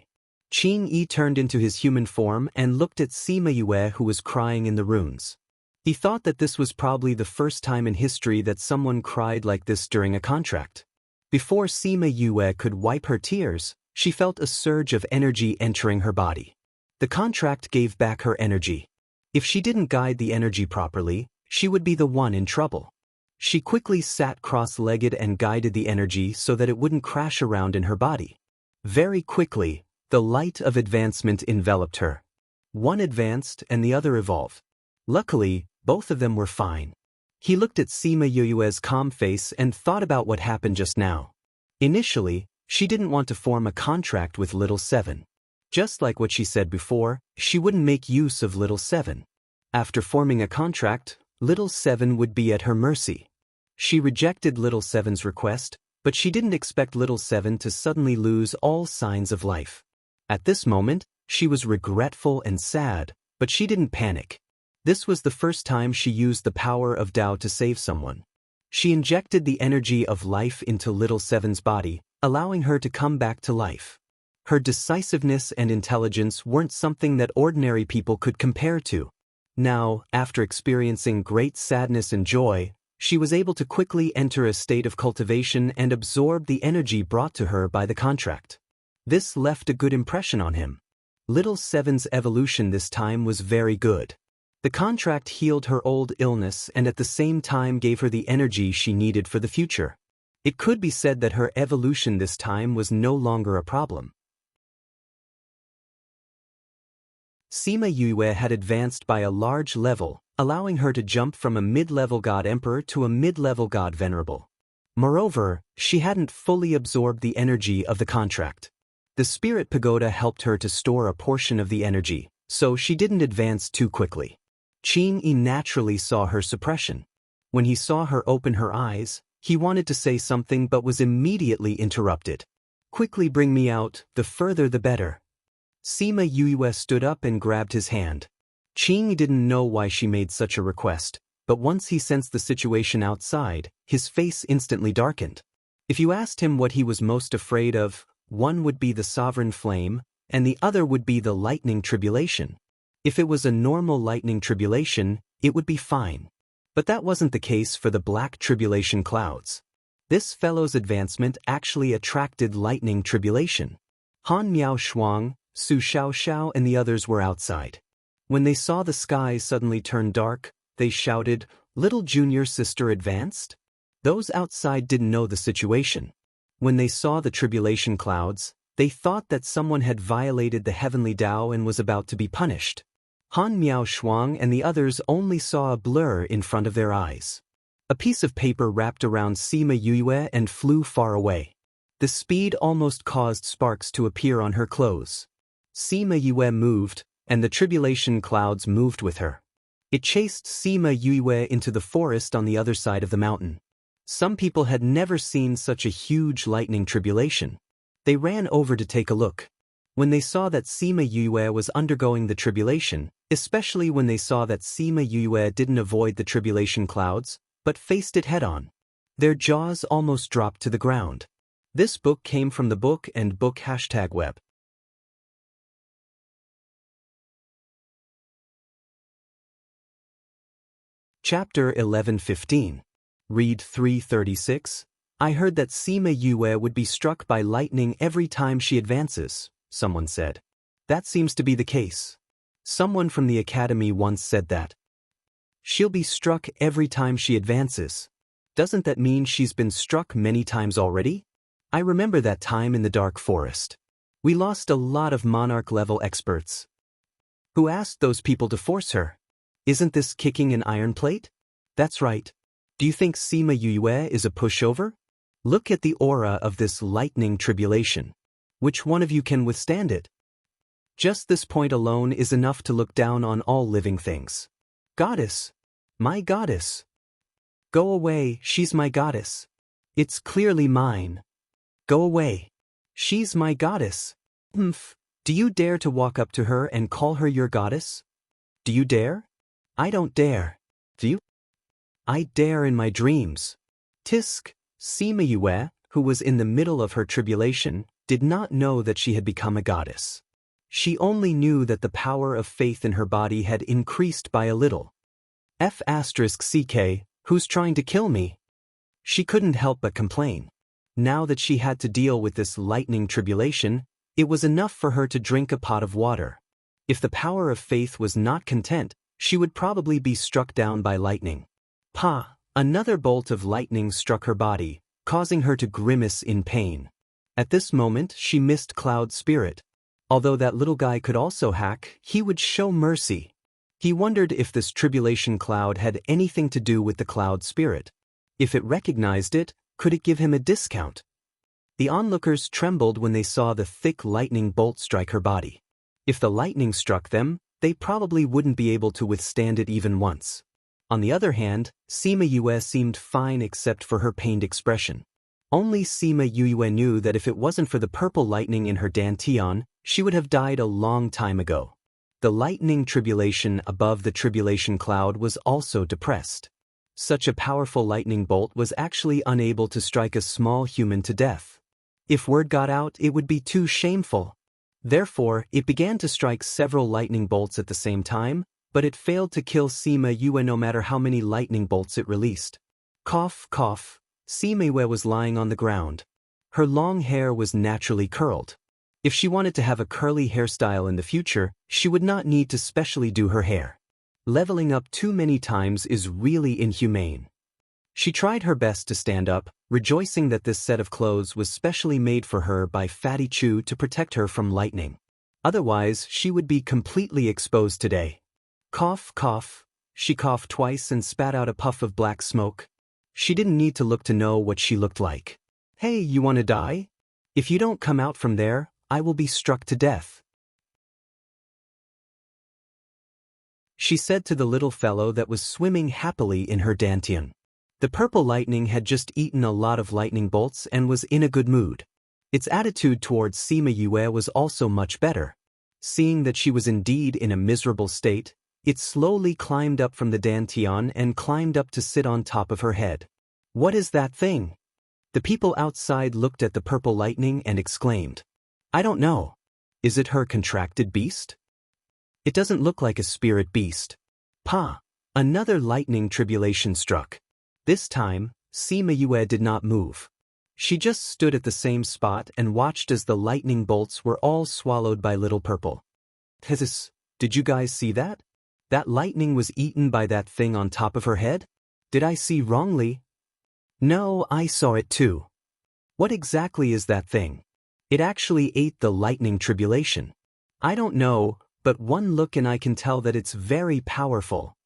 Qing Yi turned into his human form and looked at Sima Yue, who was crying in the ruins. He thought that this was probably the first time in history that someone cried like this during a contract. Before Sima Yue could wipe her tears, she felt a surge of energy entering her body. The contract gave back her energy. If she didn't guide the energy properly, she would be the one in trouble. She quickly sat cross-legged and guided the energy so that it wouldn't crash around in her body. Very quickly, the light of advancement enveloped her. One advanced and the other evolved. Luckily, both of them were fine. He looked at Sima Yue's calm face and thought about what happened just now. Initially, she didn't want to form a contract with Little Seven. Just like what she said before, she wouldn't make use of Little Seven. After forming a contract, Little Seven would be at her mercy. She rejected Little Seven's request, but she didn't expect Little Seven to suddenly lose all signs of life. At this moment, she was regretful and sad, but she didn't panic. This was the first time she used the power of Tao to save someone. She injected the energy of life into Little Seven's body, allowing her to come back to life. Her decisiveness and intelligence weren't something that ordinary people could compare to. Now, after experiencing great sadness and joy, she was able to quickly enter a state of cultivation and absorb the energy brought to her by the contract. This left a good impression on him. Little Seven's evolution this time was very good. The contract healed her old illness and at the same time gave her the energy she needed for the future. It could be said that her evolution this time was no longer a problem. Sima Yue had advanced by a large level, allowing her to jump from a mid-level god emperor to a mid-level god venerable. Moreover, she hadn't fully absorbed the energy of the contract. The spirit pagoda helped her to store a portion of the energy, so she didn't advance too quickly. Qing Yi naturally saw her suppression. When he saw her open her eyes, he wanted to say something but was immediately interrupted. "Quickly bring me out, the further the better." Sima Yue stood up and grabbed his hand. Qing didn't know why she made such a request, but once he sensed the situation outside, his face instantly darkened. If you asked him what he was most afraid of, one would be the sovereign flame, and the other would be the lightning tribulation. If it was a normal lightning tribulation, it would be fine. But that wasn't the case for the black tribulation clouds. This fellow's advancement actually attracted lightning tribulation. Han Miao Shuang, Su Xiaoxiao and the others were outside. When they saw the sky suddenly turn dark, they shouted, "Little junior sister advanced?" Those outside didn't know the situation. When they saw the tribulation clouds, They thought that someone had violated the heavenly Tao and was about to be punished. Han Miao Shuang and the others only saw a blur in front of their eyes. A piece of paper wrapped around Sima Yue and flew far away. The speed almost caused sparks to appear on her clothes. Sima Yue moved, and the tribulation clouds moved with her. It chased Sima Yue into the forest on the other side of the mountain. Some people had never seen such a huge lightning tribulation. They ran over to take a look. When they saw that Sima Yue was undergoing the tribulation, especially when they saw that Sima Yue didn't avoid the tribulation clouds, but faced it head-on, their jaws almost dropped to the ground. This book came from the book and book #web. Chapter 11:15. Read 336. I heard that Sima Yue would be struck by lightning every time she advances, someone said. That seems to be the case. Someone from the academy once said that. She'll be struck every time she advances. Doesn't that mean she's been struck many times already? I remember that time in the dark forest. We lost a lot of monarch-level experts. Who asked those people to force her? Isn't this kicking an iron plate? That's right. Do you think Sima Yue is a pushover? Look at the aura of this lightning tribulation. Which one of you can withstand it? Just this point alone is enough to look down on all living things. Goddess. My goddess. Go away, she's my goddess. It's clearly mine. Go away. She's my goddess. Humph. Do you dare to walk up to her and call her your goddess? Do you dare? I don't dare. Do you? I dare in my dreams. Tisk. Sima Yue, who was in the middle of her tribulation, did not know that she had become a goddess. She only knew that the power of faith in her body had increased by a little. F***CK, who's trying to kill me? She couldn't help but complain. Now that she had to deal with this lightning tribulation, it was enough for her to drink a pot of water. If the power of faith was not content, she would probably be struck down by lightning. Pa! Another bolt of lightning struck her body, causing her to grimace in pain. At this moment, she missed Cloud's spirit. Although that little guy could also hack, he would show mercy. He wondered if this tribulation cloud had anything to do with the Cloud spirit. If it recognized it, could it give him a discount? The onlookers trembled when they saw the thick lightning bolt strike her body. If the lightning struck them, they probably wouldn't be able to withstand it even once. On the other hand, Sima Yue seemed fine except for her pained expression. Only Sima Yue knew that if it wasn't for the purple lightning in her dantian, she would have died a long time ago. The lightning tribulation above the tribulation cloud was also depressed. Such a powerful lightning bolt was actually unable to strike a small human to death. If word got out, it would be too shameful. Therefore, it began to strike several lightning bolts at the same time, but it failed to kill Sima Yue no matter how many lightning bolts it released. Cough, cough. Sima Yue was lying on the ground. Her long hair was naturally curled. If she wanted to have a curly hairstyle in the future, she would not need to specially do her hair. Leveling up too many times is really inhumane. She tried her best to stand up, rejoicing that this set of clothes was specially made for her by Fatty Chu to protect her from lightning. Otherwise, she would be completely exposed today. Cough, cough. She coughed twice and spat out a puff of black smoke. She didn't need to look to know what she looked like. Hey, you want to die? If you don't come out from there, I will be struck to death. She said to the little fellow that was swimming happily in her dantian. The purple lightning had just eaten a lot of lightning bolts and was in a good mood. Its attitude towards Sima Yue was also much better. Seeing that she was indeed in a miserable state, it slowly climbed up from the dantian and climbed up to sit on top of her head. What is that thing? The people outside looked at the purple lightning and exclaimed. I don't know. Is it her contracted beast? It doesn't look like a spirit beast. Pa! Another lightning tribulation struck. This time, Sima Yue did not move. She just stood at the same spot and watched as the lightning bolts were all swallowed by Little Purple. Did you guys see that? That lightning was eaten by that thing on top of her head? Did I see wrongly? No, I saw it too. What exactly is that thing? It actually ate the lightning tribulation. I don't know, but one look and I can tell that it's very powerful.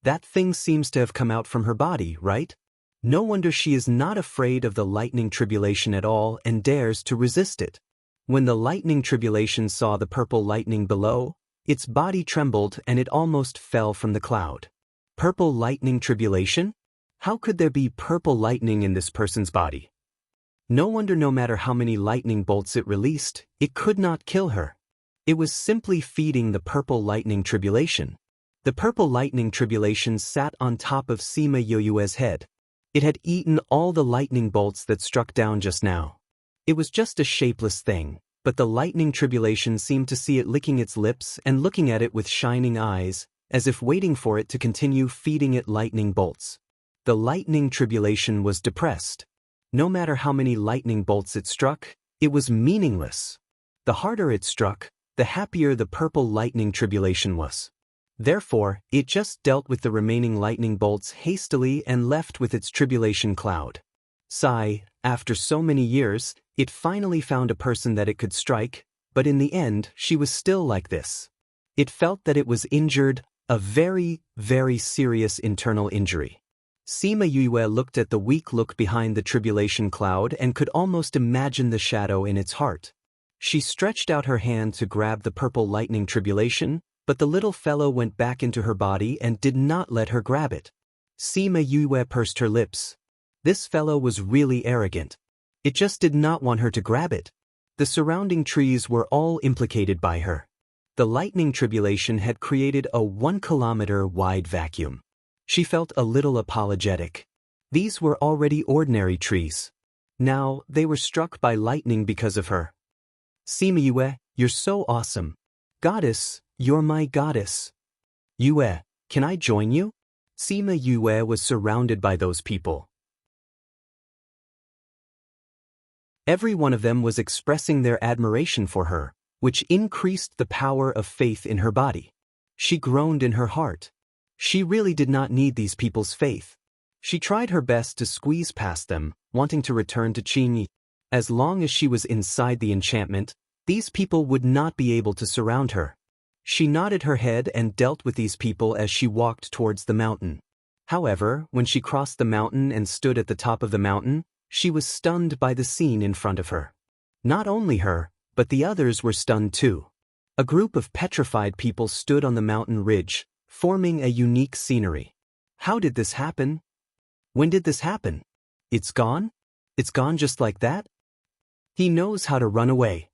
That thing seems to have come out from her body, right? No wonder she is not afraid of the lightning tribulation at all and dares to resist it. When the lightning tribulation saw the purple lightning below, its body trembled and it almost fell from the cloud. Purple lightning tribulation? How could there be purple lightning in this person's body? No wonder no matter how many lightning bolts it released, it could not kill her. It was simply feeding the purple lightning tribulation. The purple lightning tribulation sat on top of Sima Yoyue's head. It had eaten all the lightning bolts that struck down just now. It was just a shapeless thing, but the lightning tribulation seemed to see it licking its lips and looking at it with shining eyes, as if waiting for it to continue feeding it lightning bolts. The lightning tribulation was depressed. No matter how many lightning bolts it struck, it was meaningless. The harder it struck, the happier the purple lightning tribulation was. Therefore, it just dealt with the remaining lightning bolts hastily and left with its tribulation cloud. Sigh, after so many years, it finally found a person that it could strike, but in the end she was still like this. It felt that it was injured, a very, very serious internal injury. Sima Yue looked at the weak look behind the tribulation cloud and could almost imagine the shadow in its heart. She stretched out her hand to grab the purple lightning tribulation, but the little fellow went back into her body and did not let her grab it. Sima Yue pursed her lips. This fellow was really arrogant. It just did not want her to grab it. The surrounding trees were all implicated by her. The lightning tribulation had created a 1-kilometer-wide vacuum. She felt a little apologetic. These were already ordinary trees. Now, they were struck by lightning because of her. Sima Yue, you're so awesome. Goddess, you're my goddess. Yue, can I join you? Sima Yue was surrounded by those people. Every one of them was expressing their admiration for her, which increased the power of faith in her body. She groaned in her heart. She really did not need these people's faith. She tried her best to squeeze past them, wanting to return to Qingyi. As long as she was inside the enchantment, these people would not be able to surround her. She nodded her head and dealt with these people as she walked towards the mountain. However, when she crossed the mountain and stood at the top of the mountain, she was stunned by the scene in front of her. Not only her, but the others were stunned too. A group of petrified people stood on the mountain ridge, forming a unique scenery. How did this happen? When did this happen? It's gone? It's gone just like that? He knows how to run away.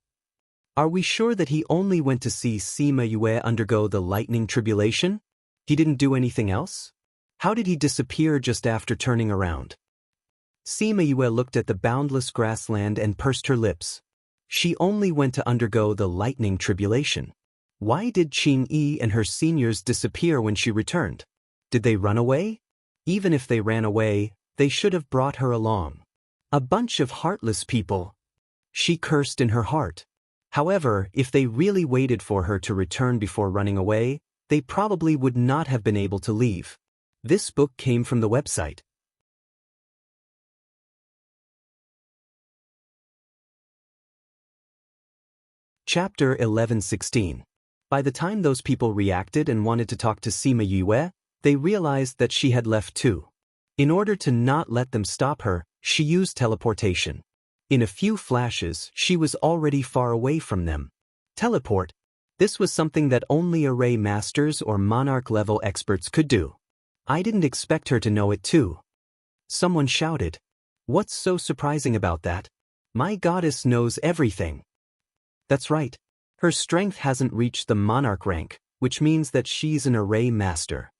Are we sure that he only went to see Sima Yue undergo the lightning tribulation? He didn't do anything else? How did he disappear just after turning around? Sima Yue looked at the boundless grassland and pursed her lips. She only went to undergo the lightning tribulation. Why did Qingyi and her seniors disappear when she returned? Did they run away? Even if they ran away, they should have brought her along. A bunch of heartless people. She cursed in her heart. However, if they really waited for her to return before running away, they probably would not have been able to leave. This book came from the website. Chapter 11:16. By the time those people reacted and wanted to talk to Sima Yue, they realized that she had left too. In order to not let them stop her, she used teleportation. In a few flashes, she was already far away from them. Teleport. This was something that only array masters or monarch-level experts could do. I didn't expect her to know it too. Someone shouted. What's so surprising about that? My goddess knows everything. That's right. Her strength hasn't reached the monarch rank, which means that she's an array master.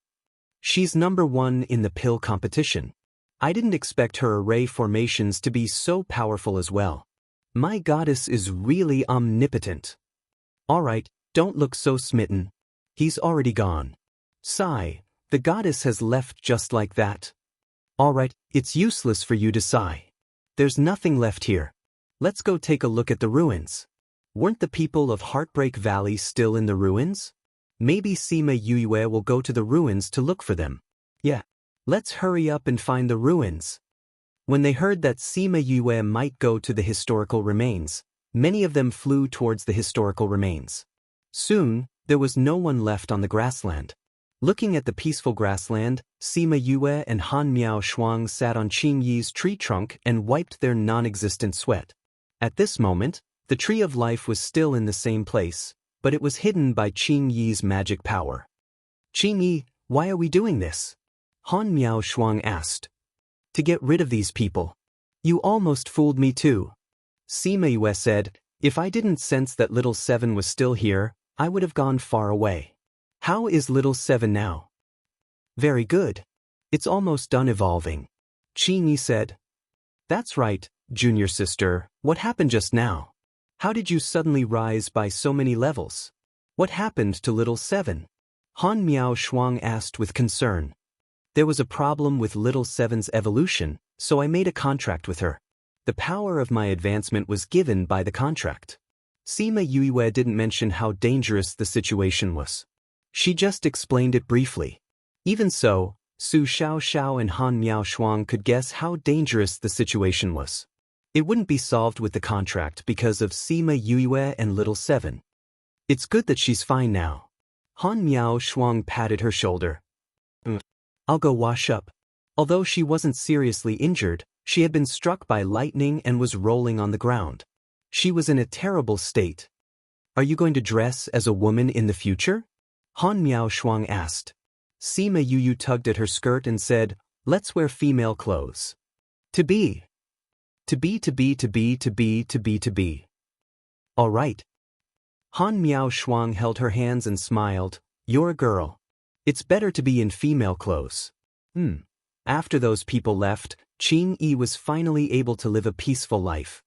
She's number 1 in the pill competition. I didn't expect her array formations to be so powerful as well. My goddess is really omnipotent. Alright, don't look so smitten. He's already gone. Sigh, the goddess has left just like that. Alright, it's useless for you to sigh. There's nothing left here. Let's go take a look at the ruins. Weren't the people of Heartbreak Valley still in the ruins? Maybe Sima Yue will go to the ruins to look for them. Yeah. Let's hurry up and find the ruins. When they heard that Sima Yue might go to the historical remains, Many of them flew towards the historical remains. Soon, there was no one left on the grassland. Looking at the peaceful grassland, Sima Yue and Han Miao Shuang sat on Qing Yi's tree trunk and wiped their non-existent sweat. At this moment, the tree of life was still in the same place, but it was hidden by Qing Yi's magic power. "Qing Yi, why are we doing this?" Han Miao Shuang asked. "To get rid of these people." "You almost fooled me too." Sima Yue said, "If I didn't sense that little Seven was still here, I would have gone far away." "How is little Seven now?" "Very good. It's almost done evolving." Qing Yi said. "That's right, junior sister, what happened just now? How did you suddenly rise by so many levels? What happened to little Seven?" Han Miao Shuang asked with concern. "There was a problem with little Seven's evolution, so I made a contract with her. The power of my advancement was given by the contract." Sima Yue didn't mention how dangerous the situation was. She just explained it briefly. Even so, Su Xiaoxiao and Han Miao Shuang could guess how dangerous the situation was. It wouldn't be solved with the contract because of Sima Yue and little Seven. "It's good that she's fine now." Han Miao Shuang patted her shoulder. "I'll go wash up." Although she wasn't seriously injured, she had been struck by lightning and was rolling on the ground. She was in a terrible state. "Are you going to dress as a woman in the future?" Han Miao Shuang asked. Sima Yu tugged at her skirt and said, "Let's wear female clothes." To be. All right. Han Miao Shuang held her hands and smiled. "You're a girl. It's better to be in female clothes." After those people left, Qing Yi was finally able to live a peaceful life.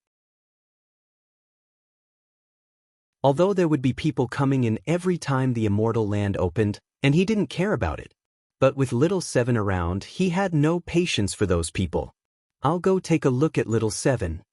Although there would be people coming in every time the immortal land opened, and he didn't care about it. But with little Seven around, he had no patience for those people. "I'll go take a look at little Seven,"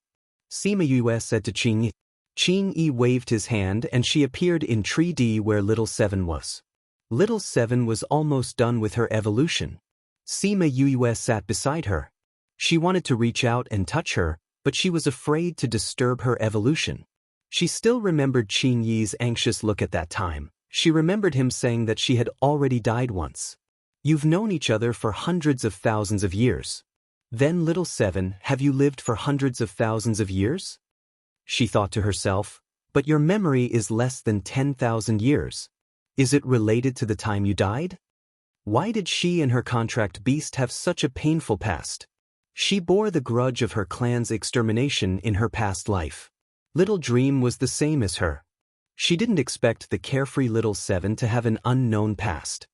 Sima Yue said to Qing Yi. Qing Yi waved his hand and she appeared in Tree D where little Seven was. Little Seven was almost done with her evolution. Sima Yue sat beside her. She wanted to reach out and touch her, but she was afraid to disturb her evolution. She still remembered Qing Yi's anxious look at that time. She remembered him saying that she had already died once. "You've known each other for hundreds of thousands of years." "Then little Seven, have you lived for hundreds of thousands of years?" She thought to herself, "But your memory is less than 10,000 years. Is it related to the time you died?" Why did she and her contract beast have such a painful past? She bore the grudge of her clan's extermination in her past life. Little Dream was the same as her. She didn't expect the carefree little Seven to have an unknown past.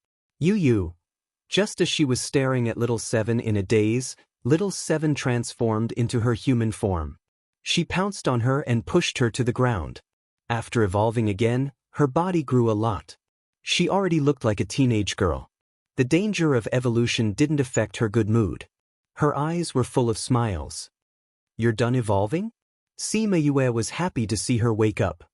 Just as she was staring at little Seven in a daze, little Seven transformed into her human form. She pounced on her and pushed her to the ground. After evolving again, her body grew a lot. She already looked like a teenage girl. The danger of evolution didn't affect her good mood. Her eyes were full of smiles. "You're done evolving?" Sima Yue was happy to see her wake up.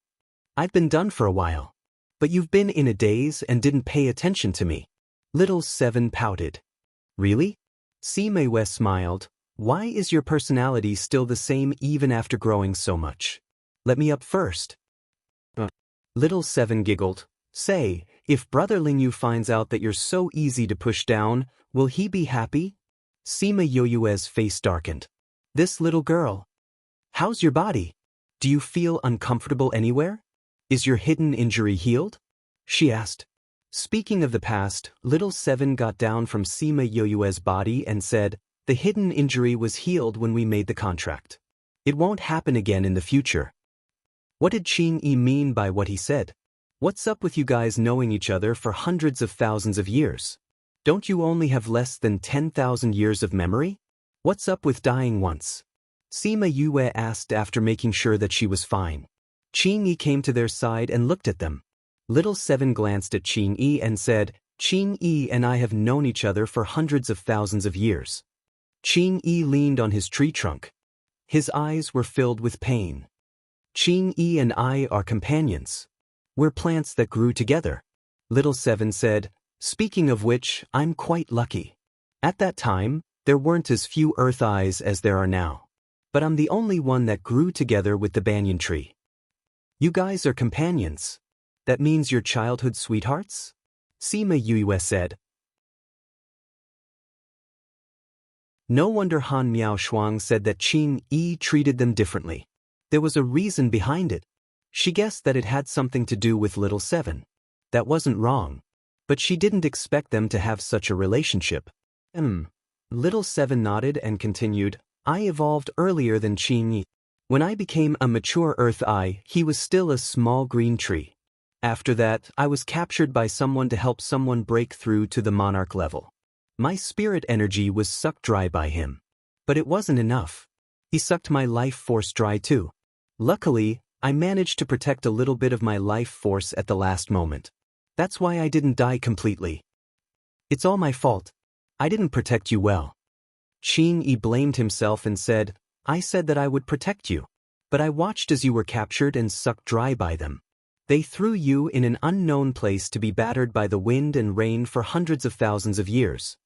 "I've been done for a while. But you've been in a daze and didn't pay attention to me." Little Seven pouted. "Really?" Sima Yue smiled. "Why is your personality still the same even after growing so much? Let me up first." Little Seven giggled. "Say, if Brother Lingyu finds out that you're so easy to push down, will he be happy?" Sima Yue's face darkened. "This little girl. How's your body? Do you feel uncomfortable anywhere? Is your hidden injury healed?" she asked. Speaking of the past, little Seven got down from Sima Yue's body and said, "The hidden injury was healed when we made the contract. It won't happen again in the future." What did Qing Yi mean by what he said? What's up with you guys knowing each other for hundreds of thousands of years? Don't you only have less than 10,000 years of memory? What's up with dying once? Sima Yue asked after making sure that she was fine. Qing Yi came to their side and looked at them. Little Seven glanced at Qing Yi and said, "Qing Yi and I have known each other for hundreds of thousands of years." Qing Yi leaned on his tree trunk. His eyes were filled with pain. "Qing Yi and I are companions. We're plants that grew together." Little Seven said, "Speaking of which, I'm quite lucky. At that time, there weren't as few Earth eyes as there are now. But I'm the only one that grew together with the banyan tree." You guys are companions. That means you're childhood sweethearts? Sima Yue said. No wonder Han Miao Shuang said that Qing Yi treated them differently. There was a reason behind it. She guessed that it had something to do with Little Seven. That wasn't wrong. But she didn't expect them to have such a relationship. Little Seven nodded and continued, I evolved earlier than Qing Yi. When I became a mature Earth Eye, he was still a small green tree. After that, I was captured by someone to help someone break through to the monarch level. My spirit energy was sucked dry by him. But it wasn't enough. He sucked my life force dry too. Luckily, I managed to protect a little bit of my life force at the last moment. That's why I didn't die completely. It's all my fault. I didn't protect you well. Qing Yi blamed himself and said, I said that I would protect you. But I watched as you were captured and sucked dry by them. They threw you in an unknown place to be battered by the wind and rain for hundreds of thousands of years.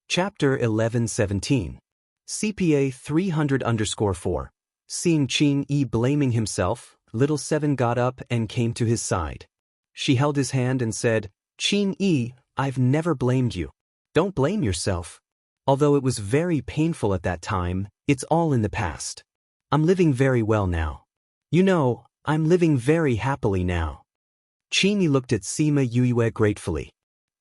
Chapter 11-17. CPA 300_4. Seeing Qing Yi blaming himself, Little Seven got up and came to his side. She held his hand and said, Qing Yi, I've never blamed you. Don't blame yourself. Although it was very painful at that time, it's all in the past. I'm living very well now. You know, I'm living very happily now. Qing Yi looked at Sima Yue gratefully.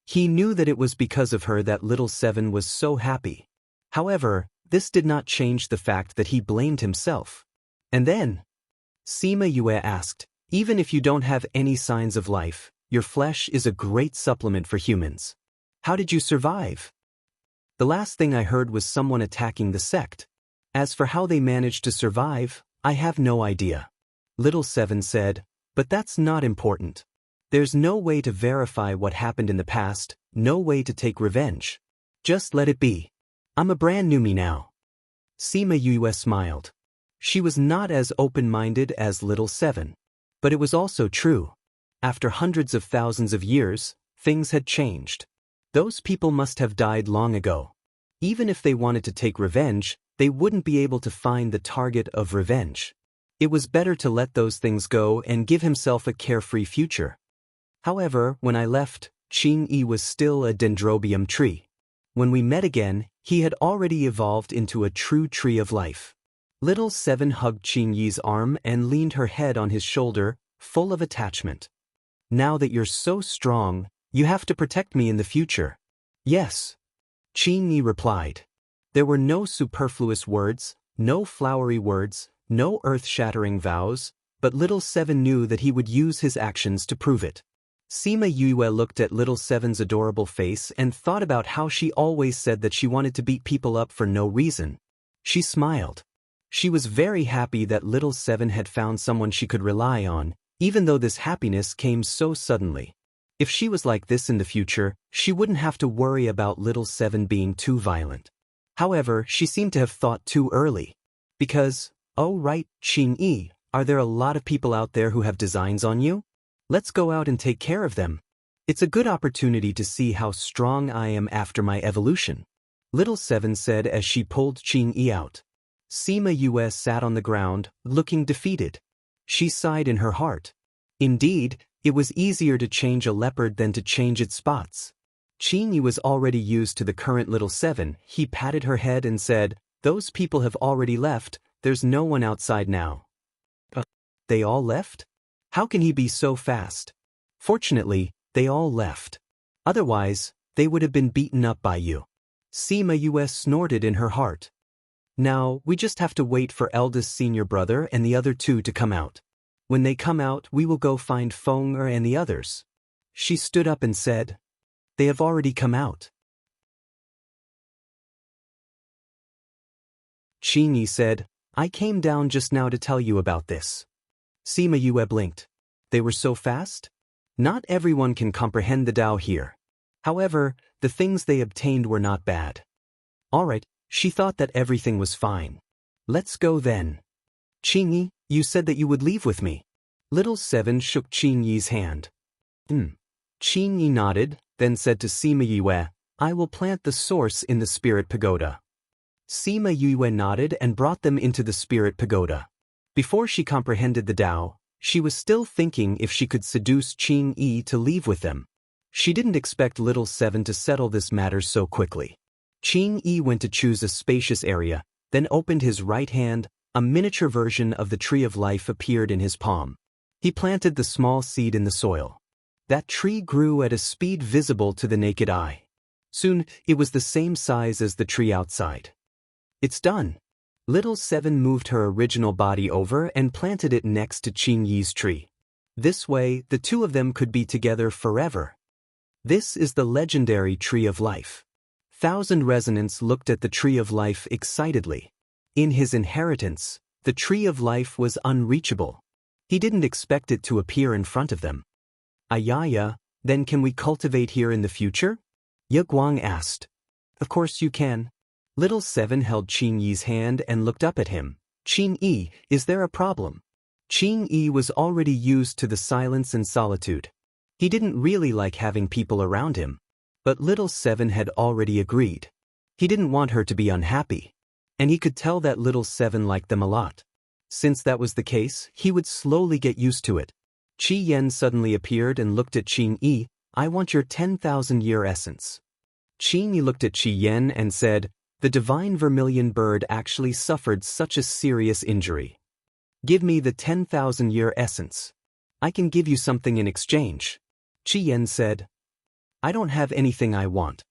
He knew that it was because of her that Little Seven was so happy. However, this did not change the fact that he blamed himself. And then, Sima Yue asked, even if you don't have any signs of life, your flesh is a great supplement for humans. How did you survive? The last thing I heard was someone attacking the sect. As for how they managed to survive, I have no idea. Little Seven said, but that's not important. There's no way to verify what happened in the past, no way to take revenge. Just let it be. I'm a brand new me now. Sima Yue smiled. She was not as open-minded as Little Seven. But it was also true. After hundreds of thousands of years, things had changed. Those people must have died long ago. Even if they wanted to take revenge, they wouldn't be able to find the target of revenge. It was better to let those things go and give himself a carefree future. However, when I left, Qing Yi was still a dendrobium tree. When we met again, he had already evolved into a true tree of life. Little Seven hugged Qing Yi's arm and leaned her head on his shoulder, full of attachment. Now that you're so strong, you have to protect me in the future. Yes. Qing Yi replied. There were no superfluous words, no flowery words, no earth-shattering vows, but Little Seven knew that he would use his actions to prove it. Sima Yue looked at Little Seven's adorable face and thought about how she always said that she wanted to beat people up for no reason. She smiled. She was very happy that Little Seven had found someone she could rely on, even though this happiness came so suddenly. If she was like this in the future, she wouldn't have to worry about Little Seven being too violent. However, she seemed to have thought too early. Because, oh right, Qing Yi, are there a lot of people out there who have designs on you? Let's go out and take care of them. It's a good opportunity to see how strong I am after my evolution. Little Seven said as she pulled Qing Yi out. Sima Yue sat on the ground, looking defeated. She sighed in her heart. Indeed, it was easier to change a leopard than to change its spots. Qing Yi was already used to the current Little Seven. He patted her head and said, those people have already left, there's no one outside now. They all left? How can he be so fast? Fortunately, they all left. Otherwise, they would have been beaten up by you. Sima Yue snorted in her heart. Now, we just have to wait for eldest senior brother and the other two to come out. When they come out, we will go find Feng Er and the others. She stood up and said, they have already come out. Qing Yi said, I came down just now to tell you about this. Sima Yue blinked. They were so fast? Not everyone can comprehend the Tao here. However, the things they obtained were not bad. All right, she thought that everything was fine. Let's go then. Qing Yi, you said that you would leave with me. Little Seven shook Qing Yi's hand. Qing Yi nodded, then said to Sima Yue, I will plant the source in the spirit pagoda. Sima Yue nodded and brought them into the spirit pagoda. Before she comprehended the Tao, she was still thinking if she could seduce Qing Yi to leave with them. She didn't expect little Seven to settle this matter so quickly. Qing Yi went to choose a spacious area, then opened his right hand. A miniature version of the tree of life appeared in his palm. He planted the small seed in the soil. That tree grew at a speed visible to the naked eye. Soon, it was the same size as the tree outside. It's done. Little Seven moved her original body over and planted it next to Qing Yi's tree. This way, the two of them could be together forever. This is the legendary Tree of Life. Thousand Resonance looked at the Tree of Life excitedly. In his inheritance, the Tree of Life was unreachable. He didn't expect it to appear in front of them. Ayaya, then can we cultivate here in the future? Ye Guang asked. Of course you can. Little Seven held Qing Yi's hand and looked up at him. Qing Yi, is there a problem? Qing Yi was already used to the silence and solitude. He didn't really like having people around him. But Little Seven had already agreed. He didn't want her to be unhappy. And he could tell that Little Seven liked them a lot. Since that was the case, he would slowly get used to it. Qi Yen suddenly appeared and looked at Qing Yi. I want your 10,000-year essence. Qing Yi looked at Qi Yen and said, the divine vermilion bird actually suffered such a serious injury. Give me the 10,000-year essence. I can give you something in exchange. Qi Yen said, I don't have anything I want.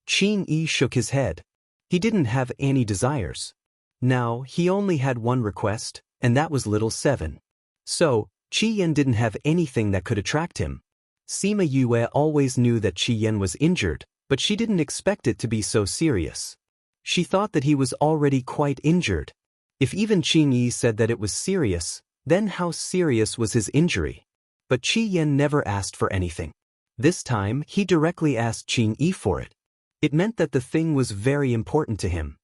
Qing Yi shook his head. He didn't have any desires. Now, he only had one request, and that was Little Seven. So, Qi Yen didn't have anything that could attract him. Sima Yue always knew that Qi Yen was injured, but she didn't expect it to be so serious. She thought that he was already quite injured. If even Qing Yi said that it was serious, then how serious was his injury? But Qi Yen never asked for anything. This time, he directly asked Qing Yi for it. It meant that the thing was very important to him.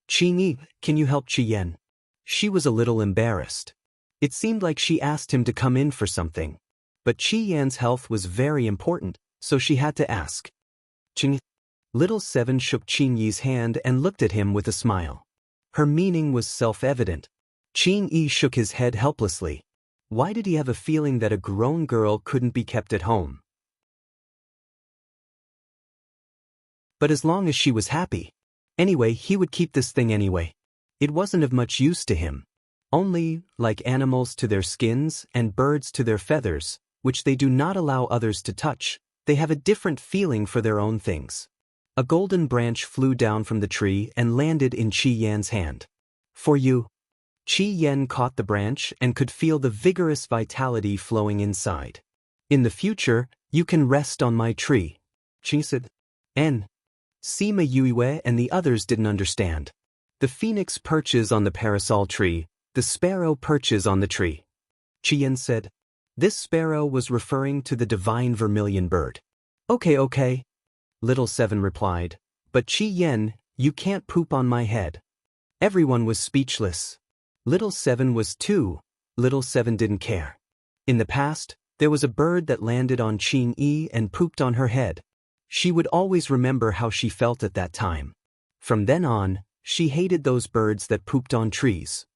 Qing Yi, can you help Qi Yen? She was a little embarrassed. It seemed like she asked him to come in for something. But Qi Yan's health was very important, so she had to ask. Qing. Little Seven shook Qing Yi's hand and looked at him with a smile. Her meaning was self-evident. Qing Yi shook his head helplessly. Why did he have a feeling that a grown girl couldn't be kept at home? But as long as she was happy. Anyway, he would keep this thing anyway. It wasn't of much use to him. Only, like animals to their skins and birds to their feathers, which they do not allow others to touch, they have a different feeling for their own things. A golden branch flew down from the tree and landed in Qi Yan's hand. For you. Qi Yan caught the branch and could feel the vigorous vitality flowing inside. In the future, you can rest on my tree. Qi said. Sima Yue and the others didn't understand. The phoenix perches on the parasol tree, the sparrow perches on the tree. Qi Yan said. This sparrow was referring to the divine vermilion bird. Okay. Little Seven replied. But Qi Yan, you can't poop on my head. Everyone was speechless. Little Seven was too. Little Seven didn't care. In the past, there was a bird that landed on Qing Yi and pooped on her head. She would always remember how she felt at that time. From then on, she hated those birds that pooped on trees.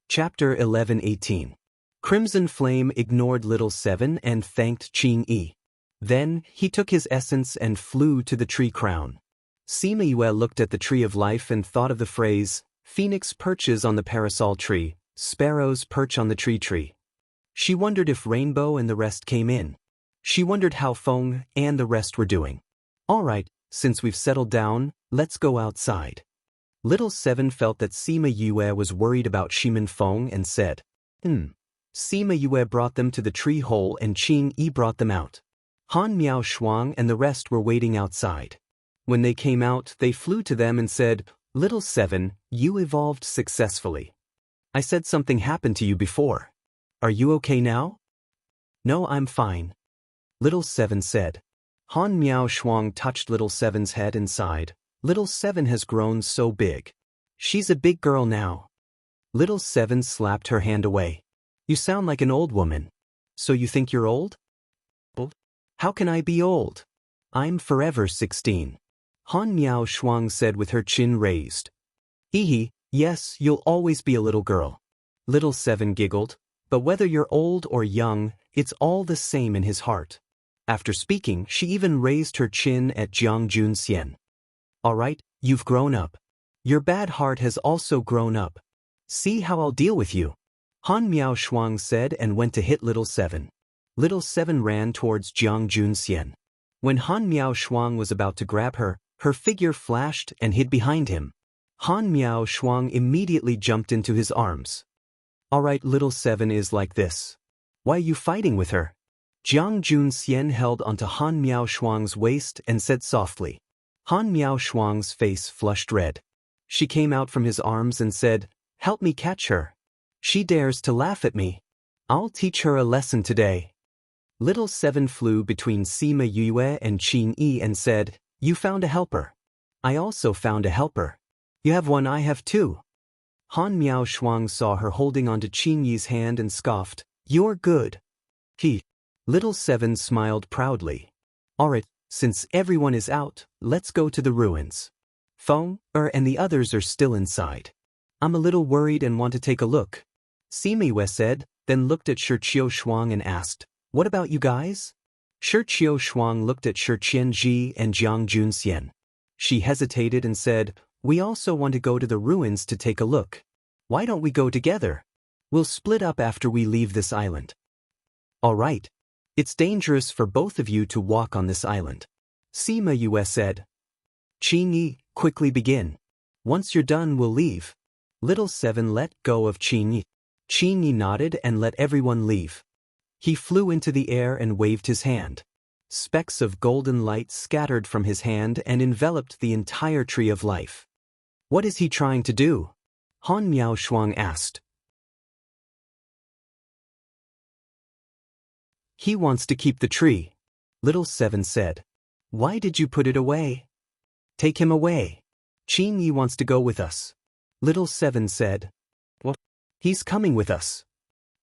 Chapter 11:18. Crimson Flame ignored Little Seven and thanked Qing Yi. Then, he took his essence and flew to the tree crown. Sima Yue looked at the tree of life and thought of the phrase, Phoenix perches on the parasol tree, sparrows perch on the tree. She wondered if Rainbow and the rest came in. She wondered how Feng and the rest were doing. All right, since we've settled down, let's go outside. Little Seven felt that Sima Yue was worried about Shimin Feng and said, Sima Yue brought them to the tree hole and Qing Yi brought them out. Han Miao Shuang and the rest were waiting outside. When they came out, they flew to them and said, Little Seven, you evolved successfully. I said something happened to you before. Are you okay now? No, I'm fine. Little Seven said. Han Miao Shuang touched Little Seven's head and sighed. Little Seven has grown so big. She's a big girl now. Little Seven slapped her hand away. You sound like an old woman. So you think you're old? How can I be old? I'm forever 16. Han Miao Shuang said with her chin raised. Hee, yes, you'll always be a little girl. Little Seven giggled, but whether you're old or young, it's all the same in his heart. After speaking, she even raised her chin at Jiang Junxian. All right, you've grown up. Your bad heart has also grown up. See how I'll deal with you. Han Miao Shuang said and went to hit Little Seven. Little Seven ran towards Jiang Junxian. When Han Miao Shuang was about to grab her, her figure flashed and hid behind him. Han Miao Shuang immediately jumped into his arms. All right, Little Seven is like this. Why are you fighting with her? Jiang Junxian held onto Han Miao Shuang's waist and said softly. Han Miao Shuang's face flushed red. She came out from his arms and said, "Help me catch her. She dares to laugh at me. I'll teach her a lesson today." Little Seven flew between Sima Yue and Qin Yi and said, "You found a helper. I also found a helper. You have one, I have two." Han Miao Shuang saw her holding onto Qin Yi's hand and scoffed, "You're good." Little Seven smiled proudly. "Alright, since everyone is out, let's go to the ruins. Feng, and the others are still inside. I'm a little worried and want to take a look." Sima Yue said, then looked at Shi Shuang and asked, "What about you guys?" Shi Shuang looked at Shi Qianji and Jiang Junxian. She hesitated and said, "We also want to go to the ruins to take a look. Why don't we go together? We'll split up after we leave this island." "All right. It's dangerous for both of you to walk on this island," Sima Yue said. "Qin Yi, quickly begin. Once you're done, we'll leave." Little Seven let go of Qin Yi. Qin Yi nodded and let everyone leave. He flew into the air and waved his hand. Specks of golden light scattered from his hand and enveloped the entire tree of life. "What is he trying to do?" Han Miao Shuang asked. "He wants to keep the tree," Little Seven said. "Why did you put it away?" "Take him away. Qin Yi wants to go with us," Little Seven said. "What? He's coming with us."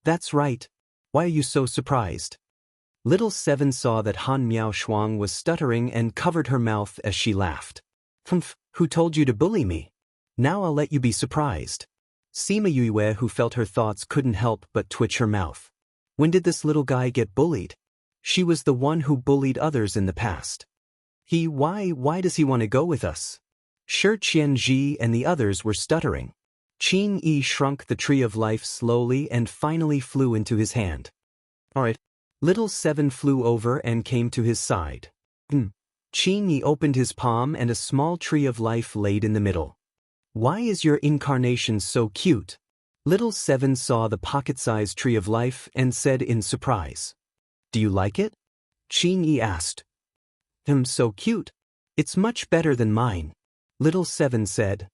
"That's right. Why are you so surprised?" Little Seven saw that Han Miao Shuang was stuttering and covered her mouth as she laughed. "Humph, who told you to bully me? Now I'll let you be surprised." Sima Yue, who felt her thoughts, couldn't help but twitch her mouth. When did this little guy get bullied? She was the one who bullied others in the past. Why does he want to go with us? Shi Qianji and the others were stuttering. Qin Yi shrunk the tree of life slowly and finally flew into his hand. "All right." Little Seven flew over and came to his side. Qin Yi opened his palm and a small tree of life laid in the middle. "Why is your incarnation so cute?" Little Seven saw the pocket-sized tree of life and said in surprise. "Do you like it?" Qin Yi asked. So cute. It's much better than mine," Little Seven said.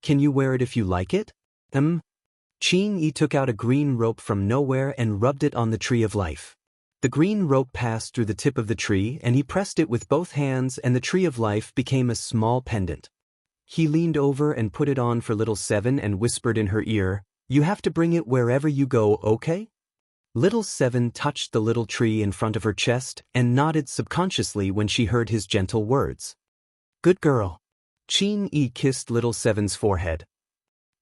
"Can you wear it if you like it?" Qin Yi took out a green rope from nowhere and rubbed it on the tree of life. The green rope passed through the tip of the tree and he pressed it with both hands and the tree of life became a small pendant. He leaned over and put it on for Little Seven and whispered in her ear, "You have to bring it wherever you go, okay?" Little Seven touched the little tree in front of her chest and nodded subconsciously when she heard his gentle words. "Good girl." Qin Yi kissed Little Seven's forehead.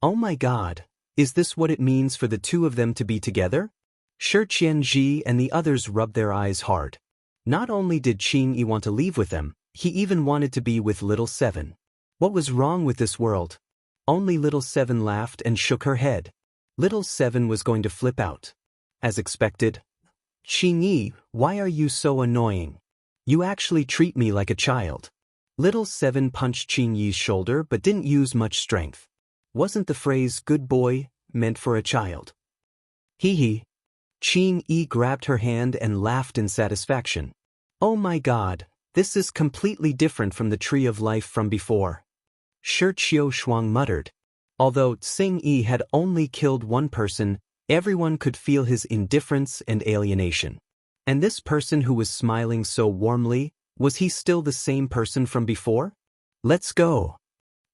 "Oh my God, is this what it means for the two of them to be together?" Shi Qianji and the others rubbed their eyes hard. Not only did Qin Yi want to leave with them, he even wanted to be with Little Seven. What was wrong with this world? Only Little Seven laughed and shook her head. Little Seven was going to flip out. As expected. "Qin Yi, why are you so annoying? You actually treat me like a child." Little Seven punched Qin Yi's shoulder but didn't use much strength. Wasn't the phrase "good boy" meant for a child? Hee. Qin Yi grabbed her hand and laughed in satisfaction. "Oh my God, this is completely different from the tree of life from before." Shi Shuang muttered. Although Tsing Yi had only killed one person, everyone could feel his indifference and alienation. And this person who was smiling so warmly, was he still the same person from before? "Let's go."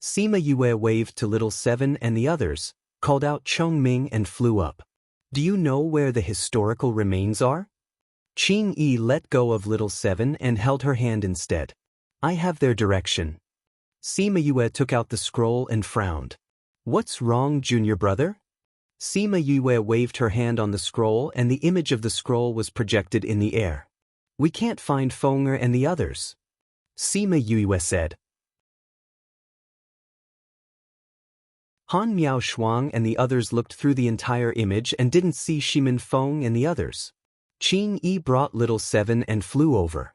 Sima Yue waved to Little Seven and the others, called out Chong Ming and flew up. "Do you know where the historical remains are?" Qing Yi let go of little seven and held her hand instead. I have their direction. Sima Yue took out the scroll and frowned. What's wrong, junior brother? Sima Yue waved her hand on the scroll and the image of the scroll was projected in the air. We can't find Fenger and the others. Sima Yue said. Han Miao Shuang and the others looked through the entire image and didn't see Shimin Feng and the others. Qing Yi brought little seven and flew over.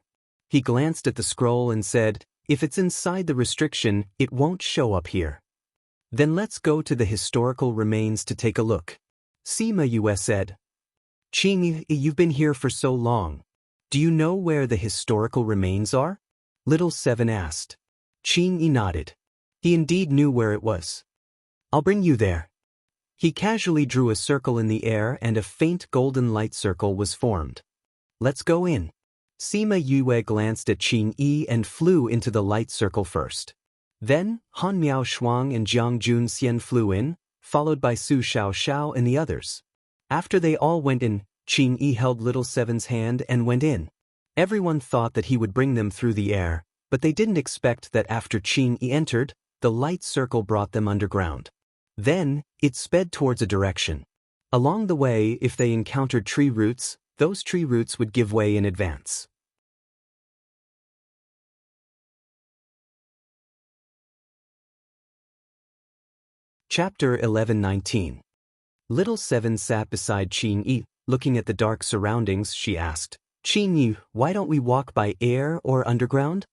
He glanced at the scroll and said, if it's inside the restriction, it won't show up here. Then let's go to the historical remains to take a look. Sima Yue said. Qing Yi, you've been here for so long. Do you know where the historical remains are? Little seven asked. Qing Yi nodded. He indeed knew where it was. I'll bring you there. He casually drew a circle in the air and a faint golden light circle was formed. Let's go in. Sima Yue glanced at Qing Yi and flew into the light circle first. Then, Han Miao Shuang and Jiang Junxian flew in, followed by Su Xiaoxiao and the others. After they all went in, Qing Yi held little seven's hand and went in. Everyone thought that he would bring them through the air, but they didn't expect that after Qing Yi entered, the light circle brought them underground. Then, it sped towards a direction. Along the way, if they encountered tree roots, those tree roots would give way in advance. Chapter 11:19. Little Seven sat beside Qing Yi, looking at the dark surroundings. She asked, Qing Yi, why don't we walk by air or underground?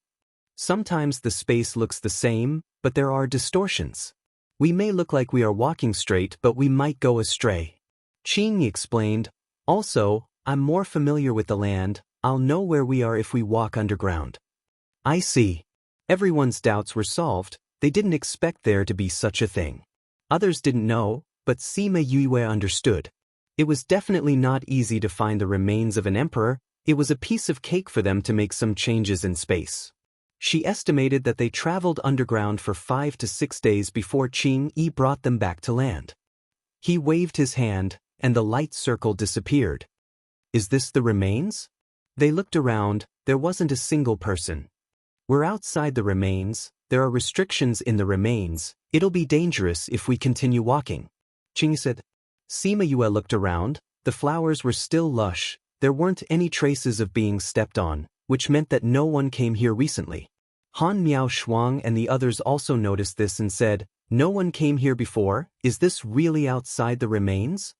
Sometimes the space looks the same, but there are distortions. We may look like we are walking straight, but we might go astray. Qing Yi explained, also, I'm more familiar with the land, I'll know where we are if we walk underground. I see. Everyone's doubts were solved, they didn't expect there to be such a thing. Others didn't know, but Sima Yue understood. It was definitely not easy to find the remains of an emperor, it was a piece of cake for them to make some changes in space. She estimated that they traveled underground for 5 to 6 days before Qing Yi brought them back to land. He waved his hand, and the light circle disappeared. Is this the remains? They looked around, there wasn't a single person. We're outside the remains, there are restrictions in the remains, it'll be dangerous if we continue walking. Qing said. Sima Yue looked around, the flowers were still lush, there weren't any traces of being stepped on, which meant that no one came here recently. Han Miao Shuang and the others also noticed this and said, no one came here before, is this really outside the remains?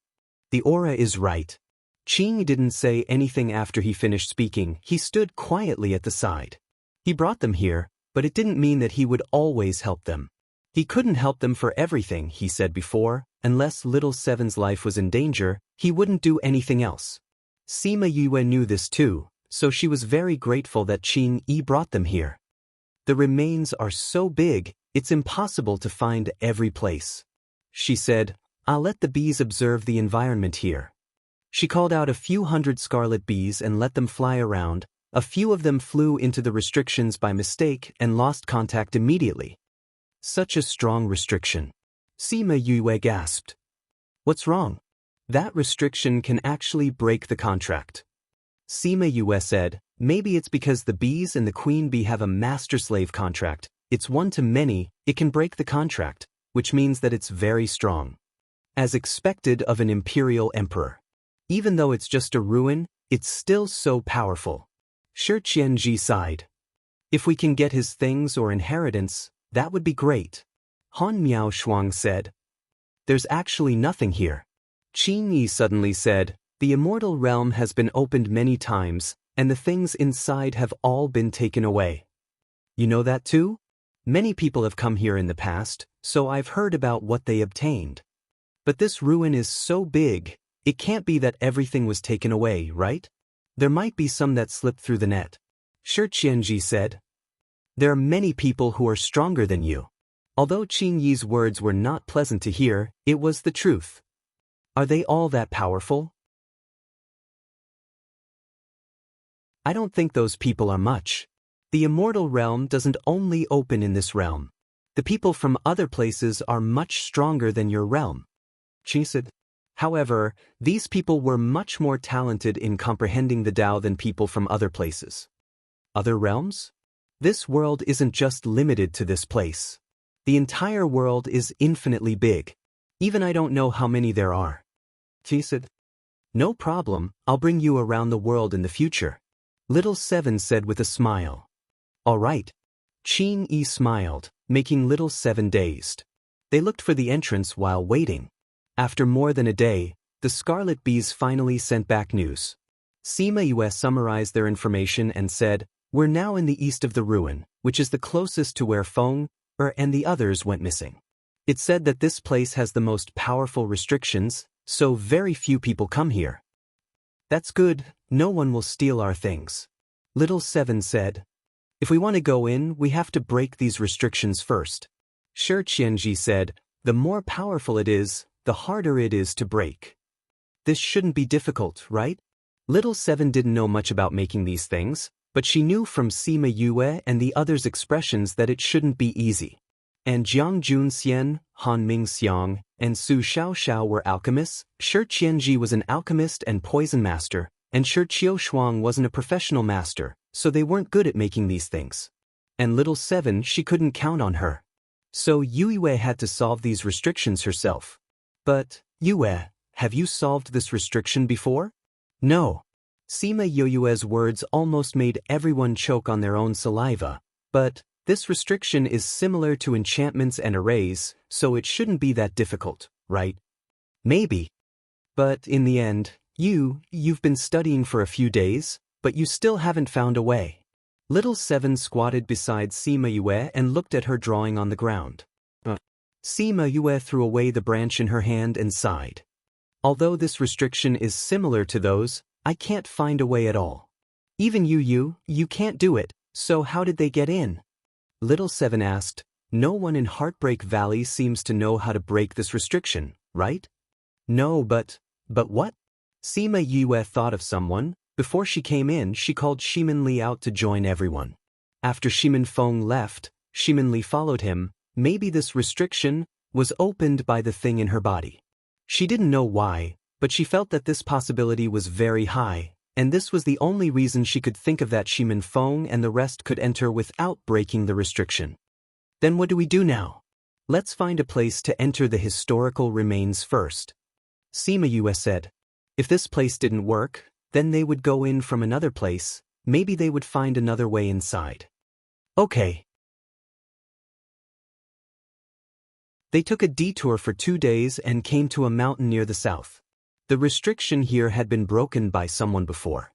The aura is right. Qing didn't say anything after he finished speaking, he stood quietly at the side. He brought them here, but it didn't mean that he would always help them. He couldn't help them for everything, he said before, unless little Seven's life was in danger, he wouldn't do anything else. Sima Yue knew this too, so she was very grateful that Qing Yi brought them here. The remains are so big, it's impossible to find every place. She said, I'll let the bees observe the environment here. She called out a few hundred scarlet bees and let them fly around. A few of them flew into the restrictions by mistake and lost contact immediately. Such a strong restriction. Sima Yue gasped. What's wrong? That restriction can actually break the contract. Sima Yue said, maybe it's because the bees and the queen bee have a master-slave contract. It's one to many, it can break the contract, which means that it's very strong. As expected of an imperial emperor. Even though it's just a ruin, it's still so powerful. Shi Qianji sighed. If we can get his things or inheritance, that would be great. Han Miao Shuang said. There's actually nothing here. Qing Yi suddenly said, the immortal realm has been opened many times, and the things inside have all been taken away. You know that too? Many people have come here in the past, so I've heard about what they obtained. But this ruin is so big, it can't be that everything was taken away, right? There might be some that slipped through the net. Shi Qianji said. There are many people who are stronger than you. Although Qing Yi's words were not pleasant to hear, it was the truth. Are they all that powerful? I don't think those people are much. The immortal realm doesn't only open in this realm. The people from other places are much stronger than your realm. Qing said. However, these people were much more talented in comprehending the Tao than people from other places. Other realms? This world isn't just limited to this place. The entire world is infinitely big. Even I don't know how many there are. She said. No problem, I'll bring you around the world in the future. Little Seven said with a smile. All right. Qin Yi smiled, making Little Seven dazed. They looked for the entrance while waiting. After more than a day, the Scarlet Bees finally sent back news. Sima Yue summarized their information and said, "We're now in the east of the ruin, which is the closest to where Feng, and the others went missing. It said that this place has the most powerful restrictions, so very few people come here." That's good, no one will steal our things. Little Seven said. If we want to go in, we have to break these restrictions first. Shi Qianji said, the more powerful it is, the harder it is to break. This shouldn't be difficult, right? Little Seven didn't know much about making these things, but she knew from Sima Yue and the others' expressions that it shouldn't be easy. And Jiang Junxian, Han Ming Xiang, and Su Xiaoxiao were alchemists, Shi Qianji was an alchemist and poison master, and Shi Qiushuang wasn't a professional master, so they weren't good at making these things. And Little Seven, she couldn't count on her. So Yue had to solve these restrictions herself. But, Yue, have you solved this restriction before? No. Sima Yue's words almost made everyone choke on their own saliva, but this restriction is similar to enchantments and arrays, so it shouldn't be that difficult, right? Maybe. But in the end, you've been studying for a few days, but you still haven't found a way. Little Seven squatted beside Sima Yue and looked at her drawing on the ground. Sima Yue threw away the branch in her hand and sighed. Although this restriction is similar to those, I can't find a way at all. Even you can't do it, so how did they get in? Little Seven asked. No one in Heartbreak Valley seems to know how to break this restriction, right? No, but what? Sima Yue thought of someone. Before she came in, she called Shimin Li out to join everyone. After Shimin Feng left, Shimin Li followed him. Maybe this restriction was opened by the thing in her body. She didn't know why, but she felt that this possibility was very high, and this was the only reason she could think of that Shimin Feng and the rest could enter without breaking the restriction. Then what do we do now? Let's find a place to enter the historical remains first. Sima Yue said. If this place didn't work, then they would go in from another place, maybe they would find another way inside. Okay. They took a detour for 2 days and came to a mountain near the south. The restriction here had been broken by someone before.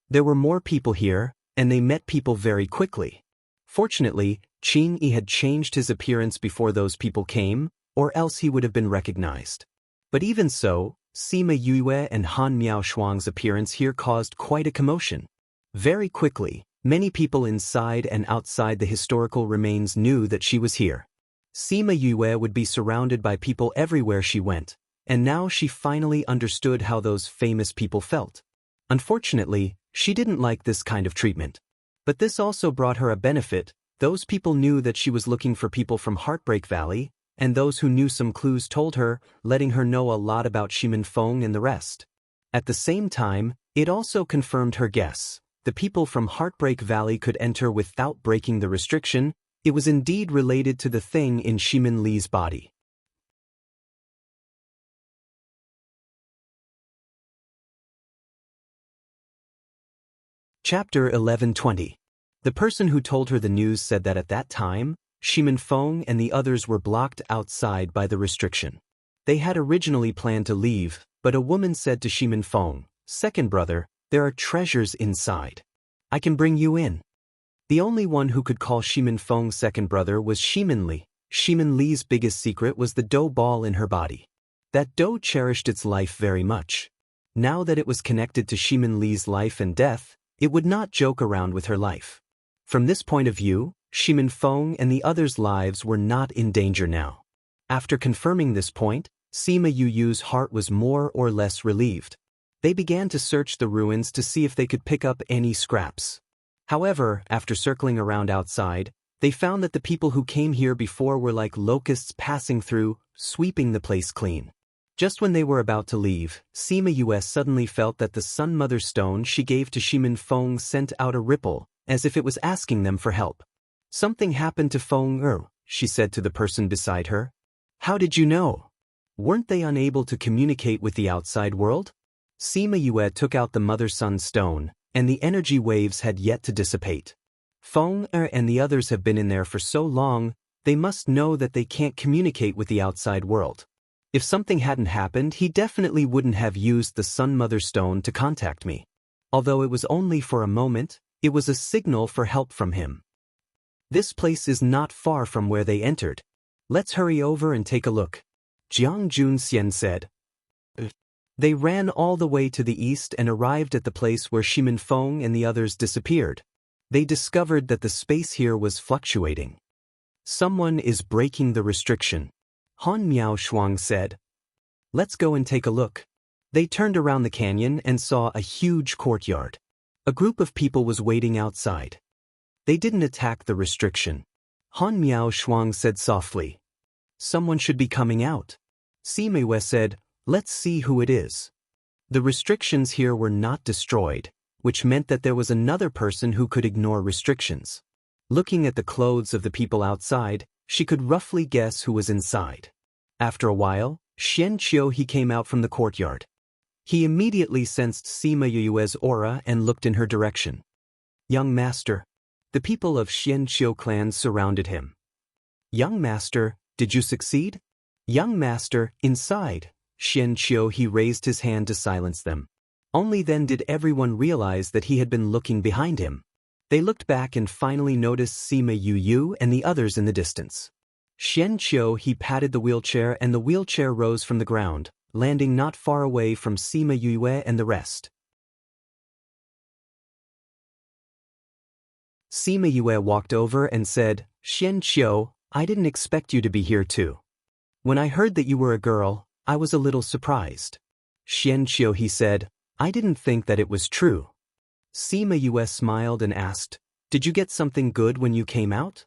There were more people here, and they met people very quickly. Fortunately, Qin Yi had changed his appearance before those people came, or else he would have been recognized. But even so, Sima Yue and Han Miaoshuang's appearance here caused quite a commotion. Very quickly, many people inside and outside the historical remains knew that she was here. Sima Yue would be surrounded by people everywhere she went, and now she finally understood how those famous people felt. Unfortunately, she didn't like this kind of treatment. But this also brought her a benefit. Those people knew that she was looking for people from Heartbreak Valley, and those who knew some clues told her, letting her know a lot about Shimin Feng and the rest. At the same time, it also confirmed her guess. The people from Heartbreak Valley could enter without breaking the restriction. It was indeed related to the thing in Shimin Li's body. Chapter 11:20. The person who told her the news said that at that time, Shimin Feng and the others were blocked outside by the restriction. They had originally planned to leave, but a woman said to Shimin Feng, "Second brother, there are treasures inside. I can bring you in." The only one who could call Shimin Feng's second brother was Shimin Li. Shimin Li's biggest secret was the dough ball in her body. That dough cherished its life very much. Now that it was connected to Shimin Li's life and death, it would not joke around with her life. From this point of view, Shimin Feng and the others' lives were not in danger now. After confirming this point, Sima Yu's heart was more or less relieved. They began to search the ruins to see if they could pick up any scraps. However, after circling around outside, they found that the people who came here before were like locusts passing through, sweeping the place clean. Just when they were about to leave, Sima Yue suddenly felt that the Sun Mother Stone she gave to Shimin Feng sent out a ripple, as if it was asking them for help. Something happened to Feng she said to the person beside her. How did you know? Weren't they unable to communicate with the outside world? Sima Yue took out the Mother-Sun Stone, and the energy waves had yet to dissipate. Feng and the others have been in there for so long, they must know that they can't communicate with the outside world. If something hadn't happened, he definitely wouldn't have used the Sun Mother Stone to contact me. Although it was only for a moment, it was a signal for help from him. This place is not far from where they entered. Let's hurry over and take a look, Jiang Junxian said. They ran all the way to the east and arrived at the place where Shimin Feng and the others disappeared. They discovered that the space here was fluctuating. Someone is breaking the restriction, Han Miao Shuang said. Let's go and take a look. They turned around the canyon and saw a huge courtyard. A group of people was waiting outside. They didn't attack the restriction. Han Miao Shuang said softly. Someone should be coming out. Sima Yue said, let's see who it is. The restrictions here were not destroyed, which meant that there was another person who could ignore restrictions. Looking at the clothes of the people outside, she could roughly guess who was inside. After a while, Xianqiu he came out from the courtyard. He immediately sensed Sima Yue's aura and looked in her direction. Young master. The people of Xianqiu clan surrounded him. Young master, did you succeed? Young master, inside. Xianqiu he raised his hand to silence them. Only then did everyone realize that he had been looking behind him. They looked back and finally noticed Sima Yu and the others in the distance. Xianqiu he patted the wheelchair and the wheelchair rose from the ground, landing not far away from Sima Yue and the rest. Sima Yue walked over and said, Xianqiu, I didn't expect you to be here too. When I heard that you were a girl, I was a little surprised. Xianqiu he said, I didn't think that it was true. Sima Yue smiled and asked, did you get something good when you came out?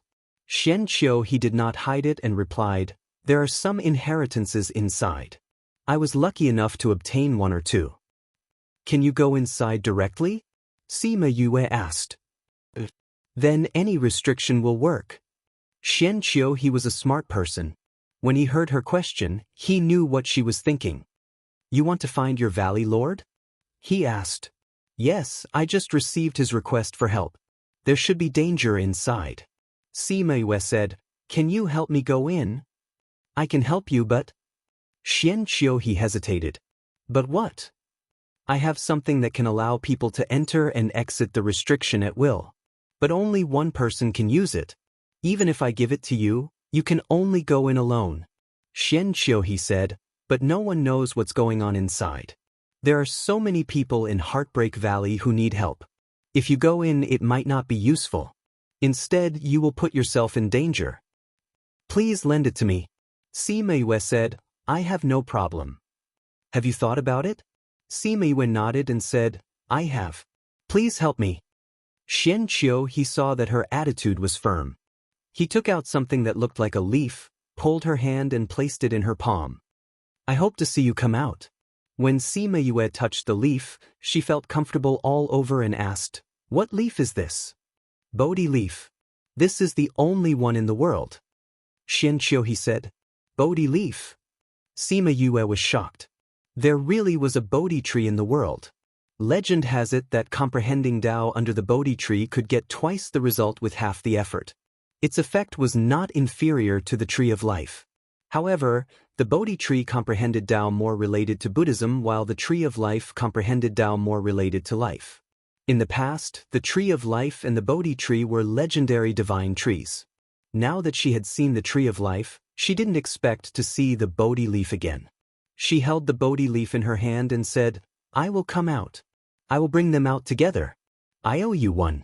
Xianqiu he did not hide it and replied, there are some inheritances inside. I was lucky enough to obtain one or two. Can you go inside directly? Sima Yue asked. Then any restriction will work. Xianqiu he was a smart person. When he heard her question, he knew what she was thinking. You want to find your valley lord? He asked. Yes, I just received his request for help. There should be danger inside. Sima Yue said, can you help me go in? I can help you but... Xianqiu he hesitated. But what? I have something that can allow people to enter and exit the restriction at will. But only one person can use it. Even if I give it to you, you can only go in alone. Xianqiu he said, but no one knows what's going on inside. There are so many people in Heartbreak Valley who need help. If you go in, it might not be useful. Instead, you will put yourself in danger. Please lend it to me. Sima Yue said, I have no problem. Have you thought about it? Sima Yue nodded and said, I have. Please help me. Xianqiu he saw that her attitude was firm. He took out something that looked like a leaf, pulled her hand and placed it in her palm. I hope to see you come out. When Sima Yue touched the leaf, she felt comfortable all over and asked, what leaf is this? Bodhi leaf. This is the only one in the world. Xianqiu he said, Bodhi leaf. Sima Yue was shocked. There really was a Bodhi tree in the world. Legend has it that comprehending Tao under the Bodhi tree could get twice the result with half the effort. Its effect was not inferior to the tree of life. However, the Bodhi tree comprehended Tao more related to Buddhism while the tree of life comprehended Tao more related to life. In the past, the tree of life and the Bodhi tree were legendary divine trees. Now that she had seen the tree of life, she didn't expect to see the Bodhi leaf again. She held the Bodhi leaf in her hand and said, I will come out. I will bring them out together. I owe you one.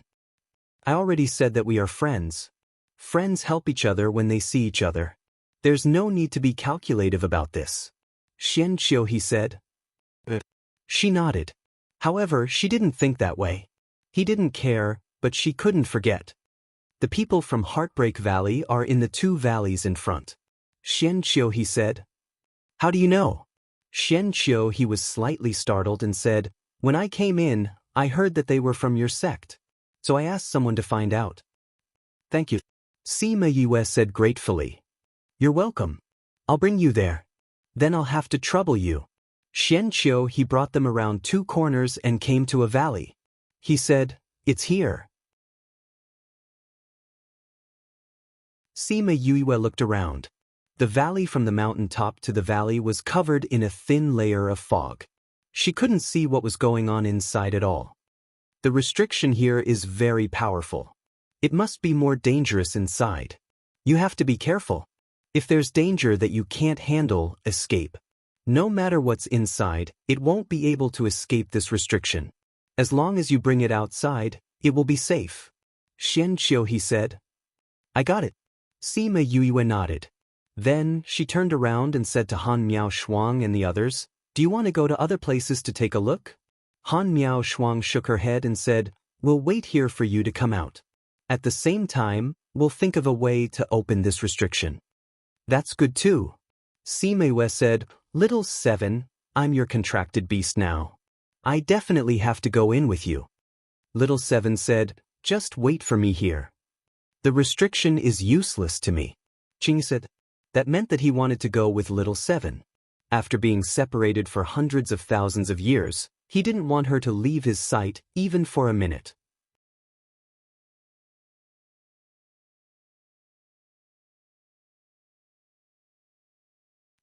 I already said that we are friends. Friends help each other when they see each other. There's no need to be calculative about this. Xianqiu he said. She nodded. However, she didn't think that way. He didn't care, but she couldn't forget. The people from Heartbreak Valley are in the two valleys in front. Xianqiu he said. How do you know? Xian Qiu he was slightly startled and said, "When I came in, I heard that they were from your sect. So I asked someone to find out." "Thank you," Sima Yue said gratefully. "You're welcome. I'll bring you there. Then I'll have to trouble you." Xian Qiu he brought them around 2 corners and came to a valley. He said, "It's here." Sima Yue looked around. The valley from the mountain top to the valley was covered in a thin layer of fog. She couldn't see what was going on inside at all. The restriction here is very powerful. It must be more dangerous inside. You have to be careful. If there's danger that you can't handle, escape. No matter what's inside, it won't be able to escape this restriction. As long as you bring it outside, it will be safe. Xian Qiu he said. "I got it." Sima Yue nodded. Then, she turned around and said to Han Miao Shuang and the others, "Do you want to go to other places to take a look?" Han Miao Shuang shook her head and said, "We'll wait here for you to come out. At the same time, we'll think of a way to open this restriction." "That's good too." Sima Yue said, "Little Seven, I'm your contracted beast now. I definitely have to go in with you." Little Seven said, "Just wait for me here. The restriction is useless to me." Qing said. That meant that he wanted to go with Little Seven. After being separated for hundreds of thousands of years, he didn't want her to leave his sight even for a minute.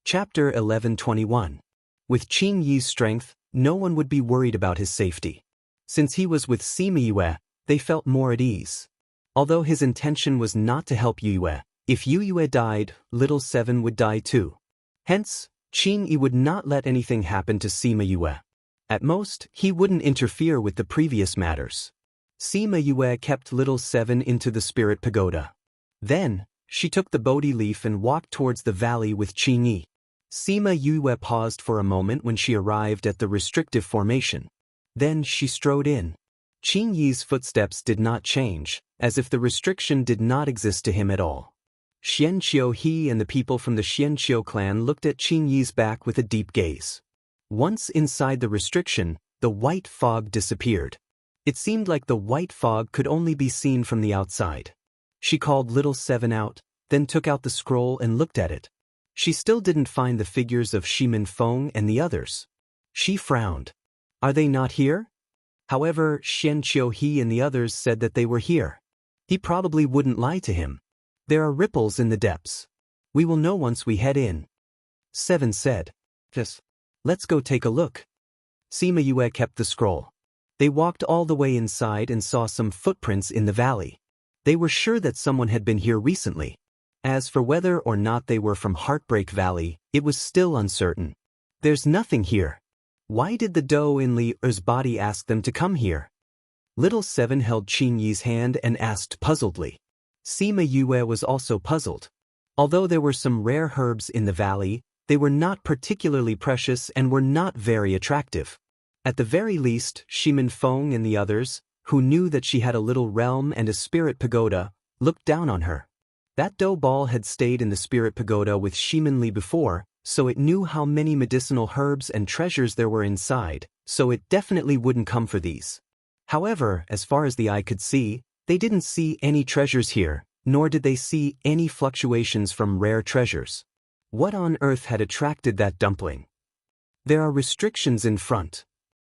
Chapter 11:21. With Qing Yi's strength, no one would be worried about his safety. Since he was with Sima Yue, they felt more at ease. Although his intention was not to help Yue, if Yue died, Little Seven would die too. Hence, Qing Yi would not let anything happen to Sima Yue. At most, he wouldn't interfere with the previous matters. Sima Yue kept Little Seven into the spirit pagoda. Then, she took the Bodhi leaf and walked towards the valley with Qing Yi. Sima Yue paused for a moment when she arrived at the restrictive formation. Then she strode in. Qing Yi's footsteps did not change, as if the restriction did not exist to him at all. Xian Qiu he and the people from the Xian Qiu clan looked at Qing Yi's back with a deep gaze. Once inside the restriction, the white fog disappeared. It seemed like the white fog could only be seen from the outside. She called Little Seven out, then took out the scroll and looked at it. She still didn't find the figures of Shimin Feng and the others. She frowned. Are they not here? However, Xian Qiu he and the others said that they were here. He probably wouldn't lie to him. There are ripples in the depths. We will know once we head in. Seven said. Yes. Let's go take a look. Sima Yue kept the scroll. They walked all the way inside and saw some footprints in the valley. They were sure that someone had been here recently. As for whether or not they were from Heartbreak Valley, it was still uncertain. There's nothing here. Why did the doe in Li Er's body ask them to come here? Little Seven held Qing Yi's hand and asked puzzledly. Sima Yue was also puzzled. Although there were some rare herbs in the valley, they were not particularly precious and were not very attractive. At the very least, Shimin Feng and the others, who knew that she had a little realm and a spirit pagoda, looked down on her. That doe ball had stayed in the spirit pagoda with Shimin Li before, so it knew how many medicinal herbs and treasures there were inside, so it definitely wouldn't come for these. However, as far as the eye could see, they didn't see any treasures here, nor did they see any fluctuations from rare treasures. What on earth had attracted that dumpling? There are restrictions in front.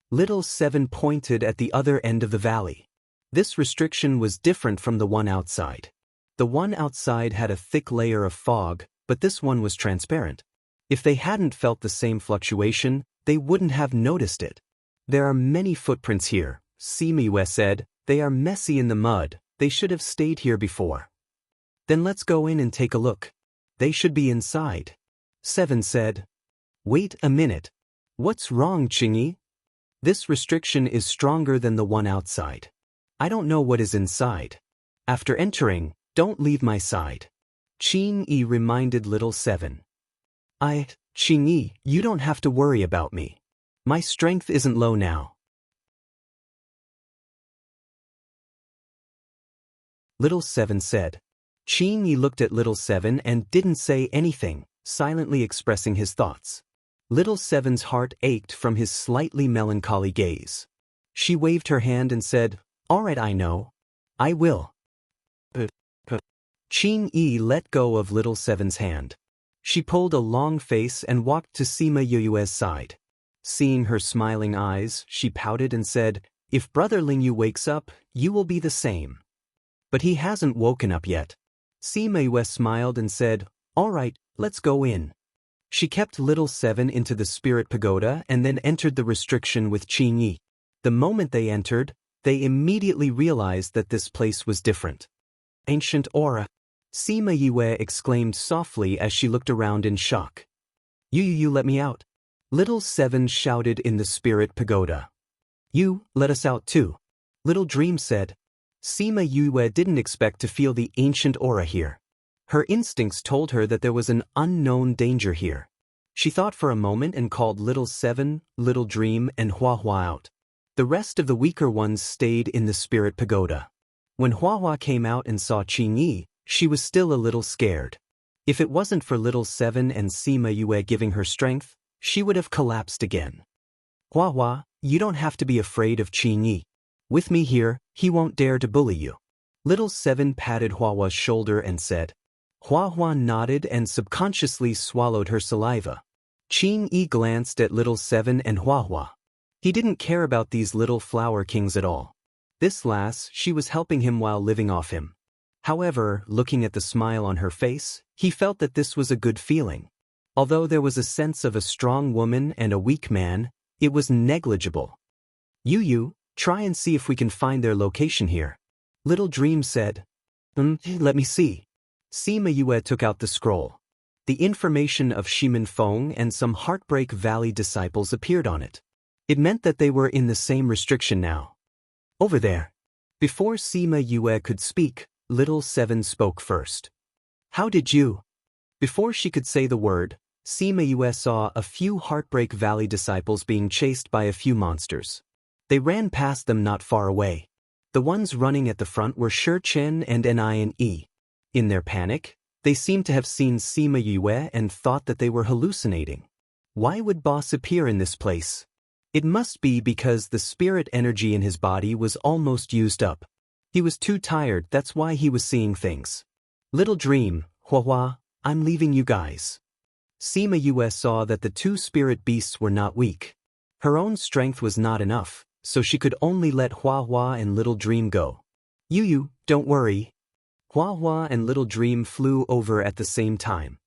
Little Seven pointed at the other end of the valley. This restriction was different from the one outside. The one outside had a thick layer of fog, but this one was transparent. If they hadn't felt the same fluctuation, they wouldn't have noticed it. There are many footprints here, Sima Yue said. They are messy in the mud. They should have stayed here before. Then let's go in and take a look. They should be inside. Seven said. Wait a minute. What's wrong, Qing Yi? This restriction is stronger than the one outside. I don't know what is inside. After entering, don't leave my side. Qing Yi reminded Little Seven. Qing Yi, you don't have to worry about me. My strength isn't low now. Little Seven said. Qing Yi looked at Little Seven and didn't say anything, silently expressing his thoughts. Little Seven's heart ached from his slightly melancholy gaze. She waved her hand and said, "All right, I know. I will." Qing-yi let go of Little Seven's hand. She pulled a long face and walked to Sima Yue's side. Seeing her smiling eyes, she pouted and said, "If Brother Lingyu wakes up, you will be the same." "But he hasn't woken up yet." Sima Yue smiled and said, "All right, let's go in." She kept Little Seven into the spirit pagoda and then entered the restriction with Qing-yi. The moment they entered, they immediately realized that this place was different. "Ancient aura," Sima Yue exclaimed softly as she looked around in shock. You let me out." Little Seven shouted in the spirit pagoda. "You, let us out too," Little Dream said. Sima Yue didn't expect to feel the ancient aura here. Her instincts told her that there was an unknown danger here. She thought for a moment and called Little Seven, Little Dream, and Hua Hua out. The rest of the weaker ones stayed in the spirit pagoda. When Hua Hua came out and saw Qing-yi, she was still a little scared. If it wasn't for Little Seven and Sima Yue giving her strength, she would have collapsed again. "Hua Hua, you don't have to be afraid of Qing-yi. With me here, he won't dare to bully you." Little Seven patted Hua Hua's shoulder and said. Hua Hua nodded and subconsciously swallowed her saliva. Qing-yi glanced at Little Seven and Hua Hua. He didn't care about these little flower kings at all. This lass, she was helping him while living off him. However, looking at the smile on her face, he felt that this was a good feeling. Although there was a sense of a strong woman and a weak man, it was negligible. You, try and see if we can find their location here," Little Dream said. Let me see." Sima Yue took out the scroll. The information of Shimin Feng and some Heartbreak Valley disciples appeared on it. It meant that they were in the same restriction now. "Over there." Before Sima Yue could speak, Little Seven spoke first. "How did you?" Before she could say the word, Sima Yue saw a few Heartbreak Valley disciples being chased by a few monsters. They ran past them not far away. The ones running at the front were Shi Chen and Nie. In their panic, they seemed to have seen Sima Yue and thought that they were hallucinating. Why would Boss appear in this place? It must be because the spirit energy in his body was almost used up. He was too tired, that's why he was seeing things. Little Dream, Hua Hua, I'm leaving you guys. Sima Yue saw that the two spirit beasts were not weak. Her own strength was not enough, so she could only let Hua Hua and Little Dream go. You, don't worry. Hua Hua and Little Dream flew over at the same time.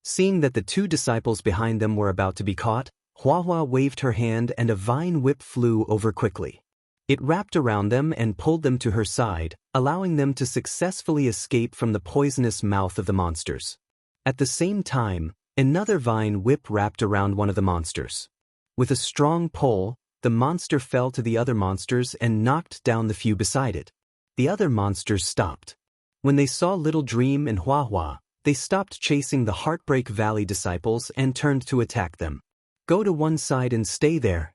Seeing that the two disciples behind them were about to be caught, Hua Hua waved her hand and a vine whip flew over quickly. It wrapped around them and pulled them to her side, allowing them to successfully escape from the poisonous mouth of the monsters. At the same time, another vine whip wrapped around one of the monsters. With a strong pull, the monster fell to the other monsters and knocked down the few beside it. The other monsters stopped. When they saw Little Dream and Hua Hua, they stopped chasing the Heartbreak Valley disciples and turned to attack them. Go to one side and stay there.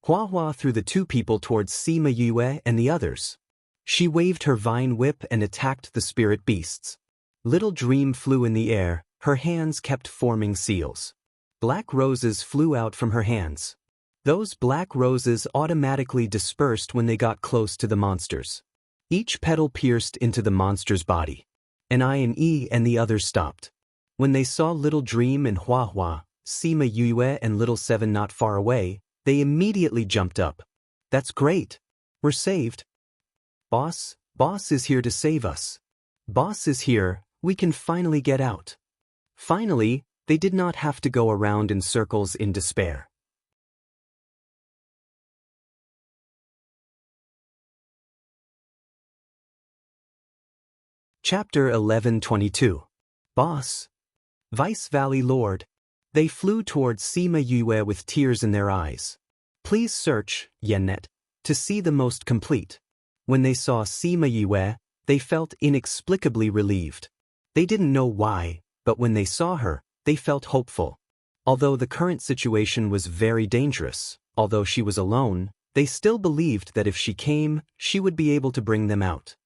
Hua Hua threw the two people towards Sima Yue and the others. She waved her vine whip and attacked the spirit beasts. Little Dream flew in the air, her hands kept forming seals. Black roses flew out from her hands. Those black roses automatically dispersed when they got close to the monsters. Each petal pierced into the monster's body. Nie and the others stopped. When they saw Little Dream and Hua Hua, Sima Yue and Little Seven not far away, they immediately jumped up. That's great. We're saved. Boss is here to save us. Boss is here, we can finally get out. Finally, they did not have to go around in circles in despair. Chapter 11:22. Boss. Vice Valley Lord. They flew towards Sima Yue with tears in their eyes. Please search, Yennet, to see the most complete. When they saw Sima Yue, they felt inexplicably relieved. They didn't know why, but when they saw her, they felt hopeful. Although the current situation was very dangerous, although she was alone, they still believed that if she came, she would be able to bring them out.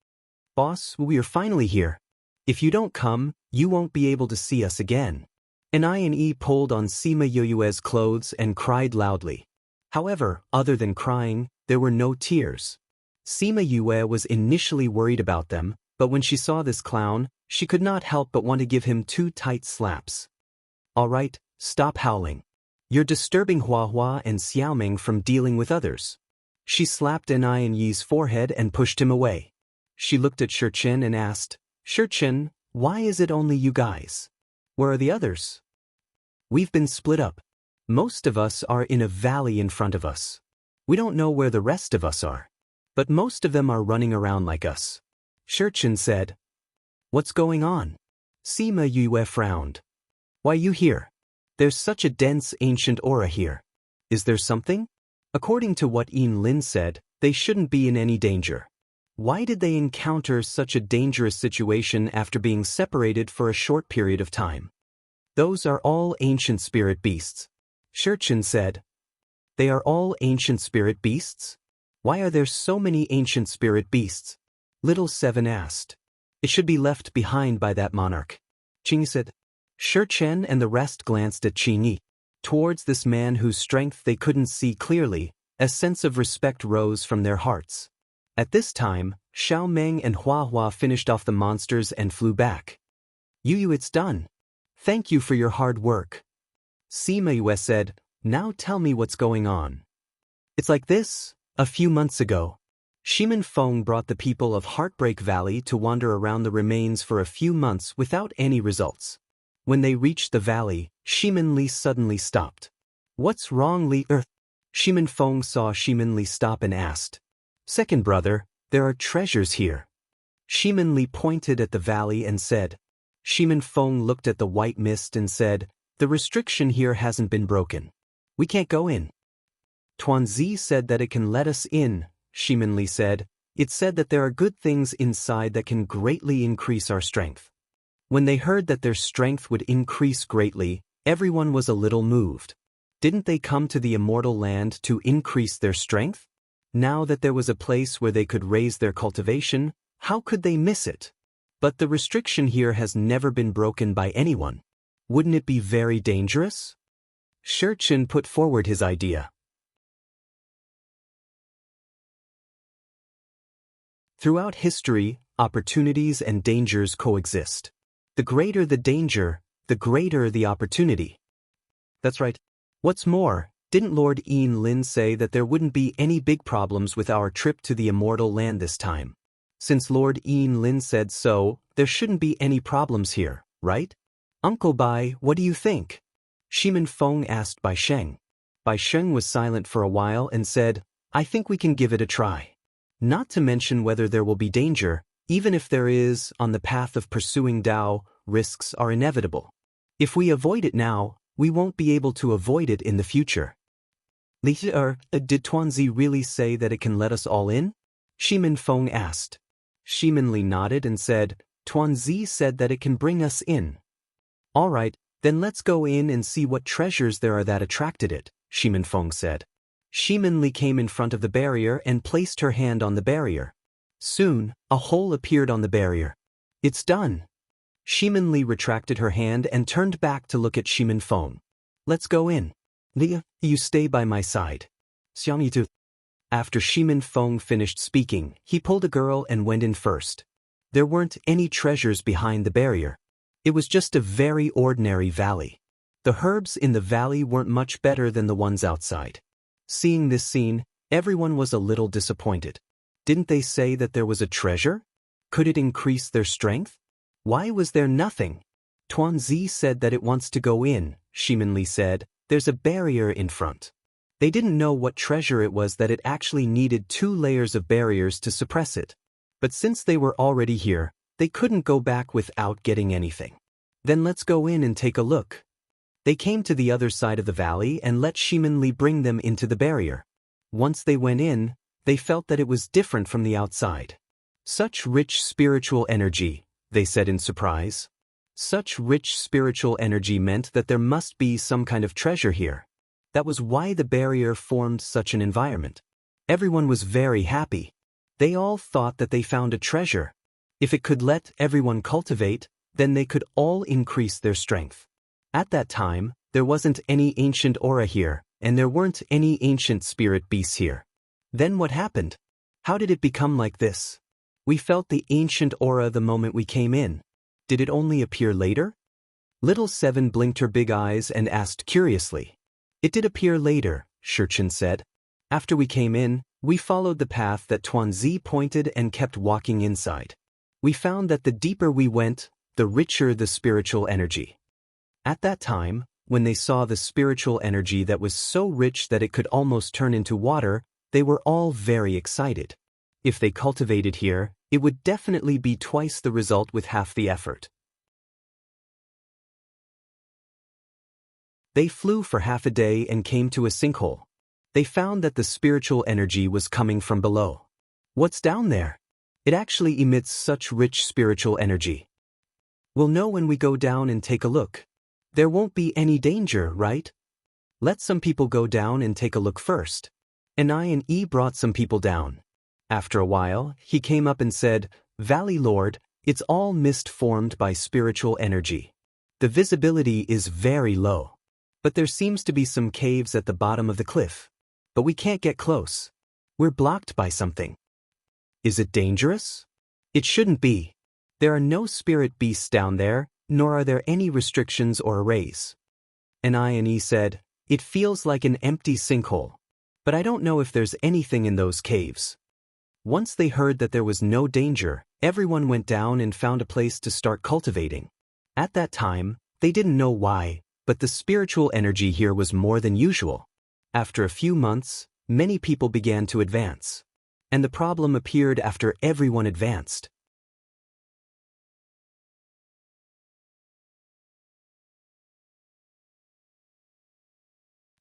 Boss, we are finally here. If you don't come, you won't be able to see us again. Ine pulled on Sima Yoyue's clothes and cried loudly. However, other than crying, there were no tears. Sima Yue was initially worried about them, but when she saw this clown, she could not help but want to give him 2 tight slaps. All right, stop howling. You're disturbing Hua Hua and Xiaoming from dealing with others. She slapped Ine Yi's forehead and pushed him away. She looked at Shichen and asked, Shichen, why is it only you guys? Where are the others? We've been split up. Most of us are in a valley in front of us. We don't know where the rest of us are. But most of them are running around like us. Shichen said. What's going on? Sima Yue frowned. Why you here? There's such a dense ancient aura here. Is there something? According to what Yin Lin said, they shouldn't be in any danger. Why did they encounter such a dangerous situation after being separated for a short period of time? Those are all ancient spirit beasts. Shichen said. They are all ancient spirit beasts? Why are there so many ancient spirit beasts? Little Seven asked. It should be left behind by that monarch. Qing said. Shichen and the rest glanced at Qingyi. Towards this man whose strength they couldn't see clearly, a sense of respect rose from their hearts. At this time, Xiao Meng and Hua Hua finished off the monsters and flew back. Yu, it's done. Thank you for your hard work. Sima Yue said, now tell me what's going on. It's like this. A few months ago, Shimin Feng brought the people of Heartbreak Valley to wander around the remains for a few months without any results. When they reached the valley, Shimin Li suddenly stopped. What's wrong, Li? Shimin Feng saw Shimin Li stop and asked. Second brother, there are treasures here. Shimin Li pointed at the valley and said. Shimin Feng looked at the white mist and said, the restriction here hasn't been broken. We can't go in. Tuanzi said that it can let us in, Shimin Li said. It said that there are good things inside that can greatly increase our strength. When they heard that their strength would increase greatly, everyone was a little moved. Didn't they come to the immortal land to increase their strength? Now that there was a place where they could raise their cultivation, how could they miss it? But the restriction here has never been broken by anyone. Wouldn't it be very dangerous? Shichen put forward his idea. Throughout history, opportunities and dangers coexist. The greater the danger, the greater the opportunity. That's right. What's more, didn't Lord Yin Lin say that there wouldn't be any big problems with our trip to the immortal land this time? Since Lord Yin Lin said so, there shouldn't be any problems here, right? Uncle Bai, what do you think? Shimin Feng asked Bai Sheng. Bai Sheng was silent for a while and said, I think we can give it a try. Not to mention whether there will be danger, even if there is, on the path of pursuing Tao, risks are inevitable. If we avoid it now, we won't be able to avoid it in the future. Did Tuanzi really say that it can let us all in? Shimin Feng asked. Shimin Li nodded and said, Tuanzi said that it can bring us in. All right, then let's go in and see what treasures there are that attracted it, Shimin Feng said. Shimin Li came in front of the barrier and placed her hand on the barrier. Soon, a hole appeared on the barrier. It's done. Shimin Li retracted her hand and turned back to look at Shimin Feng. Let's go in. Li, you stay by my side. Xiangyitu. After Shimin Feng finished speaking, he pulled a girl and went in first. There weren't any treasures behind the barrier. It was just a very ordinary valley. The herbs in the valley weren't much better than the ones outside. Seeing this scene, everyone was a little disappointed. Didn't they say that there was a treasure? Could it increase their strength? Why was there nothing? Tuanzi said that it wants to go in, Shimin Li said, there's a barrier in front. They didn't know what treasure it was that it actually needed 2 layers of barriers to suppress it. But since they were already here, they couldn't go back without getting anything. Then let's go in and take a look. They came to the other side of the valley and let Shimin Li bring them into the barrier. Once they went in, they felt that it was different from the outside. Such rich spiritual energy, they said in surprise. Such rich spiritual energy meant that there must be some kind of treasure here. That was why the barrier formed such an environment. Everyone was very happy. They all thought that they found a treasure. If it could let everyone cultivate, then they could all increase their strength. At that time, there wasn't any ancient aura here, and there weren't any ancient spirit beasts here. Then what happened? How did it become like this? We felt the ancient aura the moment we came in. Did it only appear later? Little Seven blinked her big eyes and asked curiously. It did appear later, Shurchen said. After we came in, we followed the path that Tuanzi pointed and kept walking inside. We found that the deeper we went, the richer the spiritual energy. At that time, when they saw the spiritual energy that was so rich that it could almost turn into water, they were all very excited. If they cultivated here, it would definitely be twice the result with half the effort. They flew for half a day and came to a sinkhole. They found that the spiritual energy was coming from below. What's down there? It actually emits such rich spiritual energy. We'll know when we go down and take a look. There won't be any danger, right? Let some people go down and take a look first. And I brought some people down. After a while, he came up and said, Valley Lord, it's all mist formed by spiritual energy. The visibility is very low. But there seems to be some caves at the bottom of the cliff. But we can't get close. We're blocked by something. Is it dangerous? It shouldn't be. There are no spirit beasts down there, nor are there any restrictions or arrays. And I said, it feels like an empty sinkhole. But I don't know if there's anything in those caves. Once they heard that there was no danger, everyone went down and found a place to start cultivating. At that time, they didn't know why, but the spiritual energy here was more than usual. After a few months, many people began to advance. And the problem appeared after everyone advanced.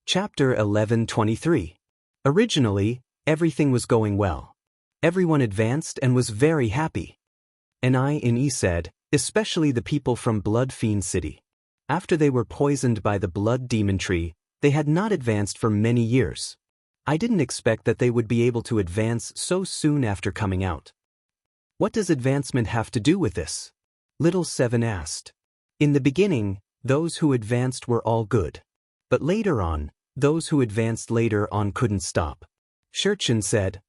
Chapter 11:23. Originally, everything was going well. Everyone advanced and was very happy. And I said, especially the people from Blood Fiend City. After they were poisoned by the blood demon tree, they had not advanced for many years. I didn't expect that they would be able to advance so soon after coming out. What does advancement have to do with this? Little Seven asked. In the beginning, those who advanced were all good. But later on, those who advanced later on couldn't stop. Shurchen said,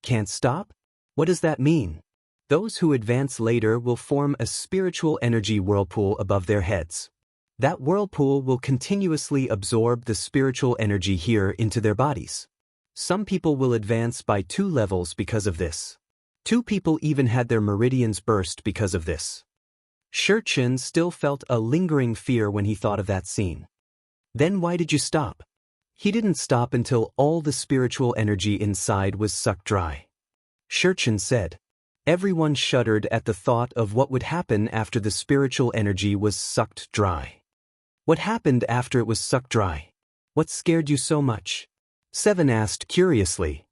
Can't stop? What does that mean? Those who advance later will form a spiritual energy whirlpool above their heads. That whirlpool will continuously absorb the spiritual energy here into their bodies. Some people will advance by 2 levels because of this. 2 people even had their meridians burst because of this. Shurchen still felt a lingering fear when he thought of that scene. Then why did you stop? He didn't stop until all the spiritual energy inside was sucked dry. Shurchen said. Everyone shuddered at the thought of what would happen after the spiritual energy was sucked dry. What happened after it was sucked dry? What scared you so much? Seven asked curiously.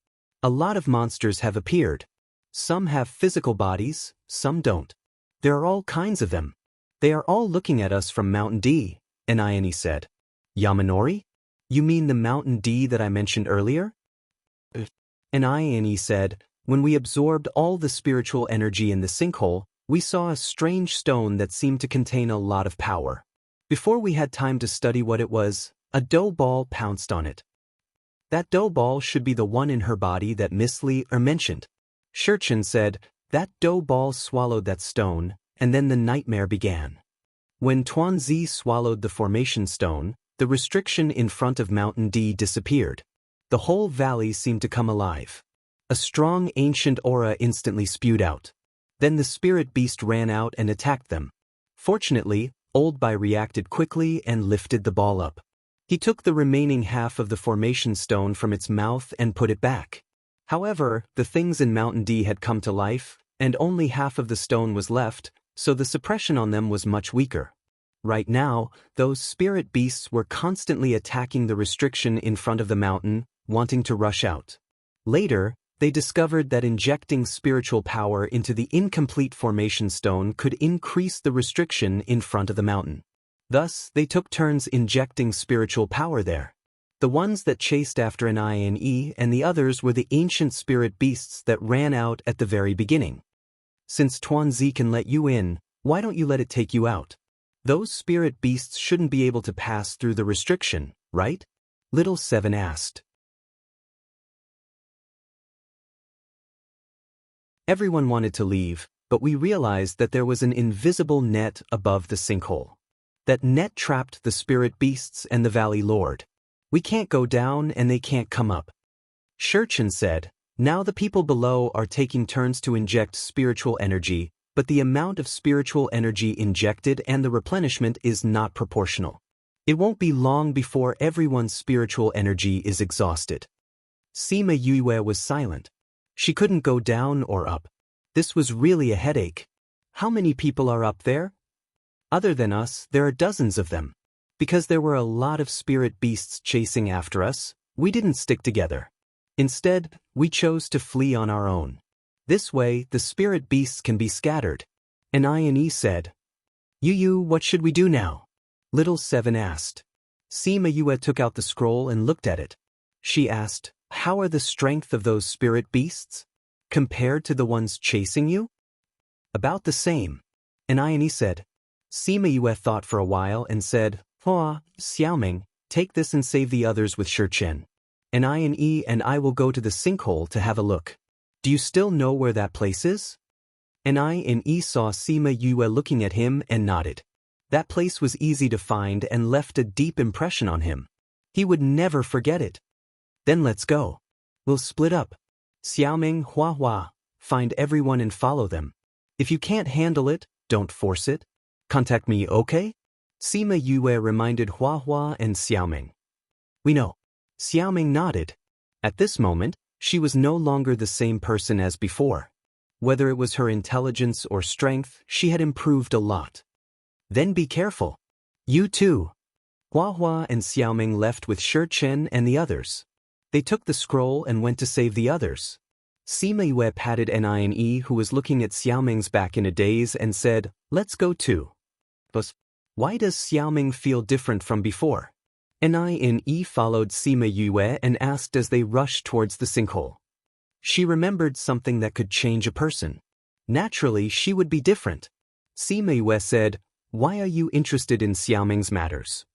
A lot of monsters have appeared. Some have physical bodies, some don't. There are all kinds of them. They are all looking at us from Mountain D, and I said. Yamanori? You mean the Mountain D that I mentioned earlier? And I said, when we absorbed all the spiritual energy in the sinkhole, we saw a strange stone that seemed to contain a lot of power. Before we had time to study what it was, a dough ball pounced on it. That dough ball should be the one in her body that Miss Lee mentioned. Shurchen said, that dough ball swallowed that stone, and then the nightmare began. When Tuanzi swallowed the formation stone, the restriction in front of Mountain D disappeared. The whole valley seemed to come alive. A strong ancient aura instantly spewed out. Then the spirit beast ran out and attacked them. Fortunately, Old Bai reacted quickly and lifted the ball up. He took the remaining half of the formation stone from its mouth and put it back. However, the things in Mountain D had come to life, and only half of the stone was left, so the suppression on them was much weaker. Right now, those spirit beasts were constantly attacking the restriction in front of the mountain, wanting to rush out. Later, they discovered that injecting spiritual power into the incomplete formation stone could increase the restriction in front of the mountain. Thus, they took turns injecting spiritual power there. The ones that chased after an INE and the others were the ancient spirit beasts that ran out at the very beginning. Since Tuanzi can let you in, why don't you let it take you out? Those spirit beasts shouldn't be able to pass through the restriction, right? Little Seven asked. Everyone wanted to leave, but we realized that there was an invisible net above the sinkhole. That net trapped the spirit beasts and the valley lord. We can't go down and they can't come up. Shurchen said, now the people below are taking turns to inject spiritual energy, but the amount of spiritual energy injected and the replenishment is not proportional. It won't be long before everyone's spiritual energy is exhausted. Sima Yue was silent. She couldn't go down or up. This was really a headache. How many people are up there? Other than us, there are dozens of them. Because there were a lot of spirit beasts chasing after us, we didn't stick together. Instead, we chose to flee on our own. This way, the spirit beasts can be scattered. And I said, Yu, what should we do now? Little Seven asked. Sima Yue took out the scroll and looked at it. She asked, how are the strength of those spirit beasts? Compared to the ones chasing you? About the same. And I said. Sima Yue thought for a while and said, Hua, Xiaoming, take this and save the others with Shurchen. And I will go to the sinkhole to have a look. Do you still know where that place is? And I saw Sima Yue looking at him and nodded. That place was easy to find and left a deep impression on him. He would never forget it. Then let's go. We'll split up. Xiaoming, Hua, find everyone and follow them. If you can't handle it, don't force it. Contact me, okay? Sima Yue reminded Hua and Xiaoming. We know. Xiaoming nodded. At this moment, she was no longer the same person as before. Whether it was her intelligence or strength, she had improved a lot. Then be careful. You too. Hua and Xiaoming left with Shurchen and the others. They took the scroll and went to save the others. Sima Yue patted Nie, who was looking at Xiaoming's back in a daze, and said, let's go too. But why does Xiaoming feel different from before? Nie followed Sima Yue and asked as they rushed towards the sinkhole. She remembered something that could change a person. Naturally, she would be different. Sima Yue said, why are you interested in Xiaoming's matters?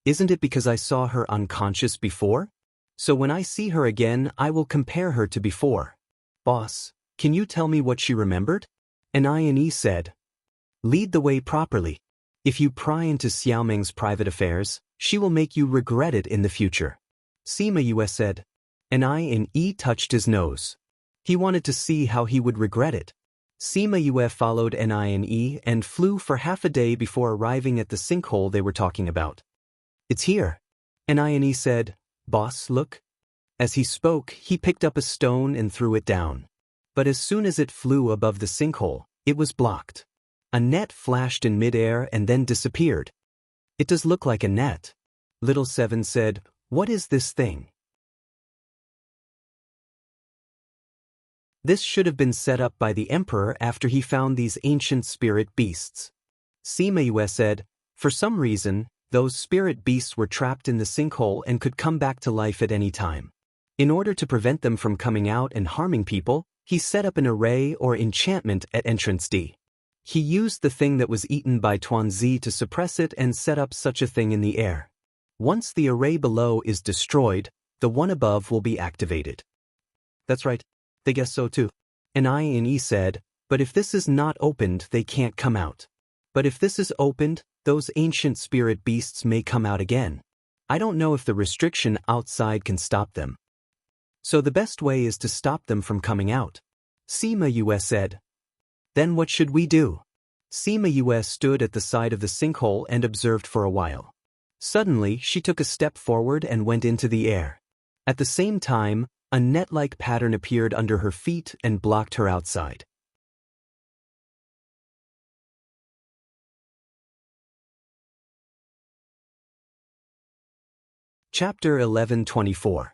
Isn't it because I saw her unconscious before? So when I see her again, I will compare her to before. Boss, can you tell me what she remembered? Nie said, lead the way properly. If you pry into Xiaoming's private affairs, she will make you regret it in the future. Sima Yue said. Nie touched his nose. He wanted to see how he would regret it. Sima Yue followed Nie and flew for half a day before arriving at the sinkhole they were talking about. It's here. Nie said, boss, look. As he spoke, he picked up a stone and threw it down. But as soon as it flew above the sinkhole, it was blocked. A net flashed in midair and then disappeared. It does look like a net. Little Seven said, what is this thing? This should have been set up by the emperor after he found these ancient spirit beasts. Sima Yue said, for some reason, those spirit beasts were trapped in the sinkhole and could come back to life at any time. In order to prevent them from coming out and harming people, he set up an array or enchantment at entrance D. He used the thing that was eaten by Tuanzi to suppress it and set up such a thing in the air. Once the array below is destroyed, the one above will be activated. That's right. They guess so too. Nie said, but if this is not opened, they can't come out. But if this is opened, those ancient spirit beasts may come out again. I don't know if the restriction outside can stop them. So the best way is to stop them from coming out. Sima Yue said. Then what should we do? Sima Yue stood at the side of the sinkhole and observed for a while. Suddenly, she took a step forward and went into the air. At the same time, a net-like pattern appeared under her feet and blocked her outside. Chapter 11:24.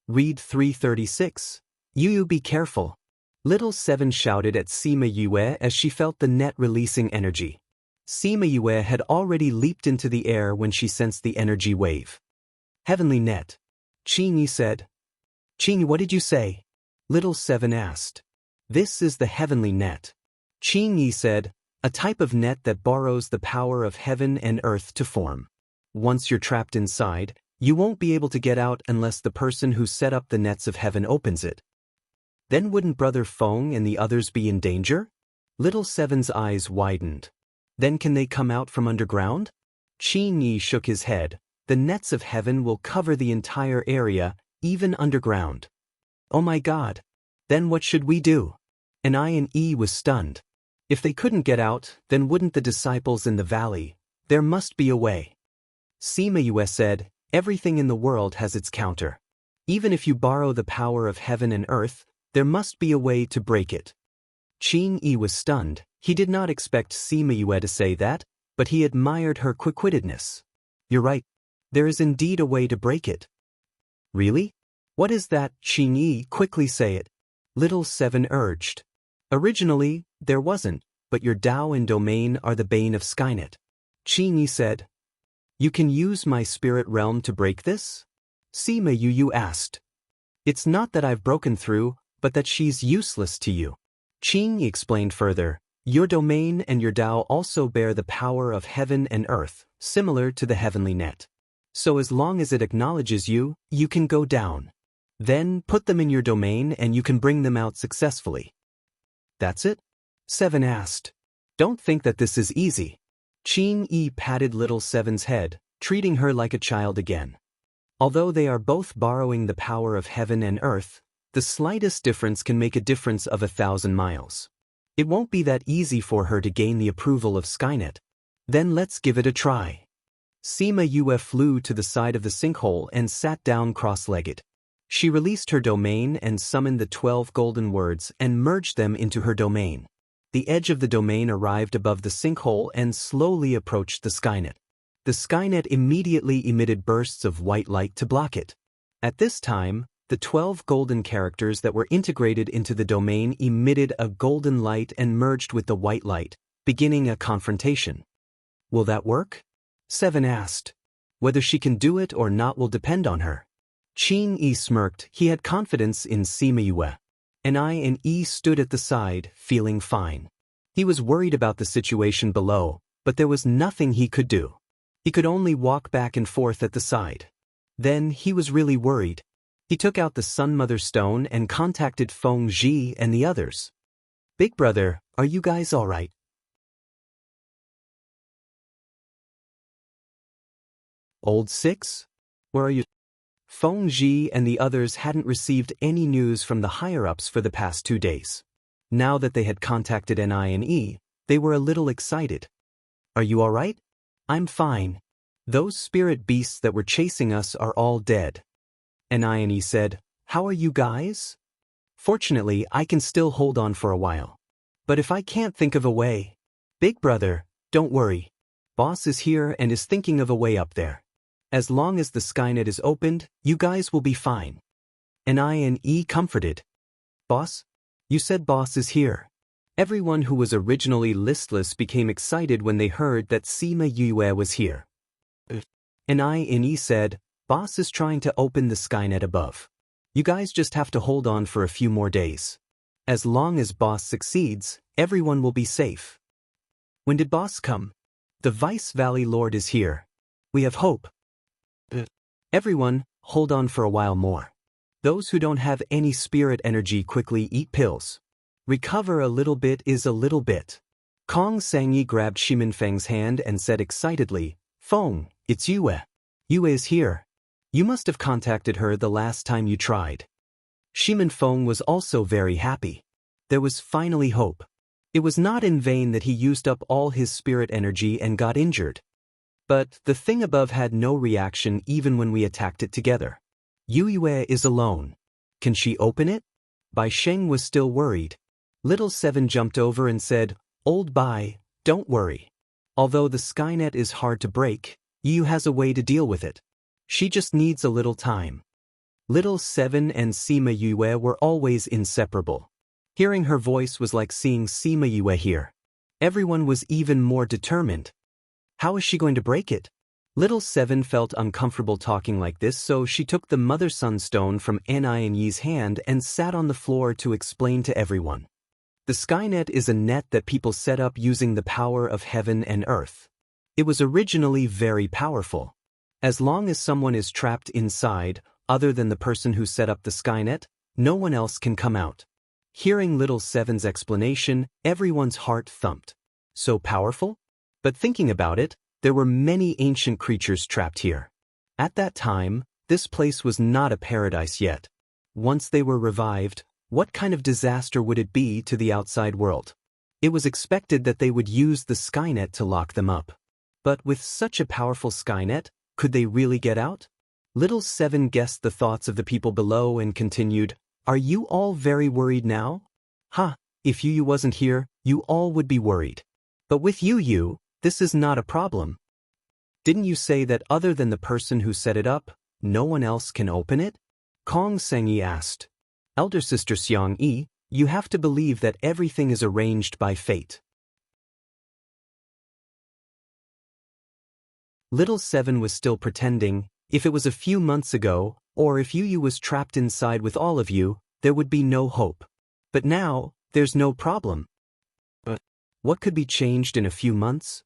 Read 336. Yu, be careful. Little Seven shouted at Sima Yue as she felt the net releasing energy. Sima Yue had already leaped into the air when she sensed the energy wave. Heavenly net. Qingyi said. Qingyi, what did you say? Little Seven asked. This is the heavenly net. Qing Yi said, a type of net that borrows the power of heaven and earth to form. Once you're trapped inside, you won't be able to get out unless the person who set up the nets of heaven opens it. Then wouldn't Brother Feng and the others be in danger? Little Seven's eyes widened. Then can they come out from underground? Qing Yi shook his head. The nets of heaven will cover the entire area, even underground. Oh my God! Then what should we do? And I was stunned. If they couldn't get out, then wouldn't the disciples in the valley? There must be a way. Sima Yue said, everything in the world has its counter. Even if you borrow the power of heaven and earth, there must be a way to break it. Qing Yi was stunned. He did not expect Sima Yue to say that, but he admired her quick-wittedness. You're right. There is indeed a way to break it. Really? What is that? Qing Yi, quickly say it. Little Seven urged. Originally, there wasn't, but your Tao and domain are the bane of Skynet. Qing Yi said. You can use my spirit realm to break this? Sima Yu asked. It's not that I've broken through, but that she's useless to you. Qing Yi explained further. Your domain and your Tao also bear the power of heaven and earth, similar to the heavenly net. So as long as it acknowledges you, you can go down. Then put them in your domain and you can bring them out successfully. That's it? Seven asked. Don't think that this is easy. Qing Yi patted Little Seven's head, treating her like a child again. Although they are both borrowing the power of heaven and earth, the slightest difference can make a difference of 1,000 miles. It won't be that easy for her to gain the approval of Skynet. Then let's give it a try. Sima Yue flew to the side of the sinkhole and sat down cross-legged. She released her domain and summoned the 12 golden words and merged them into her domain. The edge of the domain arrived above the sinkhole and slowly approached the Skynet. The Skynet immediately emitted bursts of white light to block it. At this time, the 12 golden characters that were integrated into the domain emitted a golden light and merged with the white light, beginning a confrontation. Will that work? Seven asked. Whether she can do it or not will depend on her. Qing Yi smirked. He had confidence in Sima Yue. And stood at the side, feeling fine. He was worried about the situation below, but there was nothing he could do. He could only walk back and forth at the side. Then he was really worried. He took out the Sun Mother Stone and contacted Feng Zhi and the others. Big brother, are you guys all right? Old Six? Where are you? Feng Zhi and the others hadn't received any news from the higher-ups for the past 2 days. Now that they had contacted NINE, they were a little excited. Are you all right? I'm fine. Those spirit beasts that were chasing us are all dead. NINE said, how are you guys? Fortunately, I can still hold on for a while. But if I can't think of a way... Big brother, don't worry. Boss is here and is thinking of a way up there. As long as the Skynet is opened, you guys will be fine. NINE comforted. Boss? You said Boss is here. Everyone who was originally listless became excited when they heard that Sima Yue was here. NINE said, Boss is trying to open the Skynet above. You guys just have to hold on for a few more days. As long as Boss succeeds, everyone will be safe. When did Boss come? The Vice Valley Lord is here. We have hope. Everyone, hold on for a while more. Those who don't have any spirit energy quickly eat pills. Recover a little bit is a little bit. Kong Sangyi grabbed Shimin Feng's hand and said excitedly, Feng, it's Yue. Yue is here. You must have contacted her the last time you tried. Shimin Feng was also very happy. There was finally hope. It was not in vain that he used up all his spirit energy and got injured. But the thing above had no reaction even when we attacked it together. Yue is alone. Can she open it? Bai Sheng was still worried. Little Seven jumped over and said, Old Bai, don't worry. Although the Skynet is hard to break, Yu has a way to deal with it. She just needs a little time. Little Seven and Sima Yue were always inseparable. Hearing her voice was like seeing Sima Yue here. Everyone was even more determined. How is she going to break it? Little Seven felt uncomfortable talking like this, so she took the Mother Sun Stone from NINE's hand and sat on the floor to explain to everyone. The Skynet is a net that people set up using the power of heaven and earth. It was originally very powerful. As long as someone is trapped inside, other than the person who set up the Skynet, no one else can come out. Hearing Little Seven's explanation, everyone's heart thumped. So powerful? But thinking about it, there were many ancient creatures trapped here. At that time, this place was not a paradise yet. Once they were revived, what kind of disaster would it be to the outside world? It was expected that they would use the Skynet to lock them up. But with such a powerful Skynet, could they really get out? Little Seven guessed the thoughts of the people below and continued, "Are you all very worried now? If Yu wasn't here, you all would be worried. But with Yu, this is not a problem. Didn't you say that other than the person who set it up, no one else can open it?" Kong Sengyi asked. "Elder Sister Xiang Yi, you have to believe that everything is arranged by fate." Little Seven was still pretending. If it was a few months ago, or if Yu was trapped inside with all of you, there would be no hope. But now, there's no problem. But what could be changed in a few months?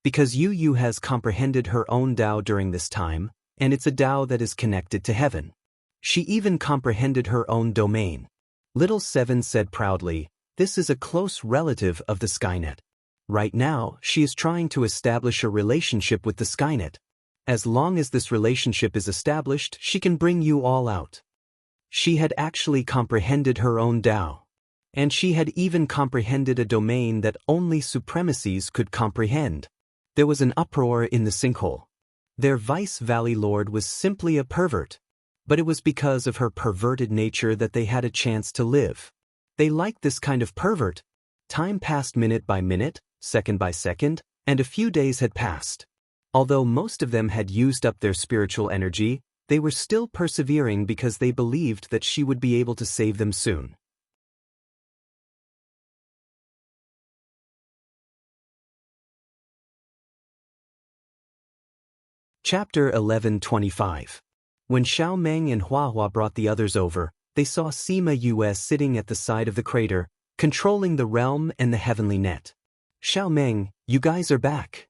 Because Yu has comprehended her own Tao during this time, and it's a Tao that is connected to heaven. She even comprehended her own domain. Little Seven said proudly, "This is a close relative of the Skynet. Right now, she is trying to establish a relationship with the Skynet. As long as this relationship is established, she can bring you all out." She had actually comprehended her own Tao. And she had even comprehended a domain that only supremacies could comprehend. There was an uproar in the sinkhole. Their Vice Valley Lord was simply a pervert. But it was because of her perverted nature that they had a chance to live. They liked this kind of pervert. Time passed minute by minute, second by second, and a few days had passed. Although most of them had used up their spiritual energy, they were still persevering because they believed that she would be able to save them soon. Chapter 11:25. When Xiao Meng and Hua brought the others over, they saw Sima Yue sitting at the side of the crater, controlling the realm and the heavenly net. "Xiao Meng, you guys are back."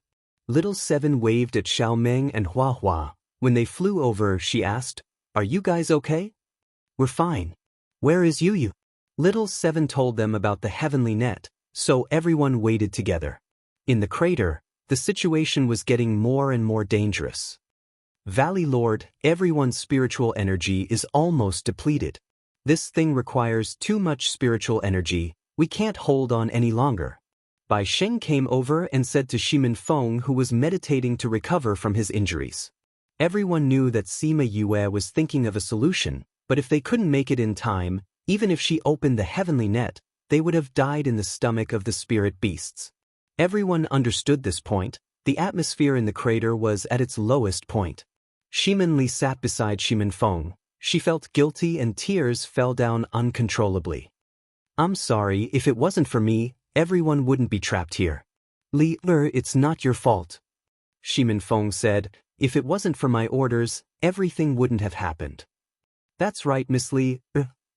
Little Seven waved at Xiao Meng and Hua. When they flew over, she asked, "Are you guys okay?" "We're fine." "Where is Yu?" Little Seven told them about the heavenly net, so everyone waited together. In the crater, the situation was getting more and more dangerous. "Valley Lord, everyone's spiritual energy is almost depleted. This thing requires too much spiritual energy, we can't hold on any longer." Bai Sheng came over and said to Shimin Feng, who was meditating to recover from his injuries. Everyone knew that Sima Yue was thinking of a solution, but if they couldn't make it in time, even if she opened the heavenly net, they would have died in the stomach of the spirit beasts. Everyone understood this point. The atmosphere in the crater was at its lowest point. Shimin Li sat beside Shimin Feng. She felt guilty and tears fell down uncontrollably. "I'm sorry, if it wasn't for me, everyone wouldn't be trapped here." "Li, it's not your fault." Shimin Feng said, "If it wasn't for my orders, everything wouldn't have happened." "That's right, Miss Li,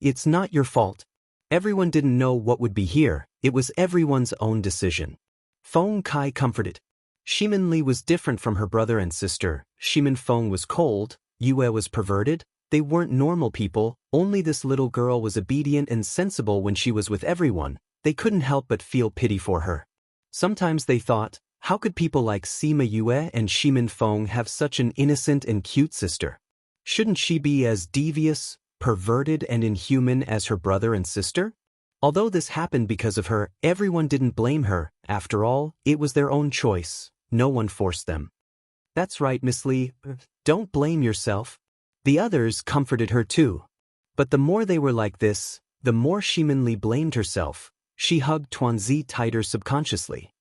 it's not your fault. Everyone didn't know what would be here, it was everyone's own decision." Feng Kai comforted. Shimin Li was different from her brother and sister. Shimin Feng was cold, Yue was perverted. They weren't normal people, only this little girl was obedient and sensible when she was with everyone. They couldn't help but feel pity for her. Sometimes they thought, how could people like Sima Yue and Shimin Feng have such an innocent and cute sister? Shouldn't she be as devious, perverted and inhuman as her brother and sister? Although this happened because of her, everyone didn't blame her. After all, it was their own choice. No one forced them. "That's right, Miss Li. Don't blame yourself." The others comforted her too. But the more they were like this, the more Shimin Li blamed herself. She hugged Tuanzi tighter subconsciously.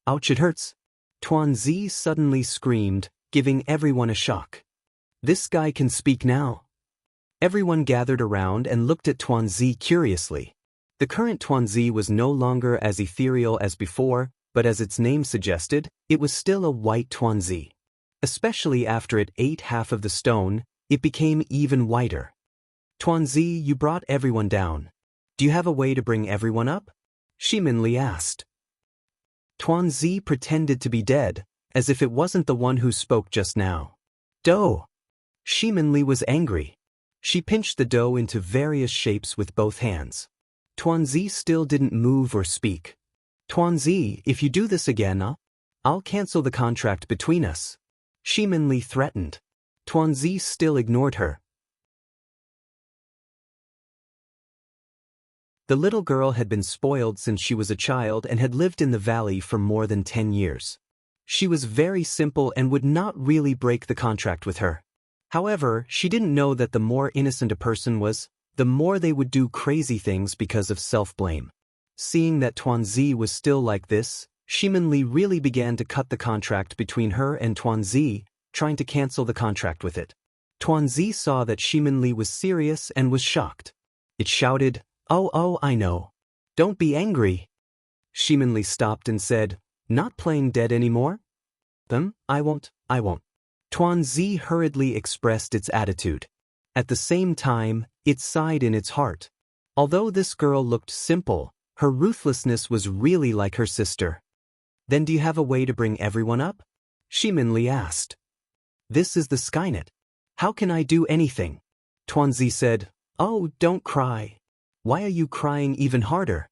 "Ouch, it hurts." Tuanzi suddenly screamed, giving everyone a shock. "This guy can speak now." Everyone gathered around and looked at Tuanzi curiously. The current Tuanzi was no longer as ethereal as before, but as its name suggested, it was still a white Tuanzi. Especially after it ate half of the stone, it became even whiter. "Tuanzi, you brought everyone down. Do you have a way to bring everyone up?" Shiminli asked. Tuanzi pretended to be dead, as if it wasn't the one who spoke just now. Dough! Shiminli was angry. She pinched the dough into various shapes with both hands. Tuanzi still didn't move or speak. Tuanzi, if you do this again, I'll cancel the contract between us. Shiminli threatened. Tuanzi still ignored her. The little girl had been spoiled since she was a child and had lived in the valley for more than 10 years. She was very simple and would not really break the contract with her. However, she didn't know that the more innocent a person was, the more they would do crazy things because of self-blame. Seeing that Tuanzi was still like this, Shiminli really began to cut the contract between her and Tuanzi, trying to cancel the contract with it. Tuanzi saw that Shiminli was serious and was shocked. It shouted, Oh, I know. Don't be angry. Shiminli stopped and said, Not playing dead anymore? I won't. Tuanzi hurriedly expressed its attitude. At the same time, it sighed in its heart. Although this girl looked simple, her ruthlessness was really like her sister. Then do you have a way to bring everyone up? Shiminli asked. This is the Skynet. How can I do anything? Tuanzi said, Oh, don't cry. Why are you crying even harder?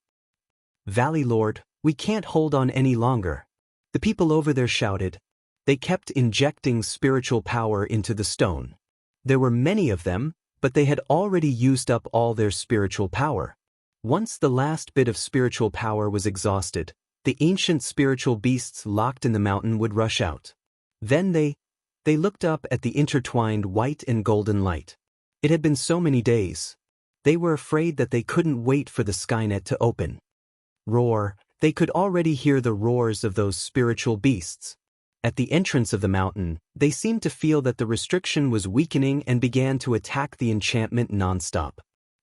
Valley Lord, we can't hold on any longer. The people over there shouted. They kept injecting spiritual power into the stone. There were many of them, but they had already used up all their spiritual power. Once the last bit of spiritual power was exhausted, the ancient spiritual beasts locked in the mountain would rush out. Then they looked up at the intertwined white and golden light. It had been so many days. They were afraid that they couldn't wait for the Skynet to open. Roar, they could already hear the roars of those spiritual beasts. At the entrance of the mountain, they seemed to feel that the restriction was weakening and began to attack the enchantment nonstop.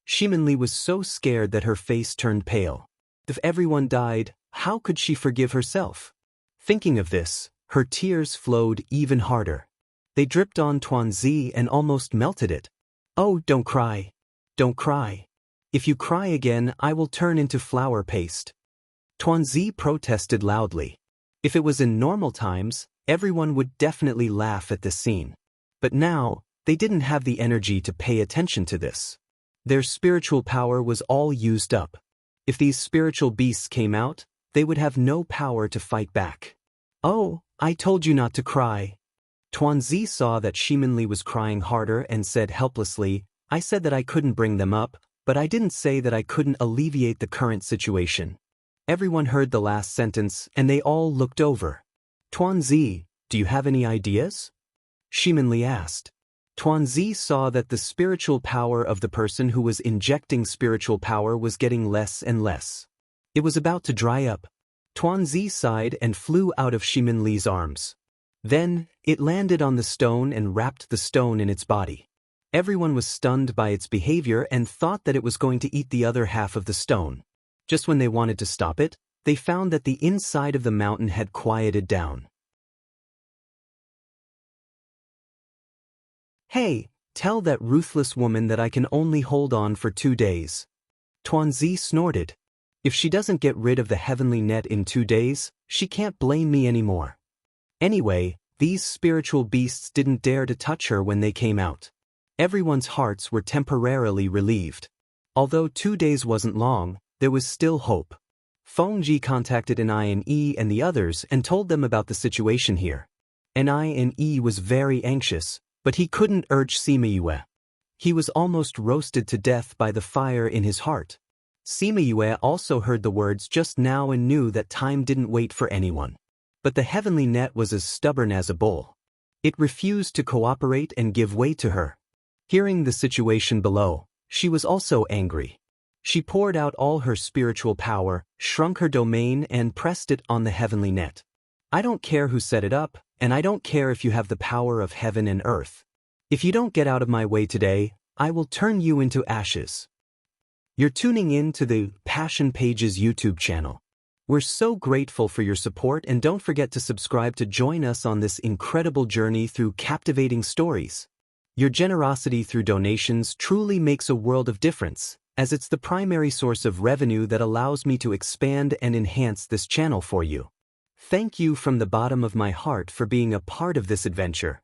Shiminli was so scared that her face turned pale. If everyone died, how could she forgive herself? Thinking of this, her tears flowed even harder. They dripped on Tuanzi and almost melted it. Oh, don't cry. Don't cry. If you cry again, I will turn into flour paste. Tuanzi protested loudly. If it was in normal times, everyone would definitely laugh at this scene. But now, they didn't have the energy to pay attention to this. Their spiritual power was all used up. If these spiritual beasts came out, they would have no power to fight back. Oh, I told you not to cry. Tuanzi saw that Shiminli was crying harder and said helplessly, I said that I couldn't bring them up, but I didn't say that I couldn't alleviate the current situation. Everyone heard the last sentence and they all looked over. Tuanzi, do you have any ideas? Shiminli asked. Tuanzi saw that the spiritual power of the person who was injecting spiritual power was getting less and less. It was about to dry up. Tuanzi sighed and flew out of Shiminli's arms. Then, it landed on the stone and wrapped the stone in its body. Everyone was stunned by its behavior and thought that it was going to eat the other half of the stone. Just when they wanted to stop it, they found that the inside of the mountain had quieted down. Hey, tell that ruthless woman that I can only hold on for 2 days. Tuanzi snorted. If she doesn't get rid of the heavenly net in 2 days, she can't blame me anymore. Anyway, these spiritual beasts didn't dare to touch her when they came out. Everyone's hearts were temporarily relieved. Although 2 days wasn't long, there was still hope. Fengji contacted Nine and the others and told them about the situation here. Nine was very anxious, but he couldn't urge Sima Yue. He was almost roasted to death by the fire in his heart. Sima Yue also heard the words just now and knew that time didn't wait for anyone. But the heavenly net was as stubborn as a bull. It refused to cooperate and give way to her. Hearing the situation below, she was also angry. She poured out all her spiritual power, shrunk her domain and pressed it on the heavenly net. I don't care who set it up, and I don't care if you have the power of heaven and earth. If you don't get out of my way today, I will turn you into ashes. You're tuning in to the Passion Pages YouTube channel. We're so grateful for your support and don't forget to subscribe to join us on this incredible journey through captivating stories. Your generosity through donations truly makes a world of difference. as it's the primary source of revenue that allows me to expand and enhance this channel for you. Thank you from the bottom of my heart for being a part of this adventure.